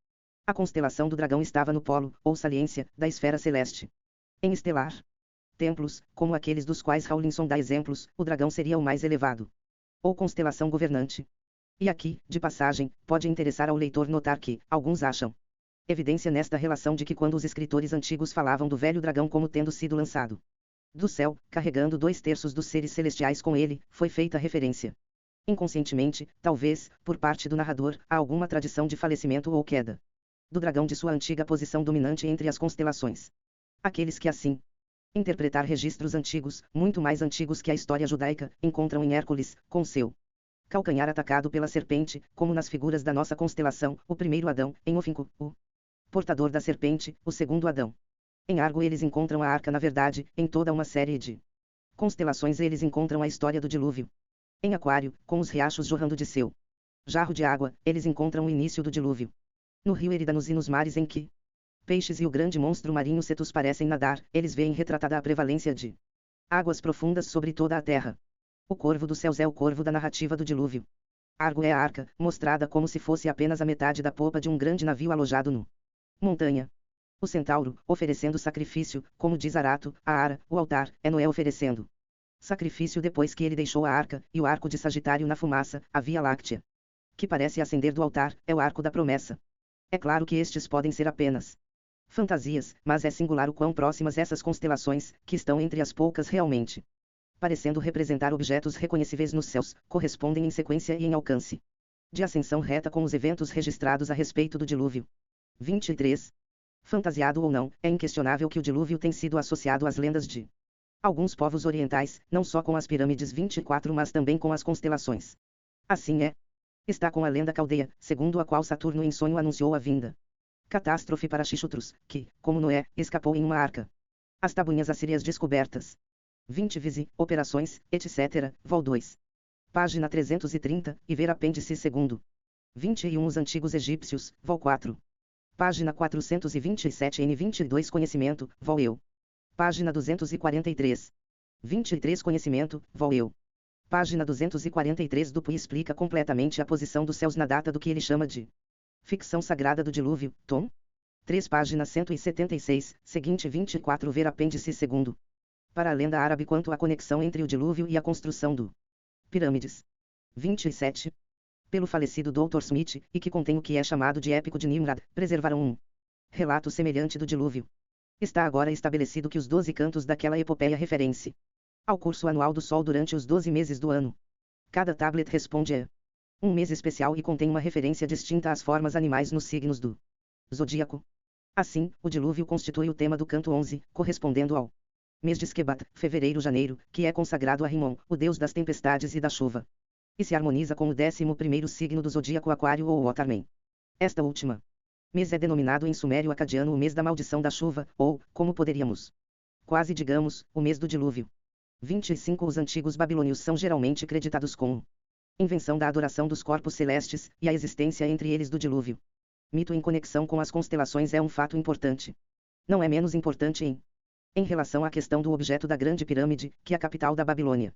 a constelação do dragão estava no polo, ou saliência, da esfera celeste. Em estelar templos, como aqueles dos quais Rawlinson dá exemplos, o dragão seria o mais elevado, ou constelação governante. E aqui, de passagem, pode interessar ao leitor notar que, alguns acham evidência nesta relação de que quando os escritores antigos falavam do velho dragão como tendo sido lançado do céu, carregando 2/3 dos seres celestiais com ele, foi feita referência inconscientemente, talvez, por parte do narrador, a alguma tradição de falecimento ou queda do dragão de sua antiga posição dominante entre as constelações. Aqueles que assim interpretar registros antigos, muito mais antigos que a história judaica, encontram em Hércules, com seu calcanhar atacado pela serpente, como nas figuras da nossa constelação, o primeiro Adão, em Ofinco, o portador da serpente, o segundo Adão. Em Argo eles encontram a arca. Na verdade, em toda uma série de constelações eles encontram a história do dilúvio. Em Aquário, com os riachos jorrando de seu jarro de água, eles encontram o início do dilúvio. No rio Eridanos e nos mares em que peixes e o grande monstro marinho Cetus parecem nadar, eles veem retratada a prevalência de águas profundas sobre toda a terra. O corvo dos céus é o corvo da narrativa do dilúvio. Argo é a arca, mostrada como se fosse apenas a metade da popa de um grande navio alojado no montanha. O centauro, oferecendo sacrifício, como diz Arato, a Ara, o altar, é Noé oferecendo sacrifício depois que ele deixou a arca, e o arco de Sagitário na fumaça, a Via Láctea, que parece ascender do altar, é o arco da promessa. É claro que estes podem ser apenas fantasias, mas é singular o quão próximas essas constelações, que estão entre as poucas realmente parecendo representar objetos reconhecíveis nos céus, correspondem em sequência e em alcance de ascensão reta com os eventos registrados a respeito do dilúvio. 23. Fantasiado ou não, é inquestionável que o dilúvio tem sido associado às lendas de alguns povos orientais, não só com as pirâmides 24 mas também com as constelações. Assim é. Está com a lenda caldeia, segundo a qual Saturno em sonho anunciou a vinda catástrofe para Xixutros, que, como Noé, escapou em uma arca. As tabuinhas assírias descobertas. 20 Visi, Operações, etc., Vol 2. Página 330, e ver apêndice 2. 21 Os antigos egípcios, Vol 4. Página 427 N22 Conhecimento, Vol Eu. Página 243. 23 Conhecimento, Vol Eu. Página 243 Dupuy explica completamente a posição dos céus na data do que ele chama de ficção sagrada do dilúvio, tom 3 página 176, seguinte 24 ver apêndice 2. Para a lenda árabe quanto à conexão entre o dilúvio e a construção do pirâmides. 27. Pelo falecido Dr. Smith, e que contém o que é chamado de Épico de Nimrod, preservaram um relato semelhante do dilúvio. Está agora estabelecido que os 12 cantos daquela epopeia referem-se ao curso anual do Sol durante os 12 meses do ano. Cada tablet responde a um mês especial e contém uma referência distinta às formas animais nos signos do zodíaco. Assim, o dilúvio constitui o tema do canto 11, correspondendo ao mês de Esquebat, fevereiro-janeiro, que é consagrado a Rimon, o deus das tempestades e da chuva. E se harmoniza com o 11º signo do zodíaco Aquário ou Otarmen. Esta última mês é denominado em sumério acadiano o mês da maldição da chuva, ou, como poderíamos quase digamos, o mês do dilúvio. 25 Os antigos babilônios são geralmente creditados com invenção da adoração dos corpos celestes, e a existência entre eles do dilúvio. Mito em conexão com as constelações é um fato importante. Não é menos importante em relação à questão do objeto da Grande Pirâmide, que a capital da Babilônia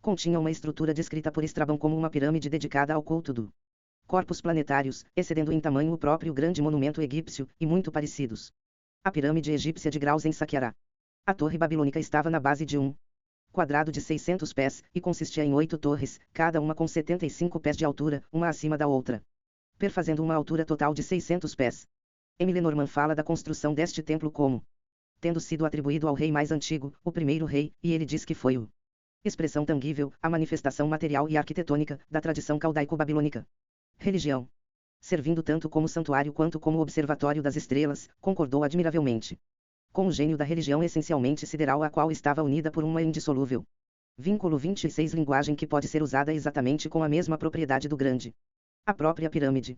continha uma estrutura descrita por Estrabão como uma pirâmide dedicada ao culto do corpos planetários, excedendo em tamanho o próprio grande monumento egípcio, e muito parecidos. A pirâmide egípcia de Graus em Saqqara. A torre babilônica estava na base de um quadrado de 600 pés, e consistia em 8 torres, cada uma com 75 pés de altura, uma acima da outra, perfazendo uma altura total de 600 pés. Emile Norman fala da construção deste templo como tendo sido atribuído ao rei mais antigo, o primeiro rei, e ele diz que foi o expressão tangível, a manifestação material e arquitetônica, da tradição caldaico-babilônica. Religião. Servindo tanto como santuário quanto como observatório das estrelas, concordou admiravelmente com o gênio da religião essencialmente sideral a qual estava unida por uma indissolúvel vínculo 26 linguagem que pode ser usada exatamente com a mesma propriedade do grande. A própria pirâmide.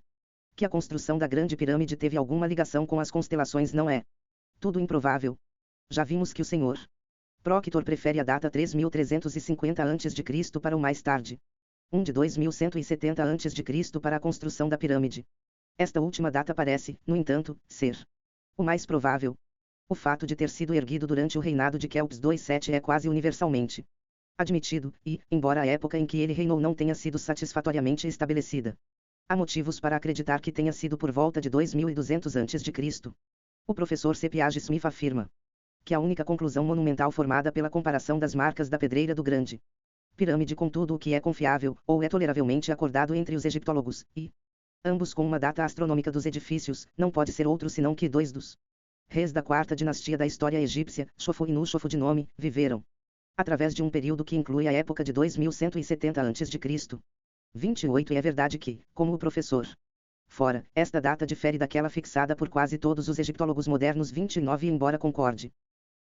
Que a construção da grande pirâmide teve alguma ligação com as constelações não é tudo improvável. Já vimos que o Sr. Proctor prefere a data 3350 a.C. para o mais tarde. De 2170 a.C. para a construção da pirâmide. Esta última data parece, no entanto, ser o mais provável. O fato de ter sido erguido durante o reinado de Kelps II é quase universalmente admitido, e, embora a época em que ele reinou não tenha sido satisfatoriamente estabelecida, há motivos para acreditar que tenha sido por volta de 2200 a.C. O professor C. Piaget Smith afirma que a única conclusão monumental formada pela comparação das marcas da pedreira do grande pirâmide com tudo o que é confiável, ou é toleravelmente acordado entre os egiptólogos, e ambos com uma data astronômica dos edifícios, não pode ser outro senão que dois dos reis da quarta dinastia da história egípcia, Xofu e Nuxofu de nome, viveram através de um período que inclui a época de 2170 a.C. 28 E é verdade que, como o professor fora, esta data difere daquela fixada por quase todos os egiptólogos modernos 29 embora concorde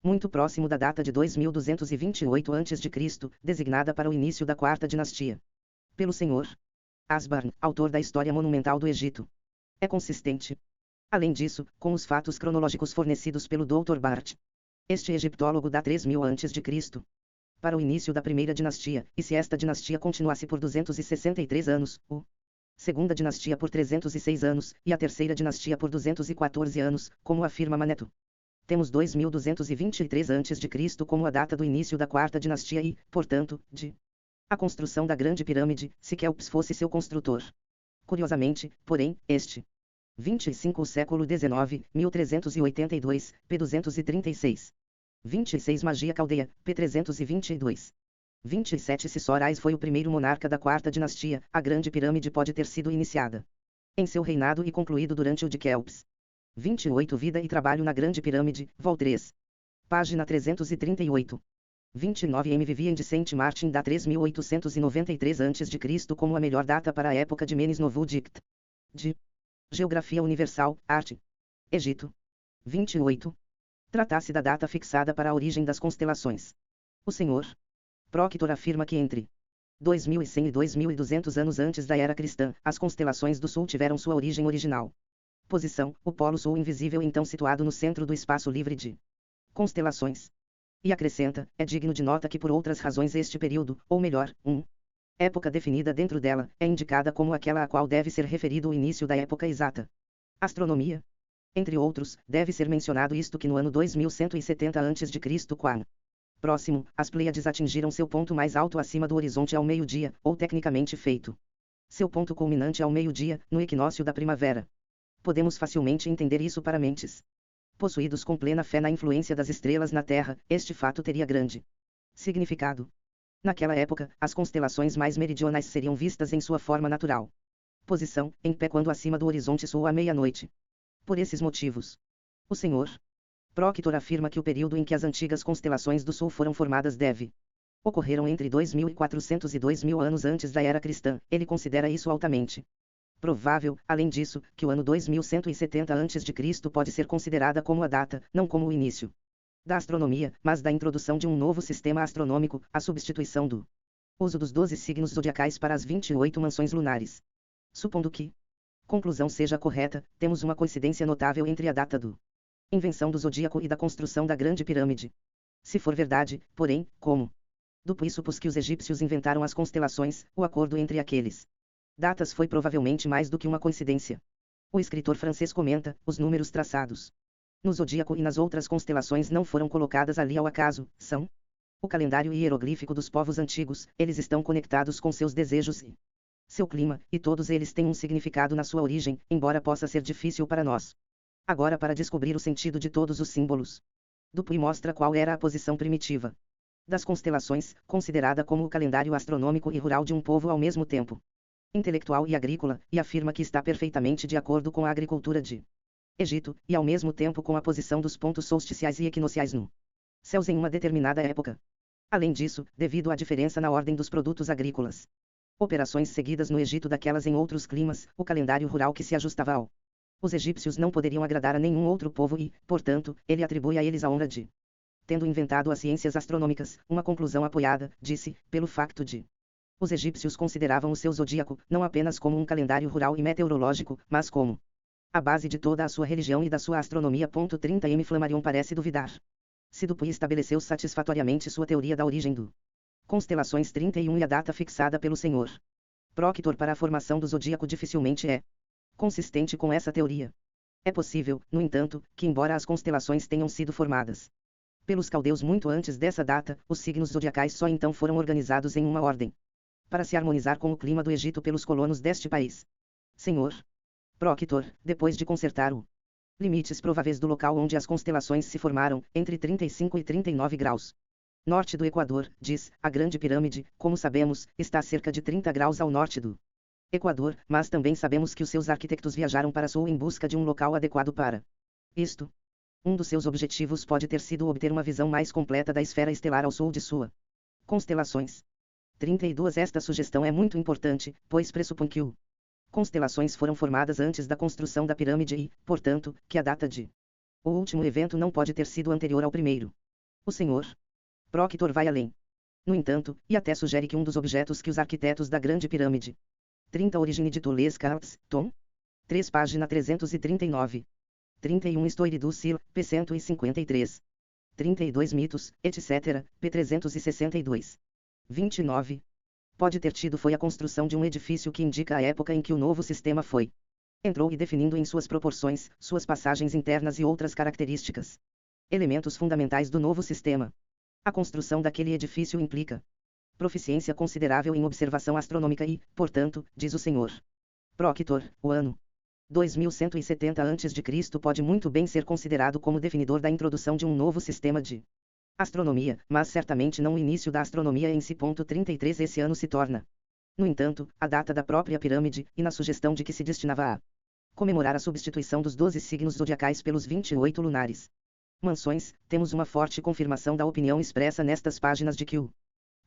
muito próximo da data de 2228 a.C., designada para o início da quarta dinastia pelo Sr. Asbarn, autor da História Monumental do Egito. É consistente, além disso, com os fatos cronológicos fornecidos pelo Dr. Bart. Este egiptólogo dá 3000 a.C. para o início da primeira dinastia, e se esta dinastia continuasse por 263 anos, o segunda dinastia por 306 anos, e a terceira dinastia por 214 anos, como afirma Manetto. Temos 2223 a.C. como a data do início da quarta dinastia e, portanto, de a construção da grande pirâmide, se Kelps fosse seu construtor. Curiosamente, porém, este 25 o século XIX, 1382, p. 236. 26 Magia Caldeia, p. 322. 27 Sissorais foi o primeiro monarca da quarta dinastia, a grande pirâmide pode ter sido iniciada em seu reinado e concluído durante o de Kelps. 28 Vida e trabalho na grande pirâmide, vol 3. Página 338. 29 M. Vivien de Saint-Martin dá 3893 a.C. como a melhor data para a época de Menes Novo Dict. De Geografia Universal, Arte. Egito. 28. Trata-se da data fixada para a origem das constelações. O Sr. Proctor afirma que entre 2100 e 2200 anos antes da era cristã, as constelações do Sul tiveram sua origem original. Posição, o Polo Sul invisível então situado no centro do espaço livre de constelações. E acrescenta, é digno de nota que por outras razões este período, ou melhor, época definida dentro dela, é indicada como aquela a qual deve ser referido o início da época exata. Astronomia. Entre outros, deve ser mencionado isto que no ano 2170 a.C. quando próximo, as Pleiades atingiram seu ponto mais alto acima do horizonte ao meio-dia, ou tecnicamente feito seu ponto culminante ao meio-dia, no equinócio da primavera. Podemos facilmente entender isso para mentes possuídos com plena fé na influência das estrelas na Terra, este fato teria grande significado. Naquela época, as constelações mais meridionais seriam vistas em sua forma natural posição, em pé quando acima do horizonte sul à meia-noite. Por esses motivos, o Sr. Proctor afirma que o período em que as antigas constelações do Sul foram formadas ocorreram entre 2400 e 2000 anos antes da era cristã. Ele considera isso altamente provável, além disso, que o ano 2170 a.C. pode ser considerada como a data, não como o início da astronomia, mas da introdução de um novo sistema astronômico, a substituição do uso dos 12 signos zodiacais para as 28 mansões lunares. Supondo que conclusão seja correta, temos uma coincidência notável entre a data do invenção do zodíaco e da construção da grande pirâmide. Se for verdade, porém, como Dupuy supôs que os egípcios inventaram as constelações, o acordo entre aqueles datas foi provavelmente mais do que uma coincidência. O escritor francês comenta, os números traçados no zodíaco e nas outras constelações não foram colocadas ali ao acaso, são o calendário hieroglífico dos povos antigos, eles estão conectados com seus desejos e seu clima, e todos eles têm um significado na sua origem, embora possa ser difícil para nós. Agora, para descobrir o sentido de todos os símbolos. Dupuy mostra qual era a posição primitiva das constelações, considerada como o calendário astronômico e rural de um povo ao mesmo tempo intelectual e agrícola, e afirma que está perfeitamente de acordo com a agricultura de Egito, e ao mesmo tempo com a posição dos pontos solsticiais e equinociais no céus em uma determinada época. Além disso, devido à diferença na ordem dos produtos agrícolas, operações seguidas no Egito daquelas em outros climas, o calendário rural que se ajustava ao os egípcios não poderiam agradar a nenhum outro povo e, portanto, ele atribui a eles a honra de, tendo inventado as ciências astronômicas, uma conclusão apoiada, disse, pelo facto de os egípcios consideravam o seu zodíaco, não apenas como um calendário rural e meteorológico, mas como a base de toda a sua religião e da sua astronomia. 30 Flammarion parece duvidar se Dupuy estabeleceu satisfatoriamente sua teoria da origem do constelações 31 e a data fixada pelo Sr. Proctor para a formação do zodíaco dificilmente é consistente com essa teoria. É possível, no entanto, que embora as constelações tenham sido formadas pelos caldeus muito antes dessa data, os signos zodiacais só então foram organizados em uma ordem para se harmonizar com o clima do Egito pelos colonos deste país. Sr. Proctor, depois de consertar o limites prováveis do local onde as constelações se formaram, entre 35 e 39 graus norte do Equador, diz, a Grande Pirâmide, como sabemos, está a cerca de 30 graus ao norte do Equador, mas também sabemos que os seus arquitetos viajaram para sul em busca de um local adequado para isto. Um dos seus objetivos pode ter sido obter uma visão mais completa da esfera estelar ao sul de sua constelações. 32 Esta sugestão é muito importante, pois pressupõe que o constelações foram formadas antes da construção da pirâmide e, portanto, que a data de o último evento não pode ter sido anterior ao primeiro. O Sr. Proctor vai além, no entanto, e até sugere que um dos objetos que os arquitetos da Grande Pirâmide 30 Origine de Toulouse Cartes, tom 3 página 339. 31 Histoire du Sil, p. 153. 32 Mitos, etc., p. 362. 29. Pode ter tido foi a construção de um edifício que indica a época em que o novo sistema foi entrou e definindo em suas proporções, suas passagens internas e outras características. Elementos fundamentais do novo sistema. A construção daquele edifício implica proficiência considerável em observação astronômica e, portanto, diz o Sr. Proctor, o ano 2170 a.C. pode muito bem ser considerado como definidor da introdução de um novo sistema de astronomia, mas certamente não o início da astronomia em si. 33 Esse ano se torna, no entanto, a data da própria pirâmide, e na sugestão de que se destinava a comemorar a substituição dos 12 signos zodiacais pelos 28 lunares. Mansões, temos uma forte confirmação da opinião expressa nestas páginas de que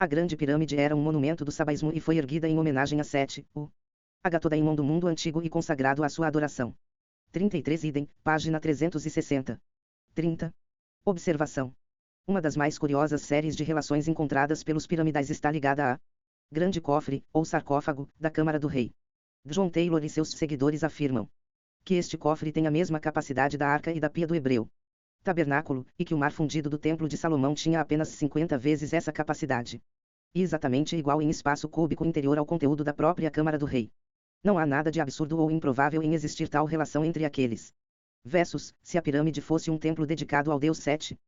a Grande Pirâmide era um monumento do sabaísmo e foi erguida em homenagem a Sete, o Agatodaimon do mundo antigo e consagrado à sua adoração. 33 Idem, página 360. 30. Observação. Uma das mais curiosas séries de relações encontradas pelos piramidais está ligada a grande cofre, ou sarcófago, da Câmara do Rei. John Taylor e seus seguidores afirmam que este cofre tem a mesma capacidade da arca e da pia do hebreu tabernáculo, e que o mar fundido do Templo de Salomão tinha apenas 50 vezes essa capacidade. E exatamente igual em espaço cúbico interior ao conteúdo da própria Câmara do Rei. Não há nada de absurdo ou improvável em existir tal relação entre aqueles versos, se a pirâmide fosse um templo dedicado ao deus Sete.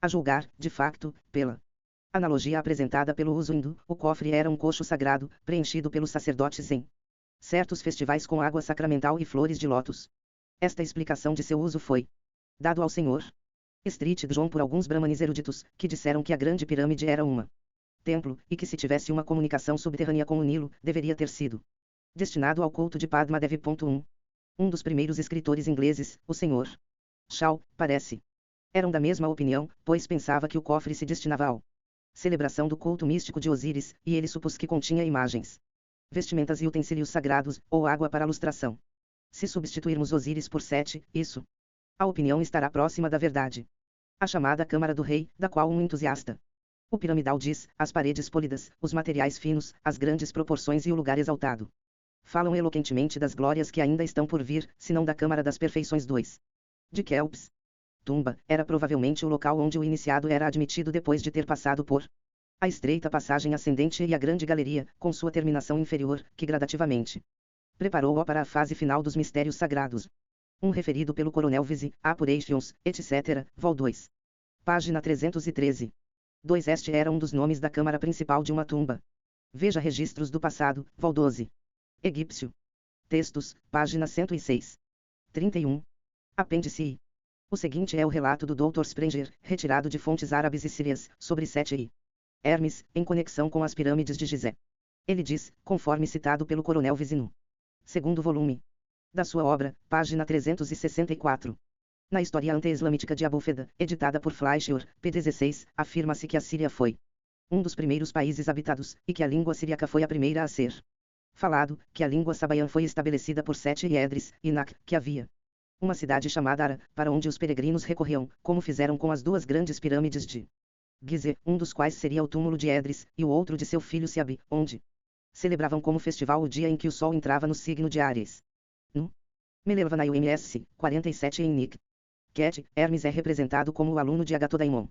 A julgar, de facto, pela analogia apresentada pelo uso hindu, o cofre era um coxo sagrado, preenchido pelos sacerdotes em certos festivais com água sacramental e flores de lótus. Esta explicação de seu uso foi dado ao Sr. Street John por alguns brahmanes eruditos, que disseram que a Grande Pirâmide era uma templo, e que se tivesse uma comunicação subterrânea com o Nilo, deveria ter sido destinado ao culto de Padma Devi. Um dos primeiros escritores ingleses, o Sr. Shaw, parece eram da mesma opinião, pois pensava que o cofre se destinava ao celebração do culto místico de Osíris, e ele supôs que continha imagens, vestimentas e utensílios sagrados, ou água para lustração. Se substituirmos Osíris por Sete, a opinião estará próxima da verdade. A chamada Câmara do Rei, da qual um entusiasta o piramidal diz, as paredes polidas, os materiais finos, as grandes proporções e o lugar exaltado falam eloquentemente das glórias que ainda estão por vir, se não da Câmara das Perfeições. 2. De Kelps. Tumba, era provavelmente o local onde o iniciado era admitido depois de ter passado por a estreita passagem ascendente e a grande galeria, com sua terminação inferior, que gradativamente preparou-o para a fase final dos mistérios sagrados. Referido pelo Coronel Visi, Appurations, etc., Vol 2. Página 313. 2 Este era um dos nomes da câmara principal de uma tumba. Veja Registros do Passado, Vol 12. Egípcio. Textos, página 106. 31. Apêndice I. O seguinte é o relato do Dr. Sprenger, retirado de fontes árabes e sírias, sobre Sete e Hermes, em conexão com as pirâmides de Gizé. Ele diz, conforme citado pelo coronel Vizinu. Segundo volume da sua obra, página 364. Na História Ante-Islâmica de Abulfeda, editada por Fleischer, p. 16, afirma-se que a Síria foi um dos primeiros países habitados, e que a língua siríaca foi a primeira a ser falado, que a língua sabaiã foi estabelecida por Sete e Edris, e Nak, que havia uma cidade chamada Ara, para onde os peregrinos recorriam, como fizeram com as duas grandes pirâmides de Gizé, um dos quais seria o túmulo de Edris, e o outro de seu filho Siabi, onde celebravam como festival o dia em que o sol entrava no signo de Áries. No Melevanaio MS 47 em Nick. Ket, Hermes é representado como o aluno de Agatodaimon.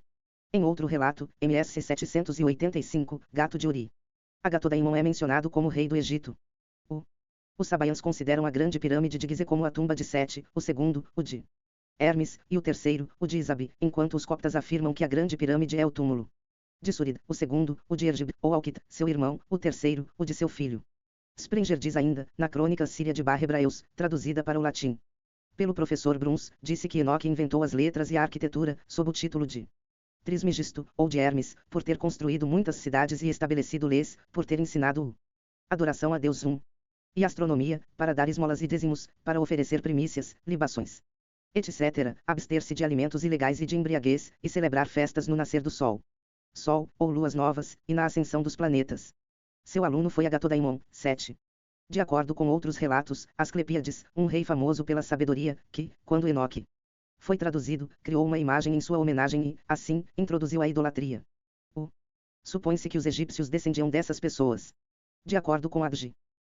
Em outro relato, MS 785, Gato de Uri. Agatodaimon é mencionado como rei do Egito. Os sabaiãs consideram a grande pirâmide de Gizé como a tumba de Sete, o segundo, o de Hermes, e o terceiro, o de Isabi, enquanto os coptas afirmam que a grande pirâmide é o túmulo de Surid, o segundo, o de Ergib, ou Alquita, seu irmão, o terceiro, o de seu filho. Sprenger diz ainda, na crônica síria de Bar-Hebraeus, traduzida para o latim pelo professor Bruns, disse que Enoque inventou as letras e a arquitetura, sob o título de Trismegisto, ou de Hermes, por ter construído muitas cidades e estabelecido leis, por ter ensinado adoração a Deus e astronomia, para dar esmolas e dízimos, para oferecer primícias, libações, etc., abster-se de alimentos ilegais e de embriaguez, e celebrar festas no nascer do sol, ou luas novas, e na ascensão dos planetas. Seu aluno foi Agatodaimon, 7. De acordo com outros relatos, Asclepíades, um rei famoso pela sabedoria, que, quando Enoque foi traduzido, criou uma imagem em sua homenagem e, assim, introduziu a idolatria. Supõe-se que os egípcios descendiam dessas pessoas. De acordo com Abji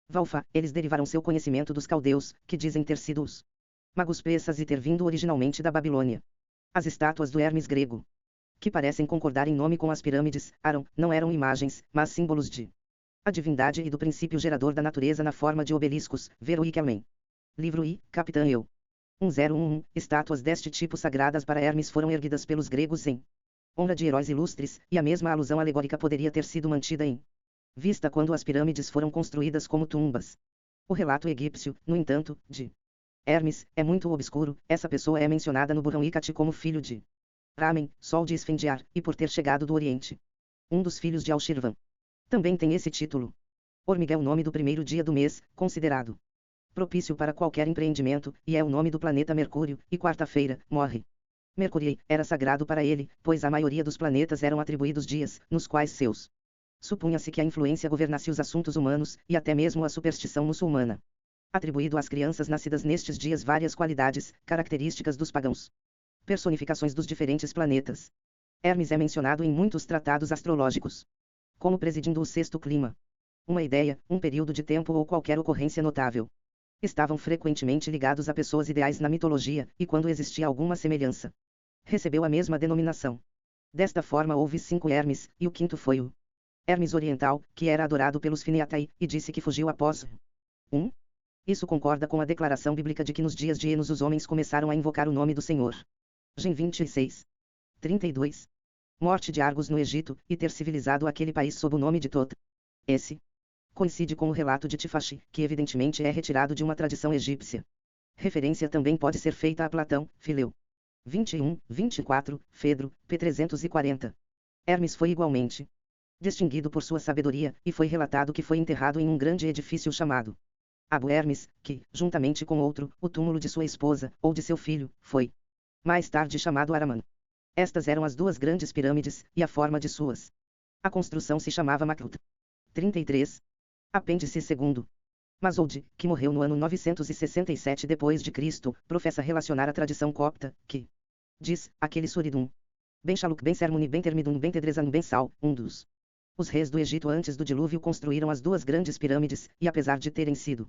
Valfa, eles derivaram seu conhecimento dos caldeus, que dizem ter sido os magos persas e ter vindo originalmente da Babilônia. As estátuas do Hermes grego, que parecem concordar em nome com as pirâmides, não eram imagens, mas símbolos de a divindade e do princípio gerador da natureza na forma de obeliscos, ver o Ikemen. Livro I, Capitã Eu. 1011, estátuas deste tipo sagradas para Hermes foram erguidas pelos gregos em honra de heróis ilustres, e a mesma alusão alegórica poderia ter sido mantida em vista quando as pirâmides foram construídas como tumbas. O relato egípcio, no entanto, de Hermes, é muito obscuro. Essa pessoa é mencionada no Burhão Icati como filho de Ramen, sol de Esfendiar, e por ter chegado do Oriente. Um dos filhos de Alshirvan. Também tem esse título. Hormiga é o nome do primeiro dia do mês, considerado propício para qualquer empreendimento, e é o nome do planeta Mercúrio, e quarta-feira, morre. Mercúrio era sagrado para ele, pois a maioria dos planetas eram atribuídos dias, nos quais seus. Supunha-se que a influência governasse os assuntos humanos, e até mesmo a superstição muçulmana. Atribuído às crianças nascidas nestes dias várias qualidades, características dos pagãos. Personificações dos diferentes planetas. Hermes é mencionado em muitos tratados astrológicos como presidindo o sexto clima. Uma ideia, um período de tempo ou qualquer ocorrência notável. Estavam frequentemente ligados a pessoas ideais na mitologia, e quando existia alguma semelhança, recebeu a mesma denominação. Desta forma houve 5 Hermes, e o quinto foi o Hermes Oriental, que era adorado pelos Finiatai, e disse que fugiu após 1. Isso concorda com a declaração bíblica de que nos dias de Enos os homens começaram a invocar o nome do Senhor. Gen 26. 32. Morte de Argos no Egito, e ter civilizado aquele país sob o nome de Tota. Esse coincide com o relato de Tifashi, que evidentemente é retirado de uma tradição egípcia. Referência também pode ser feita a Platão, Fileu. 21, 24, Fedro, p. 340. Hermes foi igualmente distinguido por sua sabedoria, e foi relatado que foi enterrado em um grande edifício chamado Abu Hermes, que, juntamente com outro, o túmulo de sua esposa, ou de seu filho, foi mais tarde chamado Araman. Estas eram as duas grandes pirâmides, e a forma de suas. A construção se chamava Maklut. 33. Apêndice II. Masoud, que morreu no ano 967 d.C., professa relacionar a tradição copta, que diz, aquele Suridum, Ben Shaluk Ben Sermuni Ben Termidum Ben Tedresan Ben Sal, um dos os reis do Egito antes do dilúvio construíram as duas grandes pirâmides, e apesar de terem sido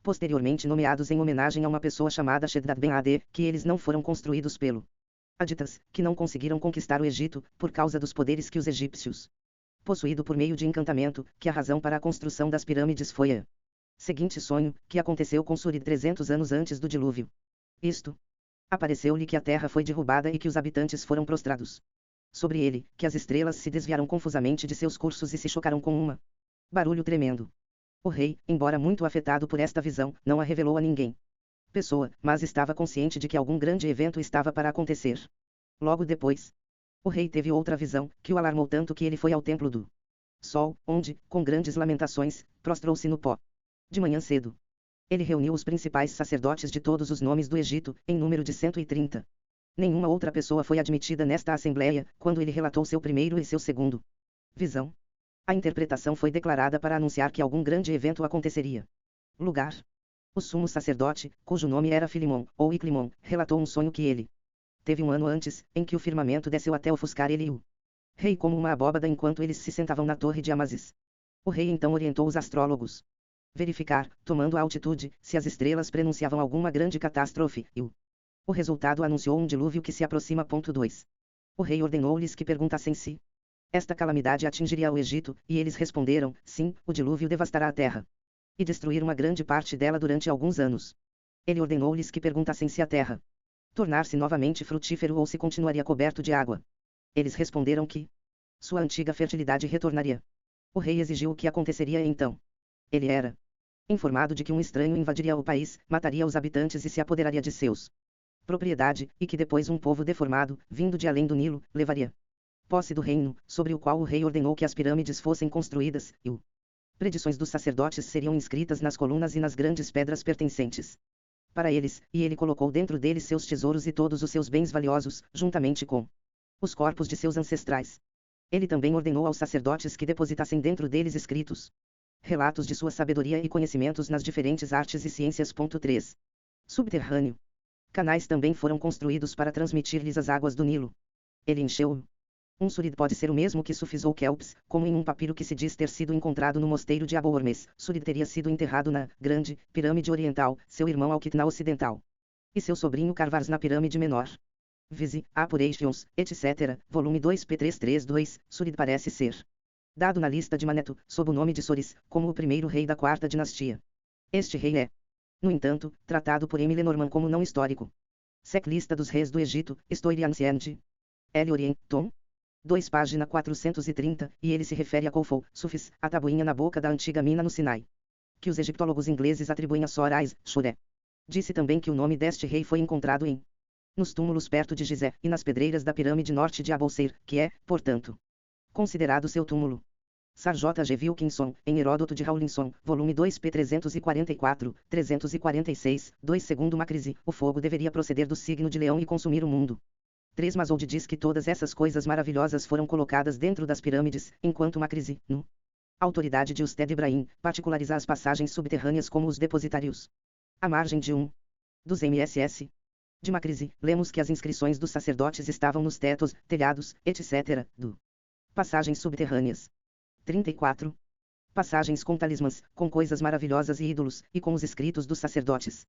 posteriormente nomeados em homenagem a uma pessoa chamada Sheddad Ben Ade, que eles não foram construídos pelo Aditas, que não conseguiram conquistar o Egito, por causa dos poderes que os egípcios possuído por meio de encantamento, que a razão para a construção das pirâmides foi a seguinte sonho, que aconteceu com Surid 300 anos antes do dilúvio. Isto. Apareceu-lhe que a terra foi derrubada e que os habitantes foram prostrados sobre ele, que as estrelas se desviaram confusamente de seus cursos e se chocaram com barulho tremendo. O rei, embora muito afetado por esta visão, não a revelou a ninguém. Pessoa, mas estava consciente de que algum grande evento estava para acontecer. Logo depois, o rei teve outra visão, que o alarmou tanto que ele foi ao templo do Sol, onde, com grandes lamentações, prostrou-se no pó. De manhã cedo, ele reuniu os principais sacerdotes de todos os nomes do Egito, em número de 130. Nenhuma outra pessoa foi admitida nesta assembleia, quando ele relatou seu primeiro e seu segundo visão. A interpretação foi declarada para anunciar que algum grande evento aconteceria. Lugar. O sumo sacerdote, cujo nome era Filimon, ou Iclimon, relatou um sonho que ele teve um ano antes, em que o firmamento desceu até ofuscar ele e o rei como uma abóbada enquanto eles se sentavam na torre de Amasis. O rei então orientou os astrólogos verificar, tomando a altitude, se as estrelas prenunciavam alguma grande catástrofe, e o resultado anunciou um dilúvio que se aproxima. 2. O rei ordenou-lhes que perguntassem se esta calamidade atingiria o Egito, e eles responderam, sim, o dilúvio devastará a terra e destruir uma grande parte dela durante alguns anos. Ele ordenou-lhes que perguntassem se a terra tornar-se novamente frutífero ou se continuaria coberto de água. Eles responderam que sua antiga fertilidade retornaria. O rei exigiu o que aconteceria então. Ele era informado de que um estranho invadiria o país, mataria os habitantes e se apoderaria de seus propriedade, e que depois um povo deformado, vindo de além do Nilo, levaria posse do reino, sobre o qual o rei ordenou que as pirâmides fossem construídas, e o predições dos sacerdotes seriam inscritas nas colunas e nas grandes pedras pertencentes para eles, e ele colocou dentro deles seus tesouros e todos os seus bens valiosos, juntamente com os corpos de seus ancestrais. Ele também ordenou aos sacerdotes que depositassem dentro deles escritos relatos de sua sabedoria e conhecimentos nas diferentes artes e ciências. 3. Subterrâneo. Canais também foram construídos para transmitir-lhes as águas do Nilo. Ele encheu um Surid pode ser o mesmo que Sufis ou Kelps, como em um papiro que se diz ter sido encontrado no mosteiro de Abu Hormes. Surid teria sido enterrado na Grande Pirâmide Oriental, seu irmão Alquit na Ocidental, e seu sobrinho Carvars na Pirâmide Menor. Vise, Apurations, etc., volume 2 p332, Surid parece ser dado na lista de Maneto, sob o nome de Soris, como o primeiro rei da quarta dinastia. Este rei é, no entanto, tratado por M. Lenormand como não histórico. Sec Lista dos Reis do Egito, Histoire ancienne. L. Orient, tom 2 página 430, e ele se refere a Khufu, Sufis, a tabuinha na boca da antiga mina no Sinai, que os egiptólogos ingleses atribuem a Sor Ais, Shuré. Disse também que o nome deste rei foi encontrado nos túmulos perto de Gizé, e nas pedreiras da pirâmide norte de Abou-Seir, que é, portanto, considerado seu túmulo. Sir J. G. Wilkinson, em Heródoto de Rawlinson, volume 2 p. 344, 346, 2 segundo Macrise, o fogo deveria proceder do signo de Leão e consumir o mundo. 3 Masold diz que todas essas coisas maravilhosas foram colocadas dentro das pirâmides, enquanto Macrise, no Autoridade de Usted Ibrahim, particulariza as passagens subterrâneas como os depositários. À margem de dos MSS de Macrise, lemos que as inscrições dos sacerdotes estavam nos tetos, telhados, etc., do passagens subterrâneas. 34. Passagens com talismãs, com coisas maravilhosas e ídolos, e com os escritos dos sacerdotes,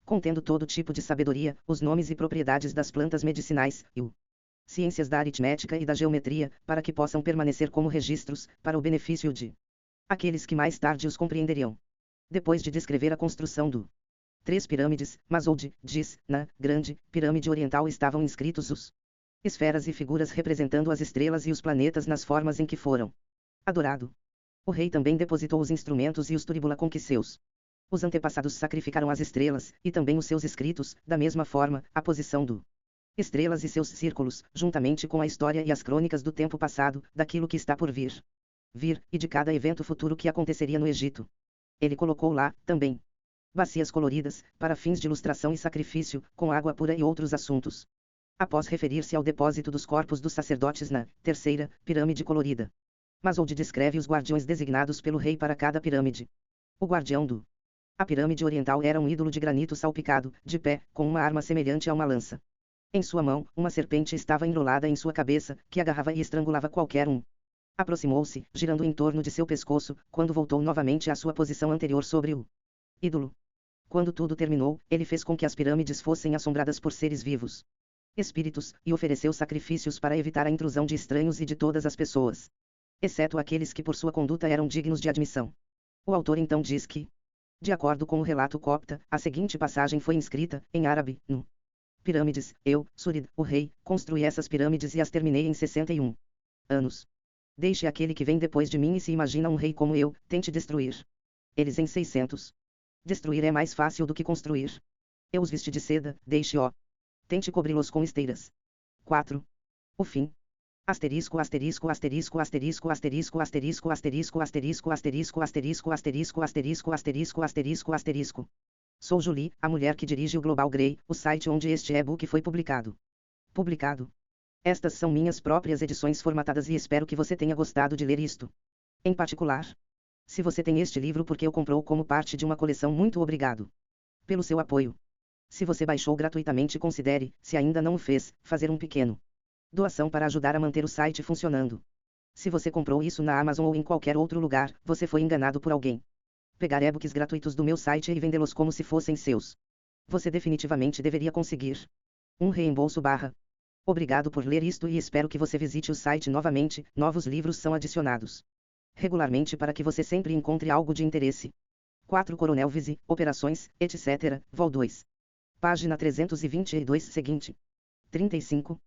contendo todo tipo de sabedoria, os nomes e propriedades das plantas medicinais, e ciências da aritmética e da geometria, para que possam permanecer como registros, para o benefício de aqueles que mais tarde os compreenderiam. Depois de descrever a construção do 3 pirâmides, Masold diz, na Grande Pirâmide Oriental estavam inscritos os esferas e figuras representando as estrelas e os planetas nas formas em que foram adorado. O rei também depositou os instrumentos e os turíbula com que os antepassados sacrificaram as estrelas, e também os seus escritos, da mesma forma, a posição do estrelas e seus círculos, juntamente com a história e as crônicas do tempo passado, daquilo que está por vir, e de cada evento futuro que aconteceria no Egito. Ele colocou lá, também, bacias coloridas, para fins de ilustração e sacrifício, com água pura e outros assuntos. Após referir-se ao depósito dos corpos dos sacerdotes na terceira pirâmide colorida, Masold descreve os guardiões designados pelo rei para cada pirâmide. O guardião a pirâmide oriental era um ídolo de granito salpicado, de pé, com uma arma semelhante a uma lança. Em sua mão, uma serpente estava enrolada em sua cabeça, que agarrava e estrangulava qualquer um. Aproximou-se, girando em torno de seu pescoço, quando voltou novamente à sua posição anterior sobre o ídolo. Quando tudo terminou, ele fez com que as pirâmides fossem assombradas por seres vivos, espíritos, e ofereceu sacrifícios para evitar a intrusão de estranhos e de todas as pessoas, exceto aqueles que por sua conduta eram dignos de admissão. O autor então diz que, de acordo com o relato copta, a seguinte passagem foi inscrita, em árabe, no Pirâmides, eu, Surid, o rei, construí essas pirâmides e as terminei em 61 anos. Deixe aquele que vem depois de mim e se imagina um rei como eu, tente destruir Eles em 600. Destruir é mais fácil do que construir. Eu os vesti de seda, deixe-o. Tente cobri-los com esteiras. 4. O fim. Asterisco asterisco asterisco asterisco asterisco asterisco asterisco asterisco asterisco asterisco asterisco asterisco asterisco asterisco asterisco. Sou Julie, a mulher que dirige o Global Grey, o site onde este e-book foi publicado. Publicado. Estas são minhas próprias edições formatadas e espero que você tenha gostado de ler isto. Em particular, se você tem este livro porque o comprou como parte de uma coleção, muito obrigado pelo seu apoio. Se você baixou gratuitamente, considere, se ainda não o fez, fazer um pequeno doação para ajudar a manter o site funcionando. Se você comprou isso na Amazon ou em qualquer outro lugar, você foi enganado por alguém. Pegar e-books gratuitos do meu site e vendê-los como se fossem seus. Você definitivamente deveria conseguir um reembolso. Obrigado por ler isto e espero que você visite o site novamente. Novos livros são adicionados regularmente para que você sempre encontre algo de interesse. 4 Coronel Vise, Operações, etc. Vol 2. Página 322 seguinte. 35.